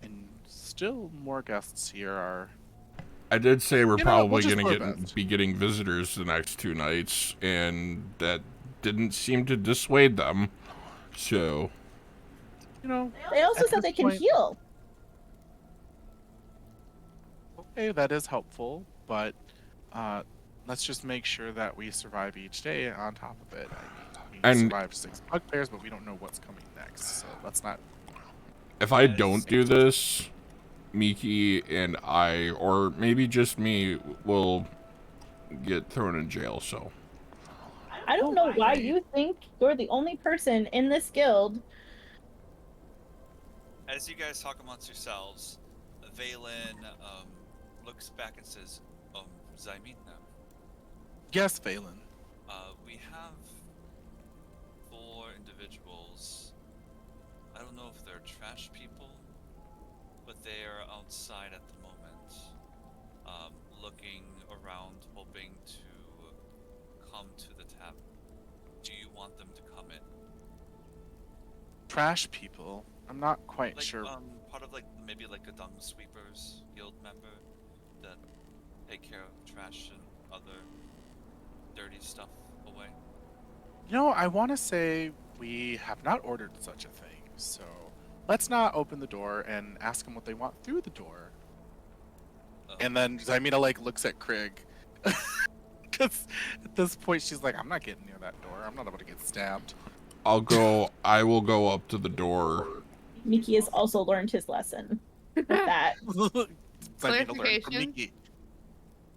Speaker 1: and still more guests here are.
Speaker 4: I did say we're
Speaker 1: You know what,
Speaker 4: probably
Speaker 1: we'll just
Speaker 4: going
Speaker 1: do
Speaker 4: to
Speaker 1: our best.
Speaker 4: be getting visitors the next 2 nights, and that didn't seem to dissuade them. So,
Speaker 1: You know,
Speaker 5: They also
Speaker 1: at
Speaker 5: said
Speaker 1: this
Speaker 5: they can
Speaker 1: point,
Speaker 5: heal.
Speaker 1: okay, that is helpful, but let's just make sure that we survive each day on top of it. I mean, we
Speaker 4: and
Speaker 1: survived 6 bugbears, but we don't know what's coming next, so let's not.
Speaker 4: if I
Speaker 2: As-
Speaker 4: don't do this, Miki and I, or maybe just me, will get thrown in jail. So,
Speaker 5: I don't know why
Speaker 1: Right.
Speaker 5: you think you're the only person in this guild.
Speaker 2: As you guys talk amongst yourselves, Valen looks back and says, Zaimina,
Speaker 1: Yes, Valen.
Speaker 2: we have 4 individuals. I don't know if they're trash people, but they are outside at the moment, looking around, hoping to come to the tavern. Do you want them to come in?
Speaker 1: Trash people. I'm not quite
Speaker 2: Like,
Speaker 1: sure.
Speaker 2: part of maybe a dung sweepers guild member that take care of trash and other dirty stuff away.
Speaker 1: You know, I want to say we have not ordered such a thing, so let's not open the door and ask them what they want through the door. And then Zaimina looks at Krieg, because at this point she's like, "I'm not getting near that door. I'm not about to get stabbed."
Speaker 4: I will go up to the door.
Speaker 5: Miki has also learned his lesson with that.
Speaker 1: Zaimina learned from
Speaker 3: Clarification?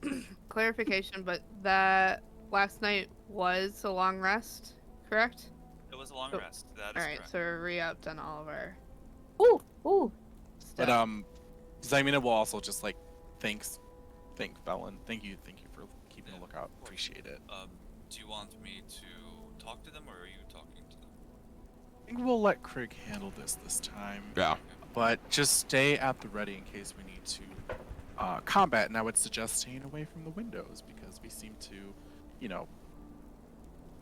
Speaker 1: Miki.
Speaker 3: Clarification, but that last night was a long rest, correct?
Speaker 2: It was a long
Speaker 3: Oh,
Speaker 2: rest. That is
Speaker 3: Alright,
Speaker 2: correct.
Speaker 3: so we're re-upped on all of our
Speaker 5: Ooh.
Speaker 1: But
Speaker 3: stuff.
Speaker 1: Zaimina will also just thank Velen. Thank you for keeping a lookout. Appreciate it.
Speaker 2: Do you want me to talk to them, or are you talking to them?
Speaker 1: I think we'll let Krieg handle this time.
Speaker 4: Yeah.
Speaker 1: But just stay at the ready in case we need to combat. And I would suggest staying away from the windows because we seem to,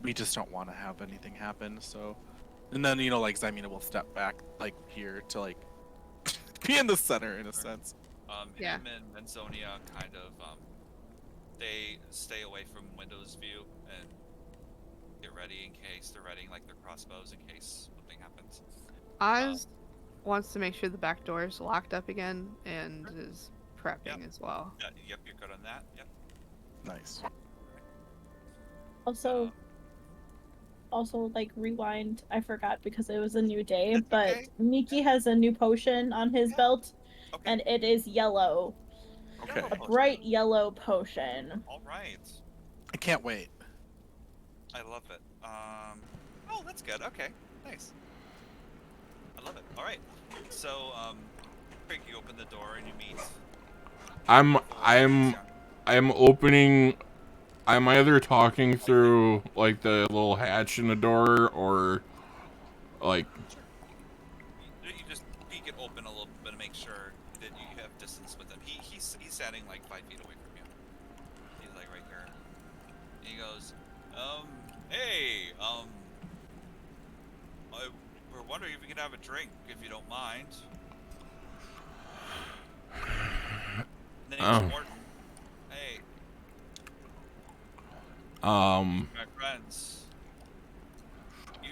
Speaker 1: we just don't want to have anything happen. So, and then Zaimina will step back here to be in the center in a sense.
Speaker 3: Yeah.
Speaker 2: Him and Menzonia kind of they stay away from Windows view and get ready in case they're readying their crossbows in case something happens.
Speaker 3: Oz wants to make sure the back door is locked up again and is prepping as well.
Speaker 2: Yep, you're good on that. Yep.
Speaker 1: Nice.
Speaker 5: Also, rewind. I forgot because it was a new day, but
Speaker 2: okay.
Speaker 5: Miki has a new potion on his belt,
Speaker 2: Okay.
Speaker 5: and it is yellow.
Speaker 1: Okay.
Speaker 5: A bright yellow potion.
Speaker 2: All right.
Speaker 1: I can't wait.
Speaker 2: I love it. Oh, that's good. Okay. Nice. I love it. All right. So, Craig, you open the door and you meet.
Speaker 4: I'm opening. I'm either talking through the little hatch in the door, or
Speaker 2: You just peek it open a little bit to make sure that you have distance with him. He's standing 5 feet away from you. He's right here. And he goes, hey, we're wondering if we can have a drink, if you don't mind. Name's Morton. Hey, my friends. You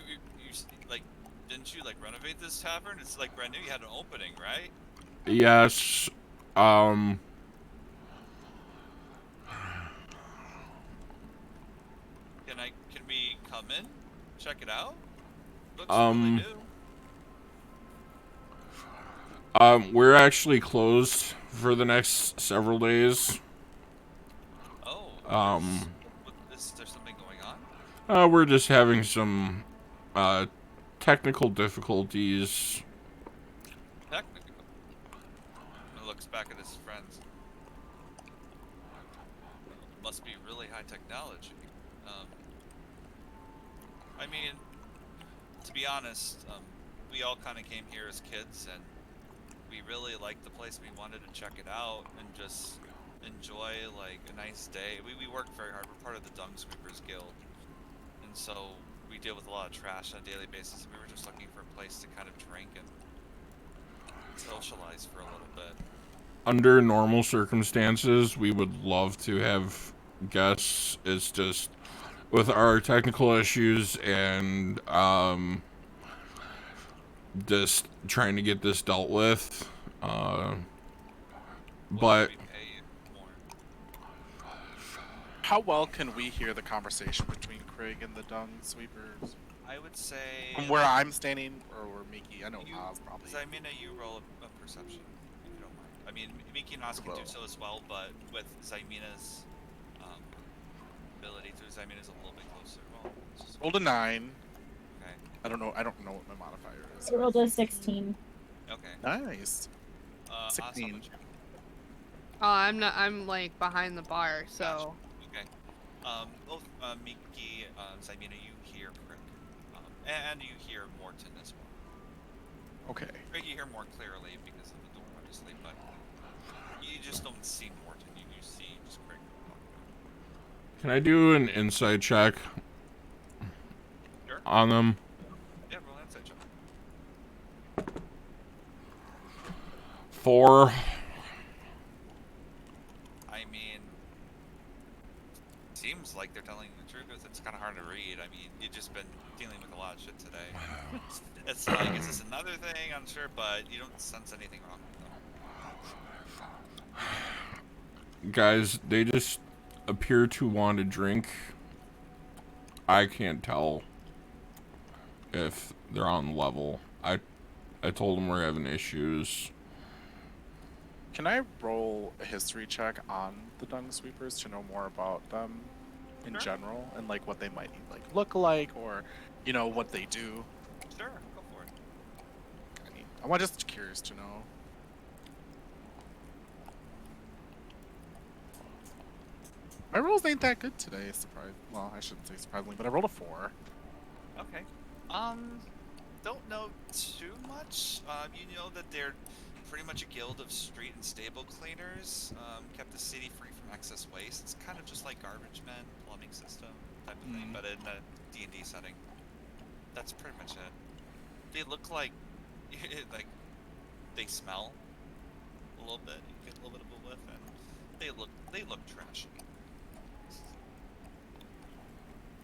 Speaker 2: didn't you renovate this tavern? It's brand new. You had an opening, right?
Speaker 4: yes.
Speaker 2: Can we come in? Check it out? Looks really new.
Speaker 4: We're actually closed for the next several days.
Speaker 2: Oh. Is there something going on?
Speaker 4: We're just having some technical difficulties.
Speaker 2: Technical. He looks back at his friends. Must be really high technology. I mean, to be honest, we all kind of came here as kids, and we really liked the place. We wanted to check it out and just enjoy a nice day. We work very hard. We're part of the Dung Sweepers Guild, and so we deal with a lot of trash on a daily basis. And we were just looking for a place to kind of drink and socialize for a little bit.
Speaker 4: Under normal circumstances, we would love to have guests. It's just with our technical issues and just trying to get this dealt with.
Speaker 2: What
Speaker 4: But
Speaker 2: would we pay you more?
Speaker 1: How well can we hear the conversation between Craig and the Dung Sweepers?
Speaker 2: I would say.
Speaker 1: From where I'm standing, or where Miki? I know
Speaker 2: you,
Speaker 1: Oz probably.
Speaker 2: Zymina, you roll a perception, if you don't mind. I mean, Miki and Oz can do so as well, but with Zymina's ability to Zymina's a little bit closer. Well,
Speaker 1: Rolled a 9.
Speaker 2: okay.
Speaker 1: I don't know what my modifier is.
Speaker 5: I rolled a 16.
Speaker 2: Okay.
Speaker 1: Nice.
Speaker 2: Oz, how
Speaker 1: 16.
Speaker 2: much?
Speaker 3: Oh, I'm not. I'm like behind the bar, so.
Speaker 2: Okay. Both Miki, Zymina, you hear Crick, and you hear Morton as well.
Speaker 1: Okay.
Speaker 2: Crick, you hear more clearly because of the door, obviously, but you just don't see Morton. You see just Crick.
Speaker 4: can I do an insight check
Speaker 2: Sure.
Speaker 4: on them?
Speaker 2: Yeah, roll an insight check.
Speaker 4: 4.
Speaker 2: I mean, seems like they're telling the truth. It's kind of hard to read. I mean, you've just been dealing with a lot of shit today. It's like, is this another thing? I'm sure, but you don't sense anything wrong with them.
Speaker 4: Guys, they just appear to want to drink. I can't tell if they're on level. I told them we're having issues.
Speaker 1: Can I roll a history check on the Dung Sweepers to know more about them in
Speaker 2: Sure.
Speaker 1: general and like what they might look like, or what they do?
Speaker 2: Sure, go for it.
Speaker 1: I mean, I'm just curious to know. My rolls ain't that good today. Well, I shouldn't say surprisingly, but I rolled a 4.
Speaker 2: Okay. Don't know too much. You know that they're pretty much a guild of street and stable cleaners. Kept the city free from excess waste. It's kind of just like garbage men, plumbing system type of thing, but in a D&D setting. That's pretty much it. They look like, like, they smell a little bit. You get a little bit of a whiff, and they look trashy.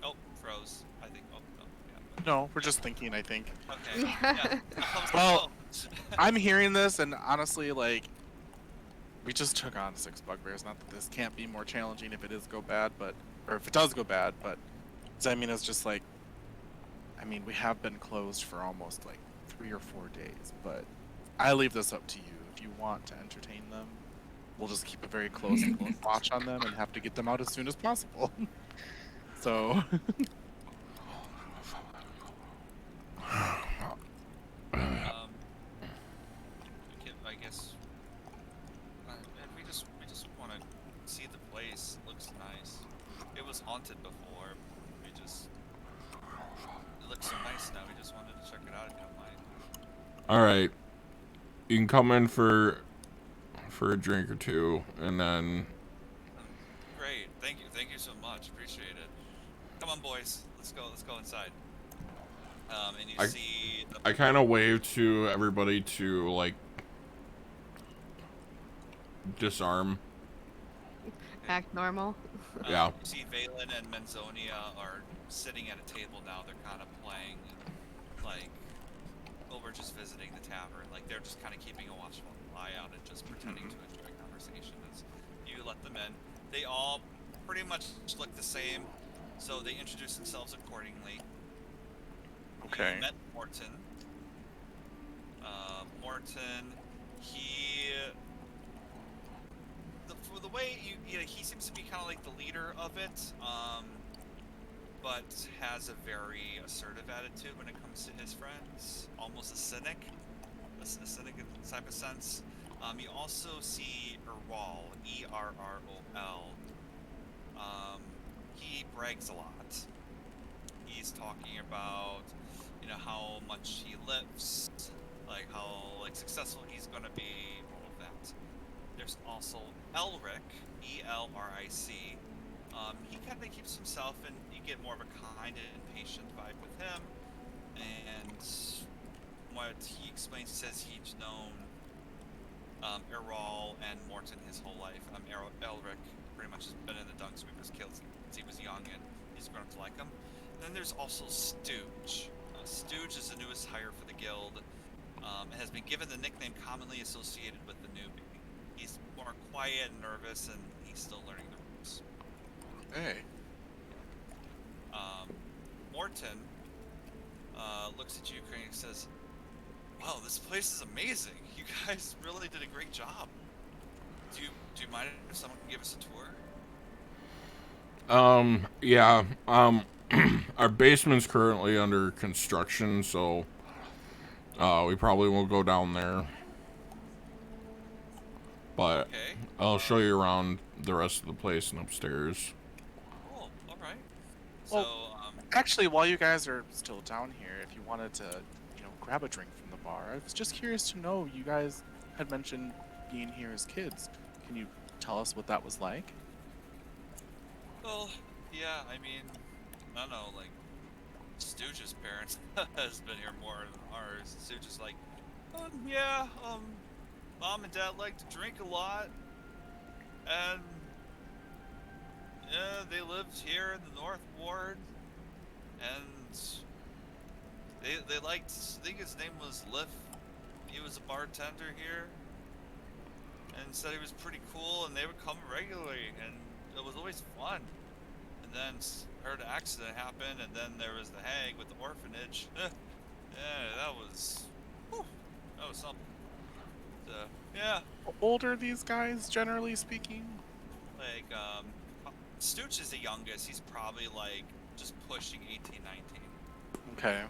Speaker 2: Oh, froze. I think. Oh, no. Yeah.
Speaker 1: No, we're just thinking, I think.
Speaker 2: Okay. Yeah.
Speaker 1: Well, I'm hearing this, and honestly, like, we just took on 6 bugbears. Not that this can't be more challenging if it does go bad, but if Zymina's just like, I mean, we have been closed for almost like 3 or 4 days, but I leave this up to you. If you want to entertain them, we'll just keep a very close watch on them and have to get them out as soon as possible. So.
Speaker 2: I guess we just want to see the place. It looks nice. It was haunted before. It looks so nice now. We just wanted to check it out if you don't mind.
Speaker 4: All right, you can come in for a drink or two, and then.
Speaker 2: Great. Thank you so much. Appreciate it. Come on, boys. Let's go inside. And you see.
Speaker 4: I kind of wave to everybody to like disarm.
Speaker 3: Act normal.
Speaker 4: Yeah.
Speaker 2: You see Valen and Menzonia are sitting at a table now. They're kind of playing, like, over just visiting the tavern. Like, they're just kind of keeping a watchful eye out and just pretending to enjoy conversation as you let them in. They all pretty much look the same, so they introduce themselves accordingly.
Speaker 1: Okay.
Speaker 2: You met Morton. Morton, for the way he seems to be kind of like the leader of it, but has a very assertive attitude when it comes to his friends, almost a cynic in type of sense. You also see Errol, E-R-R-O-L. He brags a lot. He's talking about, how much he lifts, like how successful he's gonna be, all of that. There's also Elric, E-L-R-I-C. He kind of keeps himself, and you get more of a kind and patient vibe with him. And what he explains, he says he's known Errol and Morton his whole life. Elric pretty much has been in the Dung Sweeper's Guild since he was young, and he's grown to like him. And then there's also Stooge. Stooge is the newest hire for the guild, and has been given the nickname commonly associated with the newbie. He's more quiet and nervous, and he's still learning the ropes.
Speaker 1: Hey.
Speaker 2: Morton looks at you, Crane, and says, "Wow, this place is amazing. You guys really did a great job. Do you mind if someone can give us a tour?"
Speaker 4: Yeah. Our basement's currently under construction, so we probably won't go down there. But
Speaker 2: Okay.
Speaker 4: I'll show you around the rest of the place and upstairs.
Speaker 2: Cool. All right.
Speaker 1: Well,
Speaker 2: So,
Speaker 1: Actually, while you guys are still down here, if you wanted to, grab a drink from the bar, I was just curious to know, you guys had mentioned being here as kids. Can you tell us what that was like?
Speaker 2: well, yeah. I mean, I don't know. Like, Stooge's parents has been here more than ours. Stooge is like, yeah. Mom and Dad like to drink a lot, and yeah, they lived here in the North Ward, and they liked. I think his name was Liff. He was a bartender here, and said he was pretty cool, and they would come regularly, and it was always fun. And then heard an accident happen, and then there was the hag with the orphanage. Yeah, that was something. So, yeah,
Speaker 1: Older, these guys, generally speaking?
Speaker 2: like Stooge is the youngest. He's probably like just pushing 18, 19.
Speaker 1: Okay.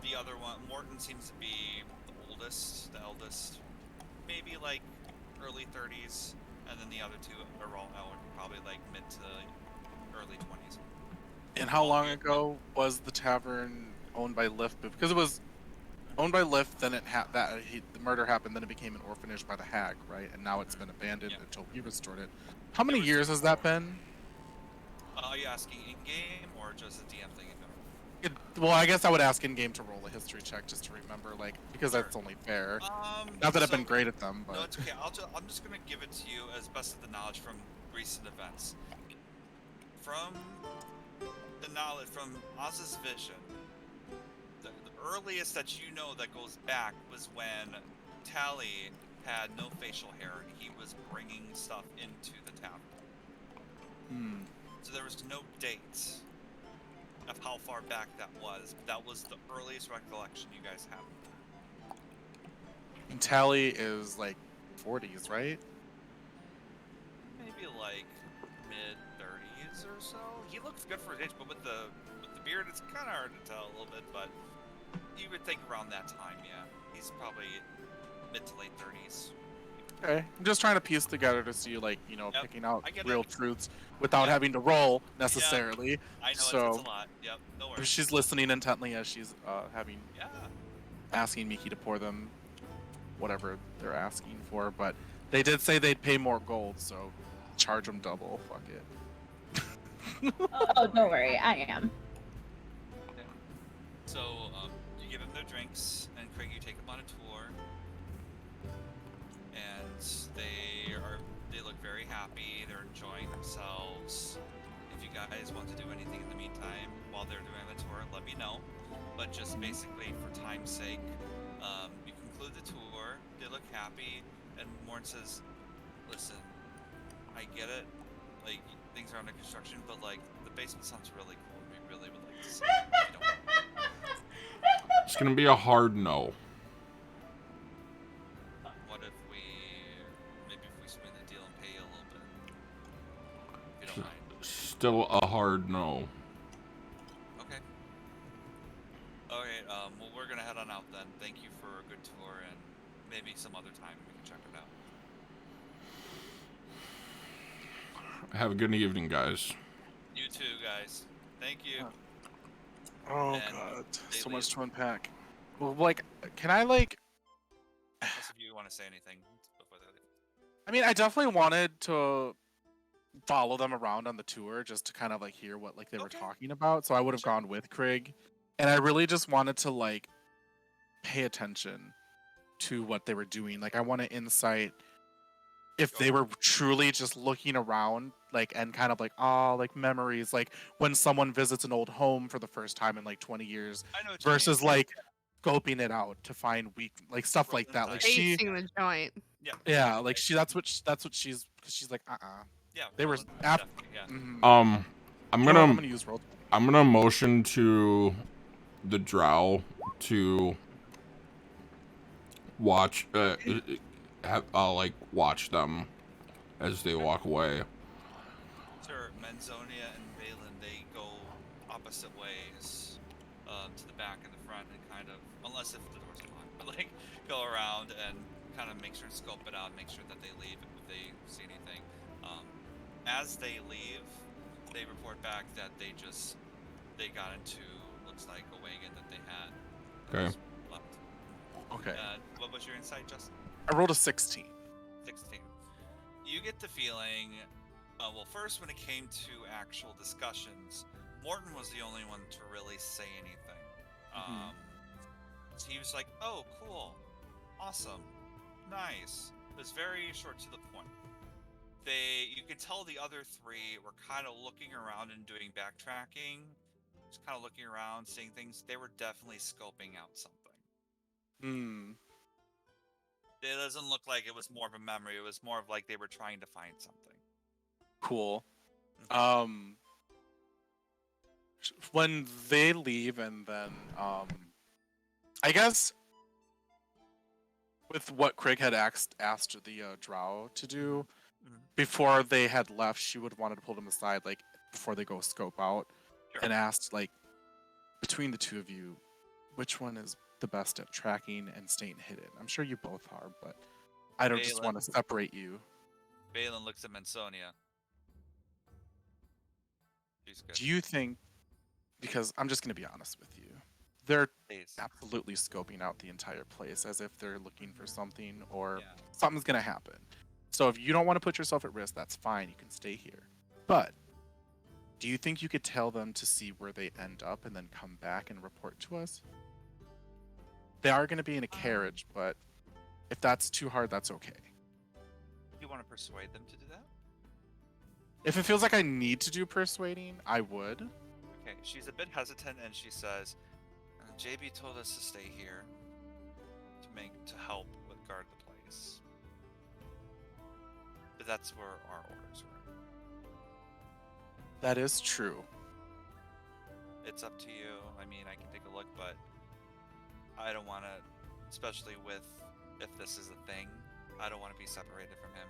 Speaker 2: The other one, Morton, seems to be the oldest, the eldest, maybe like early 30s, and then the other two are all out, probably like mid to early 20s.
Speaker 1: And how long ago was the tavern owned by Liff? Because it was owned by Liff, then the murder happened, then it became an orphanage by the hag, right? And now it's been abandoned until we restored it. How many years has that been?
Speaker 2: Are you asking in-game or just a DM thing?
Speaker 1: Well, I guess I would ask in-game to roll a history check just to remember, because that's only fair. Not that I've been great at them, but...
Speaker 2: No, it's okay. I'm just going to give it to you as best of the knowledge from recent events. From the knowledge, from Oz's vision, the earliest that you know that goes back was when Tally had no facial hair and he was bringing stuff into the tavern. So there was no date of how far back that was. That was the earliest recollection you guys have.
Speaker 1: And Tally is like 40s, right?
Speaker 2: Maybe like mid-30s or so. He looks good for his age, but with the beard, it's kind of hard to tell a little bit. But you would think around that time, yeah. He's probably mid to late 30s.
Speaker 1: Okay. I'm just trying to piece together to see, picking out real truths without having to roll necessarily.
Speaker 2: Yep. I know
Speaker 1: so,
Speaker 2: it's a lot. Yep, no worries.
Speaker 1: She's listening intently as she's asking Miki to pour them whatever they're asking for. But they did say they'd pay more gold, so charge them double. Fuck it.
Speaker 5: Oh, don't worry, I am.
Speaker 2: Okay. So you give them their drinks, and Craig, you take them on a tour. And they look very happy. They're enjoying themselves. If you guys want to do anything in the meantime while they're doing the tour, let me know. But just basically for time's sake, you conclude the tour. They look happy, and Morn says, "Listen, I get it. Like things are under construction, but like the basement sounds really cool. We really would like to see it.
Speaker 4: It's gonna be a hard no.
Speaker 2: What if we swing the deal and pay you a little bit? If you don't mind."
Speaker 4: Still a hard no.
Speaker 2: Okay. Okay, well, we're gonna head on out then. Thank you for a good tour, and maybe some other time we can check it out.
Speaker 4: Have a good evening, guys.
Speaker 2: You too, guys. Thank you.
Speaker 1: Oh,
Speaker 2: And
Speaker 1: God.
Speaker 2: they
Speaker 1: So
Speaker 2: leave.
Speaker 1: much to unpack. Well, can I,
Speaker 2: Unless if you want to say anything before they leave.
Speaker 1: I mean, I definitely wanted to follow them around on the tour just to kind of hear what they were
Speaker 2: Okay.
Speaker 1: talking about. So I would have gone with Craig, and I really just wanted to pay attention to what they were doing. Like, I want to insight if they
Speaker 2: Okay.
Speaker 1: were truly just looking around, like, and kind of like, oh, like memories, like when someone visits an old home for the first time in like 20 years,
Speaker 2: I know what you mean.
Speaker 1: versus like scoping it out to find weak, like stuff like that. Like she,
Speaker 3: Tasting the joint.
Speaker 2: Yeah.
Speaker 1: yeah, like she, that's what she's, because she's like,
Speaker 2: Yeah.
Speaker 1: they were
Speaker 2: well,
Speaker 1: after.
Speaker 2: definitely, yeah.
Speaker 4: I'm
Speaker 1: I'm gonna
Speaker 4: gonna
Speaker 1: use roll.
Speaker 4: I'm gonna motion to the drow to watch like watch them as they walk away.
Speaker 2: Sure, Manzonia and Balin, they go opposite ways to the back and the front and kind of, unless if the doors are locked, but like go around and kind of make sure and scope it out, make sure that they leave if they see anything. As they leave, they report back that they got into, looks like, a wagon that they had.
Speaker 4: Okay.
Speaker 2: was left.
Speaker 1: Okay.
Speaker 2: What was your insight, Justin?
Speaker 1: I rolled a 16.
Speaker 2: 16. You get the feeling, well, first when it came to actual discussions, Morton was the only one to really say anything. So he was like, oh, cool, awesome, nice. It was very short to the point. You could tell the other three were kind of looking around and doing backtracking, just kind of looking around, seeing things. They were definitely scoping out something. It doesn't look like it was more of a memory. It was more of like they were trying to find something.
Speaker 1: Cool. When they leave, and then I guess with what Craig had asked the drow to do before they had left, she would have wanted to pull them aside, like before they go scope out, and asked, like, between the two of you, which one is the best at tracking and staying hidden? I'm sure you both are, but I don't just want to separate you.
Speaker 2: Balin looks at Mansonia. She's good.
Speaker 1: Do you think, because I'm just going to be honest with you, they're
Speaker 2: Please.
Speaker 1: absolutely scoping out the entire place as if they're looking for something, or
Speaker 2: Yeah.
Speaker 1: something's going to happen. So if you don't want to put yourself at risk, that's fine. You can stay here. But do you think you could tell them to see where they end up and then come back and report to us? They are going to be in a carriage, but if that's too hard, that's okay.
Speaker 2: You want to persuade them to do that?
Speaker 1: If it feels like I need to do persuading, I would.
Speaker 2: Okay, she's a bit hesitant, and she says, "JB told us to stay here to help with guard the place. But that's where our orders were.
Speaker 1: That is true.
Speaker 2: It's up to you. I mean, I can take a look, but I don't want to, especially if this is a thing, I don't want to be separated from him.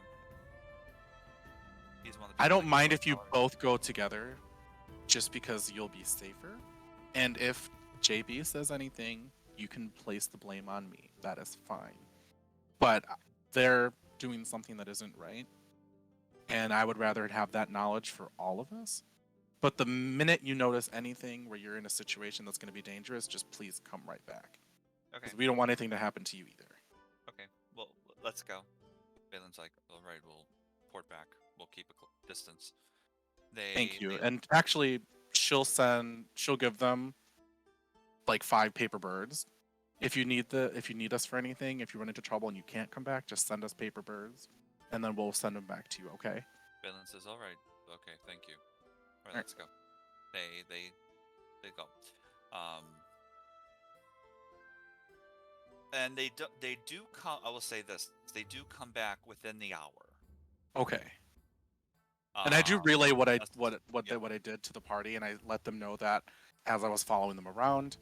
Speaker 2: He's one of the
Speaker 1: I
Speaker 2: people
Speaker 1: don't
Speaker 2: that
Speaker 1: mind
Speaker 2: goes
Speaker 1: if you
Speaker 2: forward.
Speaker 1: both go together, just because you'll be safer. And if JB says anything, you can place the blame on me. That is fine. But they're doing something that isn't right, and I would rather have that knowledge for all of us. But the minute you notice anything where you're in a situation that's going to be dangerous, just please come right back.
Speaker 2: Okay.
Speaker 1: Because we don't want anything to happen to you either.
Speaker 2: Okay. Well, let's go. Balin's like, all right, we'll port back. We'll keep a distance.
Speaker 1: Thank you. And actually, she'll give them like 5 paper birds. If you need us for anything, if you run into trouble and you can't come back, just send us paper birds, and then we'll send them back to you. Okay?
Speaker 2: Balin says, all right. Okay, thank you. All right,
Speaker 1: All right.
Speaker 2: let's go. They go. And they do come. I will say this: they do come back within the hour.
Speaker 1: Okay. And I do relay what I did to the party, and I let them know that as I was following them around.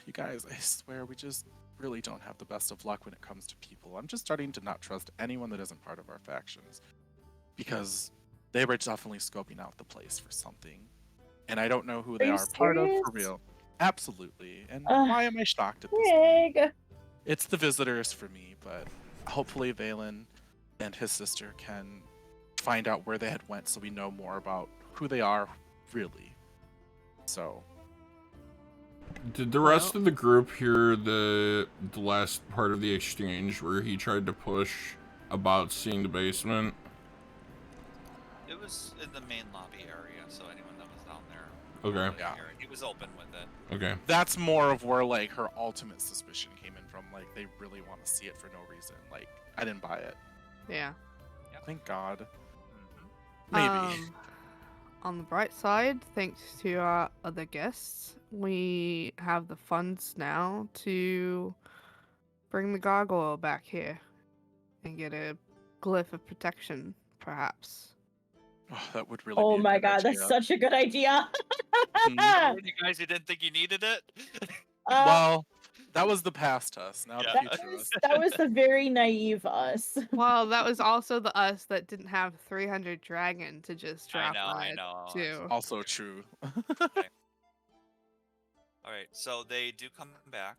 Speaker 1: You guys, I swear, we just really don't have the best of luck when it comes to people. I'm just starting to not trust anyone that isn't part of our factions, because they were definitely scoping out the place for something, and I don't know who they
Speaker 5: you
Speaker 1: are part of for
Speaker 5: serious?
Speaker 1: real. Absolutely. And why am I shocked at this point?
Speaker 5: Craig.
Speaker 1: It's the visitors for me, but hopefully Valen and his sister can find out where they had went, so we know more about who they are, really. So,
Speaker 4: Did the rest of the group hear the last part of the exchange where he tried to push about seeing the basement?
Speaker 2: It was in the main lobby area, so anyone that was down there.
Speaker 4: Okay.
Speaker 1: Yeah.
Speaker 2: He was open with it.
Speaker 4: Okay.
Speaker 1: that's more of where like her ultimate suspicion came in from. from like they really want to see it for no reason. Like I didn't buy it.
Speaker 3: Yeah.
Speaker 1: Thank God.
Speaker 2: Mhm.
Speaker 1: Maybe.
Speaker 3: On the bright side, thanks to our other guests, we have the funds now to bring the gargoyle back here and get a glyph of protection, perhaps.
Speaker 1: Oh, that would really
Speaker 5: Oh
Speaker 1: be a
Speaker 5: my
Speaker 1: good
Speaker 5: god, that's
Speaker 1: idea.
Speaker 5: such a good idea.
Speaker 1: Mhm.
Speaker 2: You guys, you didn't think you needed it?
Speaker 1: Well, that was the past us. Now
Speaker 2: Yeah.
Speaker 1: the
Speaker 5: that
Speaker 1: future us.
Speaker 5: was the very naive us.
Speaker 3: Well, that was also the us that didn't have 300 dragon to just
Speaker 2: I
Speaker 3: drop
Speaker 2: know, I
Speaker 3: on
Speaker 2: know.
Speaker 3: too.
Speaker 1: Also true.
Speaker 2: All right, so they do come back.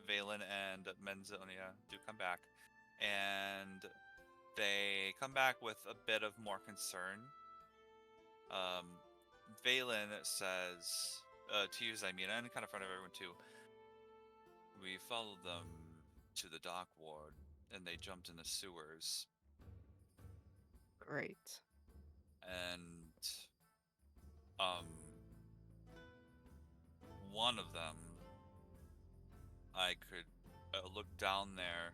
Speaker 2: Valen and Menzonia do come back, and they come back with a bit of more concern. Valen says, to you, Zymina, and kind of in front of everyone too, we followed them to the dock ward, and they jumped in the sewers,
Speaker 3: Great.
Speaker 2: and one of them, I could look down there.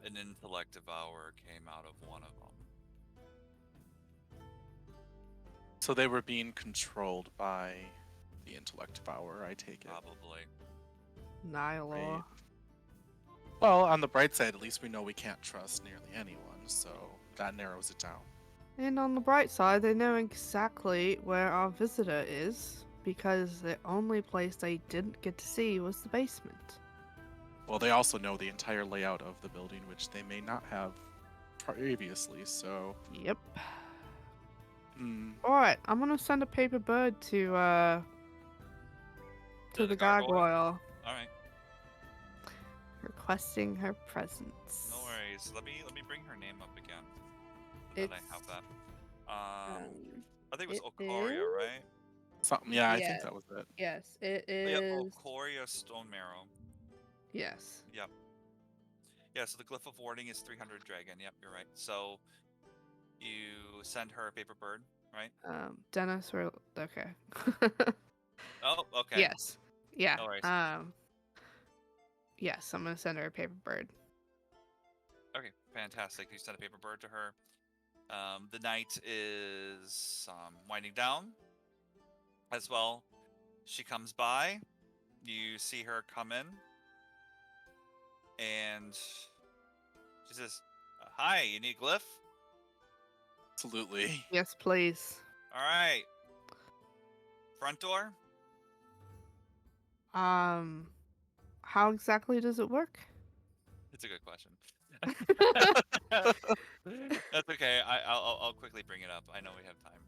Speaker 2: An intellect devourer came out of one of them.
Speaker 1: So they were being controlled by the intellect devourer, I take it.
Speaker 2: Probably.
Speaker 3: Nihilor.
Speaker 1: Right. Well, on the bright side, at least we know we can't trust nearly anyone, so that narrows it down.
Speaker 3: And on the bright side, they know exactly where our visitor is, because the only place they didn't get to see was the basement.
Speaker 1: Well, they also know the entire layout of the building, which they may not have previously, so...
Speaker 3: Yep.
Speaker 1: Hmm.
Speaker 3: Alright, I'm gonna send a paper bird to the gargoyle,
Speaker 2: Alright,
Speaker 3: requesting her presence.
Speaker 2: no worries. Let me bring her name up again. So that I have that. I think it was Okoria, right?
Speaker 1: Something, yeah, I
Speaker 3: Yeah.
Speaker 1: think that was it.
Speaker 3: Yes, it
Speaker 2: Oh,
Speaker 3: is.
Speaker 2: yep, Okoria Stone Marrow.
Speaker 3: Yes.
Speaker 2: Yep. Yeah, so the glyph of warding is 300 dragon. Yep, you're right. So you send her a paper bird, right?
Speaker 3: Dennis, we're okay.
Speaker 2: Oh, okay.
Speaker 3: Yes. Yeah.
Speaker 2: No worries.
Speaker 3: Yes, I'm gonna send her a paper bird.
Speaker 2: Okay, fantastic. You send a paper bird to her. The night is winding down as well. She comes by. You see her come in. And she says, hi, you need glyph?
Speaker 1: Absolutely.
Speaker 3: Yes, please.
Speaker 2: All right. Front door?
Speaker 3: How exactly does it work?
Speaker 2: It's a good question. That's okay. I'll quickly bring it up. I know we have time.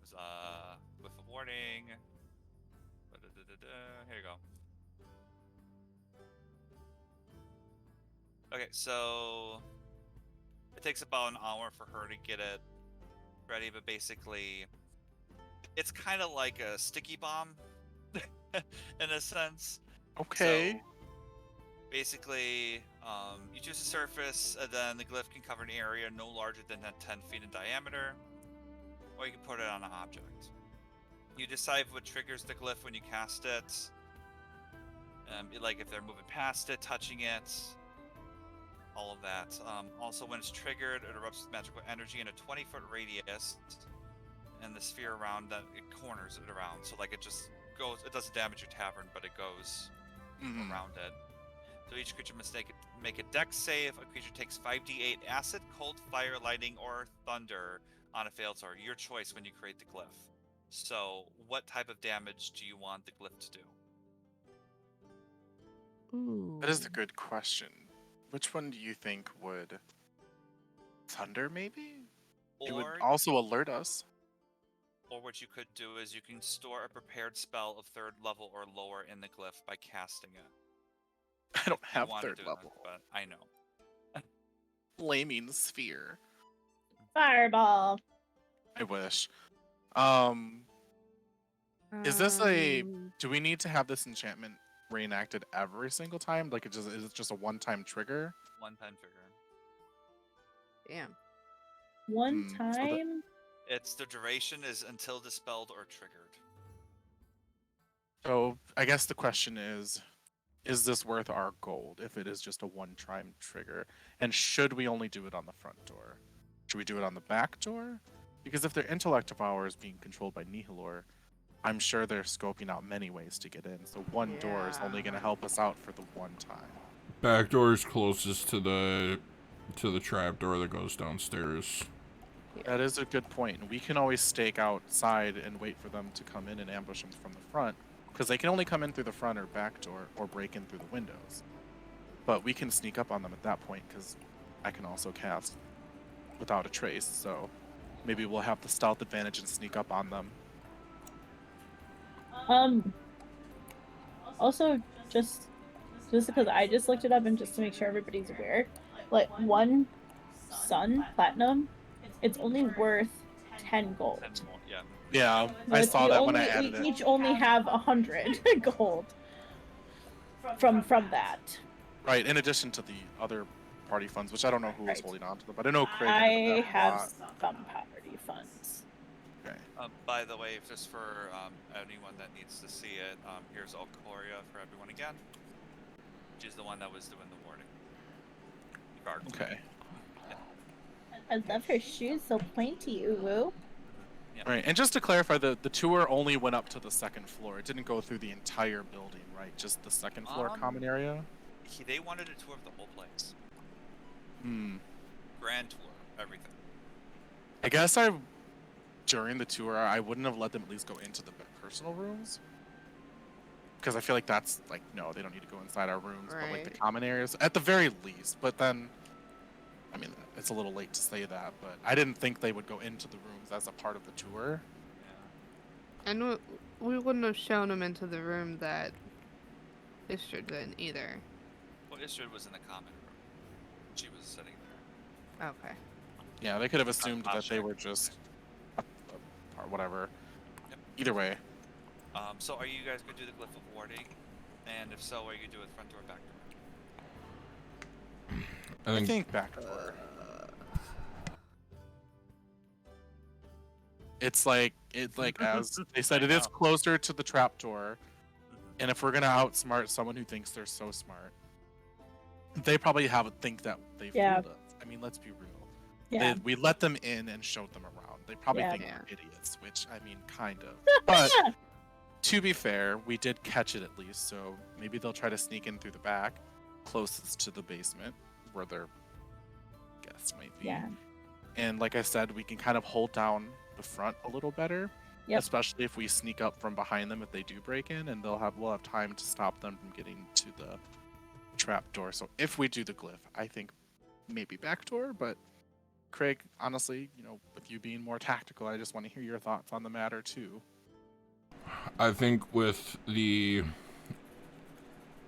Speaker 2: With a warning. Here you go. Okay, so it takes about an hour for her to get it ready, but basically it's kind of like a sticky bomb in a sense.
Speaker 1: Okay.
Speaker 2: So basically, you choose a surface, and then the glyph can cover an area no larger than 10 feet in diameter, or you can put it on an object. You decide what triggers the glyph when you cast it, like if they're moving past it, touching it, all of that. Also, when it's triggered, it erupts with magical energy in a 20-foot radius, and the sphere around that, it corners it around. So like it just goes, it doesn't damage your tavern, but it goes around it. So each creature must make a dex save. A creature takes 5d8 acid, cold, fire, lightning, or thunder on a failed save. Your choice when you create the glyph. So what type of damage do you want the glyph to do?
Speaker 3: Ooh.
Speaker 1: That is a good question. Which one do you think would... Thunder, maybe? It would
Speaker 2: Or,
Speaker 1: also alert us.
Speaker 2: or what you could do is you can store a prepared spell of 3rd level or lower in the glyph by casting it.
Speaker 1: I don't
Speaker 2: If you
Speaker 1: have
Speaker 2: wanna
Speaker 1: 3rd
Speaker 2: do that,
Speaker 1: level.
Speaker 2: but I know.
Speaker 1: Flaming sphere.
Speaker 5: Fireball.
Speaker 1: I wish. Is this a... Do we need to have this enchantment reenacted every single time? Like, is it just a one-time trigger?
Speaker 2: One-time trigger.
Speaker 3: Damn.
Speaker 5: One
Speaker 1: so the-
Speaker 5: time.
Speaker 2: It's the duration is until dispelled or triggered.
Speaker 1: So I guess the question is, is this worth our gold if it is just a one-time trigger? And should we only do it on the front door? Should we do it on the back door? Because if their intellect devour is being controlled by Nihilor, I'm sure they're scoping out many ways to get in. So one door is only going to help us out for the one time.
Speaker 4: Back door is closest to the trap door that goes downstairs.
Speaker 1: That is a good point. And we can always stake outside and wait for them to come in and ambush them from the front. Because they can only come in through the front or back door or break in through the windows. But we can sneak up on them at that point because I can also cast without a trace. So maybe we'll have the stealth advantage and sneak up on them.
Speaker 5: Also, just because I just looked it up and just to make sure everybody's aware, like one sun platinum, it's only worth 10 gold.
Speaker 2: 10 more, yeah.
Speaker 1: Yeah,
Speaker 5: But
Speaker 1: I saw that when I added
Speaker 5: we
Speaker 1: it.
Speaker 5: each only have 100 gold from that.
Speaker 1: Right, in addition to the other party funds, which I don't know who was
Speaker 5: Right.
Speaker 1: holding on to them, but I know Craig
Speaker 5: I
Speaker 1: ended up
Speaker 5: have
Speaker 1: a lot.
Speaker 5: some party funds.
Speaker 1: Okay.
Speaker 2: By the way, just for anyone that needs to see it, here's Alcoria for everyone again. She's the one that was doing the warning. Regardless.
Speaker 1: Okay.
Speaker 5: I love her shoes, so pointy, uwu.
Speaker 2: Yep.
Speaker 1: Right, and just to clarify, the tour only went up to the second floor. It didn't go through the entire building, right? Just the second floor common area?
Speaker 2: They wanted a tour of the whole place.
Speaker 1: Hmm.
Speaker 2: Grand tour, everything.
Speaker 1: I guess during the tour, I wouldn't have let them at least go into the personal rooms. Because I feel like that's, like, no, they don't need to go inside our rooms, but, like, the
Speaker 3: Right.
Speaker 1: common areas, at the very least. But then, I mean, it's a little late to say that, but I didn't think they would go into the rooms as a part of the tour.
Speaker 2: Yeah.
Speaker 3: And we wouldn't have shown him into the room that Istrid's in either.
Speaker 2: Well, Istrid was in the common room. She was sitting there.
Speaker 3: Okay.
Speaker 1: Yeah, they could have assumed that they
Speaker 2: Tasha.
Speaker 1: were just or whatever.
Speaker 2: Yep.
Speaker 1: Either way.
Speaker 2: So are you guys going to do the Glyph of Warding? And if so, are you going to do it front door or back door?
Speaker 1: I think back door. It's like as they said, it is closer to the trapdoor. And if we're gonna outsmart someone who thinks they're so smart, they probably think that they
Speaker 5: Yeah.
Speaker 1: fooled us. I mean, let's be real.
Speaker 5: Yeah.
Speaker 1: We let them in and showed them around. They probably
Speaker 5: Yeah.
Speaker 1: think
Speaker 3: Yeah.
Speaker 1: we're idiots, which I mean, kind of. But to be fair, we did catch it at least, so maybe they'll try to sneak in through the back, closest to the basement, where their guests might be.
Speaker 5: Yeah.
Speaker 1: And like I said, we can kind of hold down the front a little better,
Speaker 5: Yep.
Speaker 1: especially if we sneak up from behind them if they do break in, and we'll have time to stop them from getting to the trap door. So if we do the glyph, I think maybe back door, but Craig, honestly, with you being more tactical, I just want to hear your thoughts on the matter too.
Speaker 4: I think with the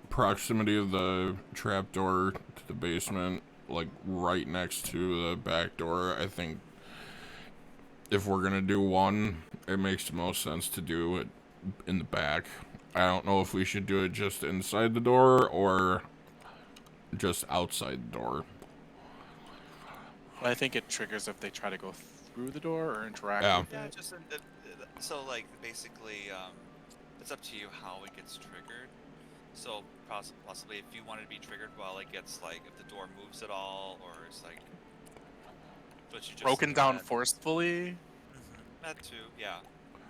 Speaker 4: proximity of the trapdoor to the basement, like right next to the back door, I think if we're gonna do one, it makes the most sense to do it in the back. I don't know if we should do it just inside the door or just outside the door.
Speaker 1: I think it triggers if they try to go through the door or interact
Speaker 4: Yeah.
Speaker 1: with
Speaker 2: Yeah,
Speaker 1: it.
Speaker 2: just so like basically, it's up to you how it gets triggered. So possibly if you want it to be triggered while it gets like if the door moves at all or it's like what you just
Speaker 1: Broken down
Speaker 2: said.
Speaker 1: forcefully.
Speaker 2: Mhm, that too, yeah.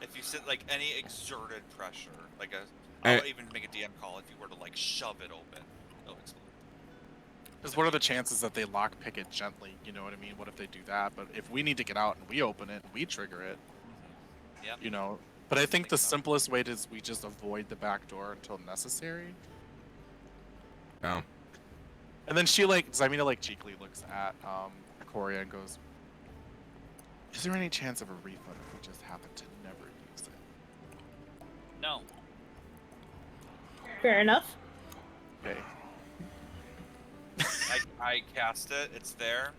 Speaker 2: If you sit like any exerted pressure, like
Speaker 4: I-
Speaker 2: I'll even make a DM call if you were to like shove it open, it'll explode.
Speaker 1: Because what are the chances that they lockpick it gently? You know what I mean? What if they do that? But if we need to get out and we open it and we trigger it,
Speaker 2: Yep.
Speaker 1: But I think
Speaker 2: Think
Speaker 1: the
Speaker 2: so.
Speaker 1: simplest way is we just avoid the back door until necessary.
Speaker 4: Yeah.
Speaker 1: And then Xymena cheekily looks at Ikoria and goes, "Is there any chance of a refund if we just happen to never use it?"
Speaker 2: No.
Speaker 5: Fair enough.
Speaker 1: Okay.
Speaker 2: I cast it, it's there.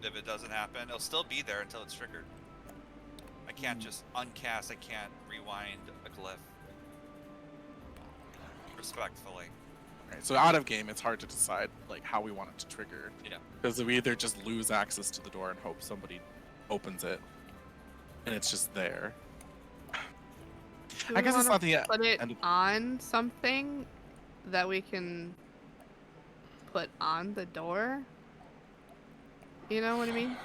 Speaker 2: If it doesn't happen, it'll still be there until it's triggered. I can't just uncast, I can't rewind a glyph. Respectfully.
Speaker 1: Right. So out of game, it's hard to decide how we want it to trigger.
Speaker 2: Yeah.
Speaker 1: Because we either just lose access to the door and hope somebody opens it, and it's just there.
Speaker 3: Do
Speaker 1: I
Speaker 3: we
Speaker 1: guess it's
Speaker 3: wanna
Speaker 1: not the
Speaker 3: put it
Speaker 1: end of-
Speaker 3: on something that we can put on the door? You know what I mean?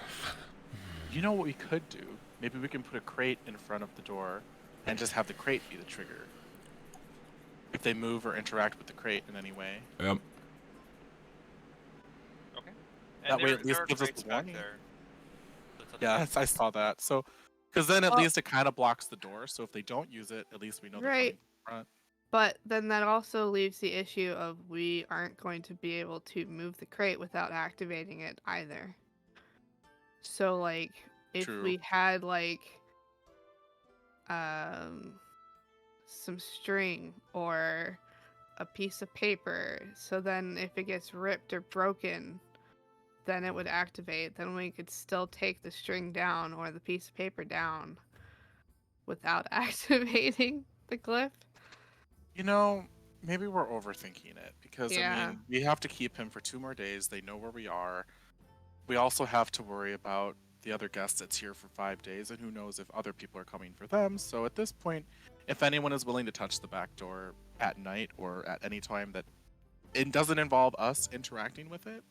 Speaker 1: You know what we could do? Maybe we can put a crate in front of the door and just have the crate be the trigger. If they move or interact with the crate in any way.
Speaker 4: Yep.
Speaker 2: Okay.
Speaker 1: That way
Speaker 2: there-
Speaker 1: at least
Speaker 2: there are
Speaker 1: gives us
Speaker 2: crates
Speaker 1: the
Speaker 2: back
Speaker 1: warning.
Speaker 2: there. That's up
Speaker 1: Yeah,
Speaker 2: there.
Speaker 1: I saw that. So, because then at
Speaker 3: Well-
Speaker 1: least it kind of blocks the door. So if they don't use it, at least we know they're coming
Speaker 3: Right.
Speaker 1: front.
Speaker 3: But then that also leaves the issue of we aren't going to be able to move the crate without activating it either. So like if
Speaker 1: True.
Speaker 3: we had like some string or a piece of paper, so then if it gets ripped or broken, then it would activate. Then we could still take the string down or the piece of paper down without activating the glyph.
Speaker 1: You know, maybe we're overthinking it because I
Speaker 3: Yeah.
Speaker 1: mean, we have to keep him for 2 more days. They know where we are. We also have to worry about the other guest that's here for 5 days, and who knows if other people are coming for them. So at this point, if anyone is willing to touch the back door at night or at any time that it doesn't involve us interacting with it,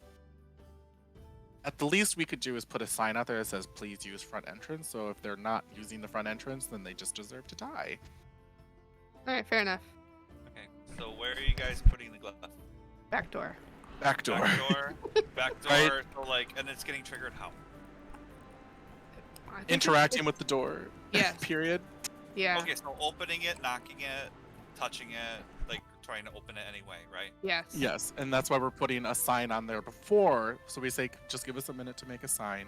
Speaker 1: at the least we could do is put a sign out there that says, please use front entrance. So if they're not using the front entrance, then they just deserve to die.
Speaker 3: Alright, fair enough.
Speaker 2: Okay. So where are you guys putting the glove?
Speaker 3: Back door.
Speaker 1: Back door.
Speaker 2: Back door. Back door.
Speaker 1: Right.
Speaker 2: So like, and it's getting triggered how?
Speaker 3: I think
Speaker 1: Interacting with the door.
Speaker 3: Yes.
Speaker 1: Period.
Speaker 3: Yeah.
Speaker 2: Okay, so opening it, knocking it, touching it, like trying to open it anyway, right?
Speaker 3: Yes.
Speaker 1: Yes, and that's why we're putting a sign on there before. So we say, just give us a minute to make a sign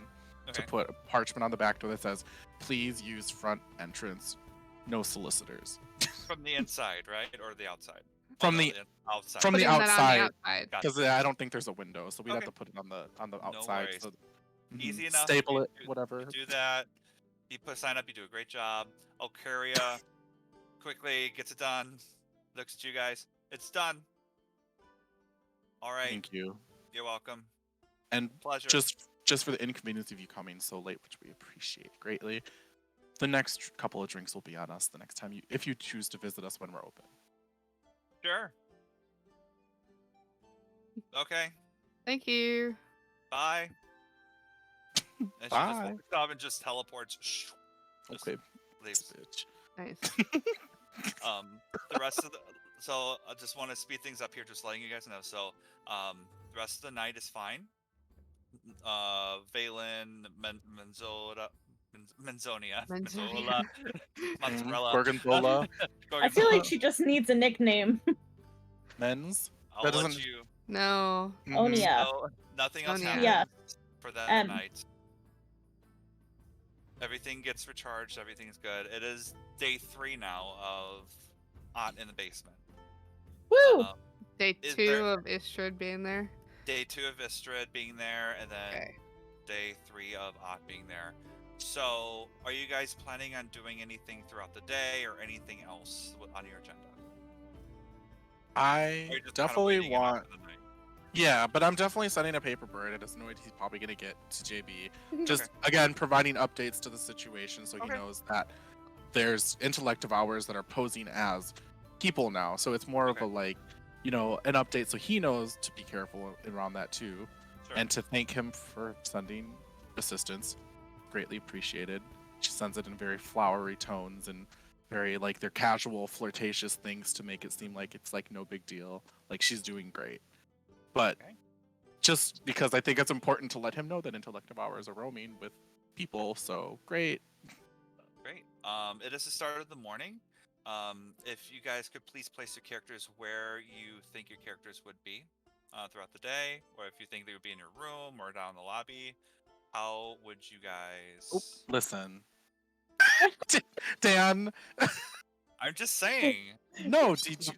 Speaker 1: to
Speaker 2: Okay.
Speaker 1: put a parchment on the back door that says, please use front entrance, no solicitors.
Speaker 2: From the inside, right, or the outside?
Speaker 1: From
Speaker 2: no,
Speaker 1: the-
Speaker 2: outside.
Speaker 1: from the
Speaker 3: Putting that on
Speaker 1: outside.
Speaker 3: the outside.
Speaker 2: Gotcha.
Speaker 1: Because I don't think there's a window, so we'd have
Speaker 2: Okay.
Speaker 1: to put it on the
Speaker 2: No
Speaker 1: outside.
Speaker 2: worries.
Speaker 1: So,
Speaker 2: Easy enough.
Speaker 1: Staple
Speaker 2: You
Speaker 1: it,
Speaker 2: do-
Speaker 1: whatever.
Speaker 2: You do that. You put a sign up. You do a great job. Alcaria quickly gets it done. Looks at you guys. It's done. All right.
Speaker 1: Thank you.
Speaker 2: You're welcome.
Speaker 1: And
Speaker 2: Pleasure.
Speaker 1: just for the inconvenience of you coming so late, which we appreciate greatly. The next couple of drinks will be on us the next time if you choose to visit us when we're open.
Speaker 2: Sure. Okay.
Speaker 3: Thank you.
Speaker 2: Bye. And she just
Speaker 1: Bye.
Speaker 2: walks up and just teleports. Just
Speaker 1: Okay,
Speaker 2: leaves.
Speaker 1: bitch.
Speaker 3: Nice.
Speaker 2: The rest of the so I just want to speed things up here, just letting you guys know. So the rest of the night is fine. Valen, Menzonia,
Speaker 3: Menzonia.
Speaker 2: Mozzarella.
Speaker 1: Gorgonzola,
Speaker 5: I feel like she just needs a nickname.
Speaker 1: men's.
Speaker 2: I'll
Speaker 1: that
Speaker 2: let
Speaker 1: doesn't-
Speaker 2: you.
Speaker 3: No.
Speaker 1: Mhm.
Speaker 5: Yeah.
Speaker 2: So nothing else
Speaker 3: Sonia.
Speaker 2: happens
Speaker 5: Yeah.
Speaker 2: for that
Speaker 5: M.
Speaker 2: night. Everything gets recharged. Everything's good. It is day 3 now of Aunt in the basement.
Speaker 5: Woo!
Speaker 2: Um,
Speaker 3: Day
Speaker 2: Is
Speaker 3: 2
Speaker 2: there-
Speaker 3: of Istrid being there.
Speaker 2: day 2 of Istrid being there, and then
Speaker 3: Okay.
Speaker 2: day 3 of Ott being there. So, are you guys planning on doing anything throughout the day or anything else on your agenda?
Speaker 1: I
Speaker 2: Or you're just kinda
Speaker 1: definitely
Speaker 2: waiting it out
Speaker 1: want.
Speaker 2: for the night?
Speaker 1: Yeah, but I'm definitely sending a paper bird. I just know he's probably gonna get to JB. Just
Speaker 2: Okay.
Speaker 1: again providing updates to the situation so he
Speaker 2: Okay.
Speaker 1: knows that there's intellective hours that are posing as people now. So it's more of
Speaker 2: Okay.
Speaker 1: a like, an update so he knows to be careful around that too.
Speaker 2: Sure.
Speaker 1: And to thank him for sending assistance. Greatly appreciated. She sends it in very flowery tones and very like they're casual, flirtatious things to make it seem like it's like no big deal. Like she's doing great. But
Speaker 2: Okay.
Speaker 1: just because I think it's important to let him know that intellective hours are roaming with people, so great.
Speaker 2: Great. It is the start of the morning. If you guys could please place your characters where you think your characters would be throughout the day, or if you think they would be in your room or down in the lobby, how would you guys?
Speaker 1: Oh, listen. Dan,
Speaker 2: I'm just saying.
Speaker 1: no, did you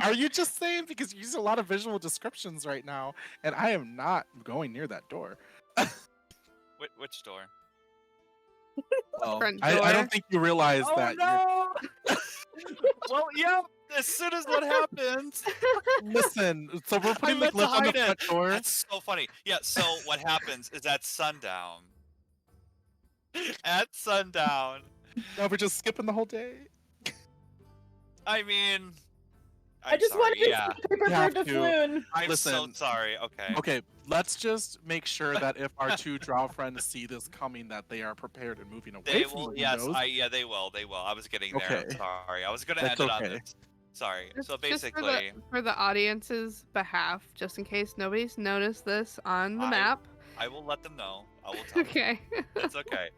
Speaker 1: are you just saying because you use a lot of visual descriptions right now and I am not going near that door.
Speaker 2: Which door?
Speaker 1: Well,
Speaker 3: Front
Speaker 1: I
Speaker 3: door?
Speaker 1: don't think you realize that
Speaker 2: no! Well, yeah. As soon as what happens,
Speaker 1: listen, so we're putting the
Speaker 2: meant to
Speaker 1: glyph on the
Speaker 2: hide it.
Speaker 1: front door.
Speaker 2: That's so funny. Yeah. So what happens is at sundown. At sundown.
Speaker 1: No, we're just skipping the whole day.
Speaker 2: I mean,
Speaker 5: I just
Speaker 2: sorry.
Speaker 5: wanted to
Speaker 2: Yeah.
Speaker 5: see Paper
Speaker 1: You have
Speaker 5: Bird
Speaker 1: to-
Speaker 5: Doubloon.
Speaker 2: I'm so
Speaker 1: Listen.
Speaker 2: sorry. Okay.
Speaker 1: Okay, let's just make sure that if our two drow friends see this coming, that they are prepared and moving away
Speaker 2: They
Speaker 1: from
Speaker 2: will.
Speaker 1: the
Speaker 2: Yes.
Speaker 1: windows.
Speaker 2: Yeah. They will. They will. I was getting there.
Speaker 1: Okay.
Speaker 2: I'm sorry. I was gonna
Speaker 1: That's
Speaker 2: end it on
Speaker 1: okay.
Speaker 2: this. Sorry.
Speaker 3: Just-
Speaker 2: So
Speaker 3: just
Speaker 2: basically,
Speaker 3: for the audience's behalf, just in case nobody's noticed this on the map.
Speaker 2: I will let them know. I will tell them.
Speaker 3: Okay.
Speaker 2: It's okay.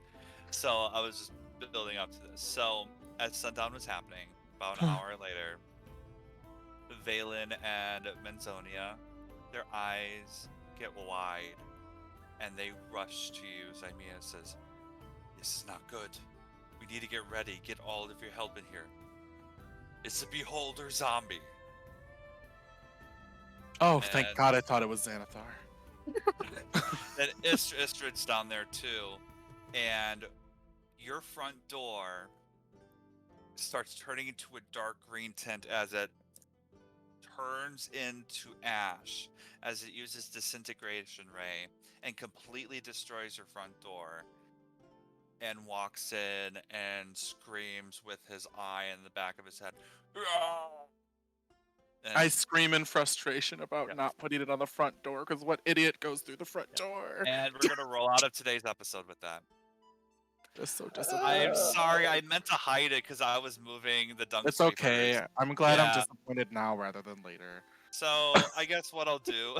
Speaker 2: So I was just building up to this. So as sundown was happening, about an hour later, Valen and Menzonia, their eyes get wide, and they rush to you. Zymia says, "This is not good. We need to get ready. Get all of your help in here. It's a beholder zombie."
Speaker 1: Oh, thank
Speaker 2: And-
Speaker 1: God! I thought it was Xanathar.
Speaker 2: Then Istrid's down there too, and your front door starts turning into a dark green tint as it turns into ash, as it uses disintegration ray and completely destroys your front door, and walks in and screams with his eye in the back of his head. And
Speaker 1: I scream in frustration about
Speaker 2: Yeah.
Speaker 1: not putting it on the front door because what idiot goes through the front door?
Speaker 2: and we're gonna roll out of today's episode with that.
Speaker 1: Just so
Speaker 2: I'm
Speaker 1: disappointed.
Speaker 2: sorry, I meant to hide it because I was moving the dung
Speaker 1: It's
Speaker 2: sweepers.
Speaker 1: okay. I'm glad I'm
Speaker 2: Yeah.
Speaker 1: disappointed now rather than later.
Speaker 2: So I guess what I'll do,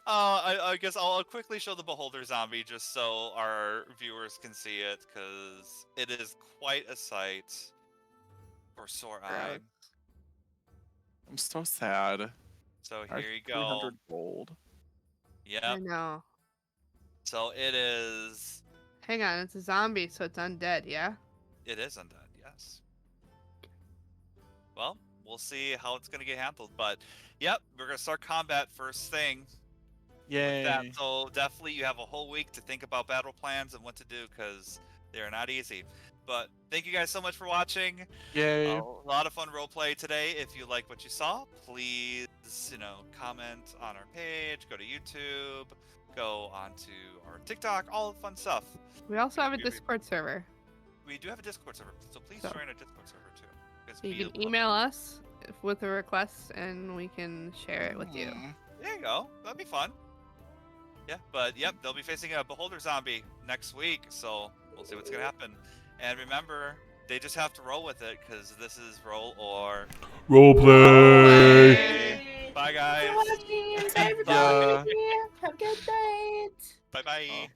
Speaker 2: I guess I'll quickly show the beholder zombie just so our viewers can see it, because it is quite a sight for sore eye.
Speaker 1: Yeah. I'm so sad.
Speaker 2: So
Speaker 1: Our
Speaker 2: here you go.
Speaker 1: 300 gold.
Speaker 3: I
Speaker 2: Yep.
Speaker 3: know.
Speaker 2: So it is.
Speaker 3: Hang on, it's a zombie, so it's undead, yeah?
Speaker 2: It is undead. Yes. Well, we'll see how it's gonna get handled, but yep, we're gonna start combat first thing.
Speaker 1: Yay.
Speaker 2: That. So definitely you have a whole week to think about battle plans and what to do, because they're not easy. But thank you guys so much for watching.
Speaker 1: Yay.
Speaker 2: A lot of fun roleplay today. If you like what you saw, please, comment on our page, go to YouTube, go onto our TikTok, all the fun stuff.
Speaker 3: We also have a
Speaker 2: We-
Speaker 3: Discord server.
Speaker 2: We do have a Discord server, so please
Speaker 3: So-
Speaker 2: join our Discord server too. because
Speaker 3: So you
Speaker 2: we
Speaker 3: can
Speaker 2: love
Speaker 3: email
Speaker 2: it.
Speaker 3: us with a request and we can share it with you.
Speaker 1: Mm.
Speaker 2: There you go. That'd be fun. Yeah, but yep, they'll be facing a beholder zombie next week, so we'll see what's gonna happen. And remember, they just have to roll with it, because this is roll or.
Speaker 4: Roleplay.
Speaker 2: Bye,
Speaker 5: Thanks
Speaker 2: guys.
Speaker 5: for watching. Bye,
Speaker 1: Yeah.
Speaker 5: everybody. Have a good night.
Speaker 2: Bye bye.
Speaker 1: Oh.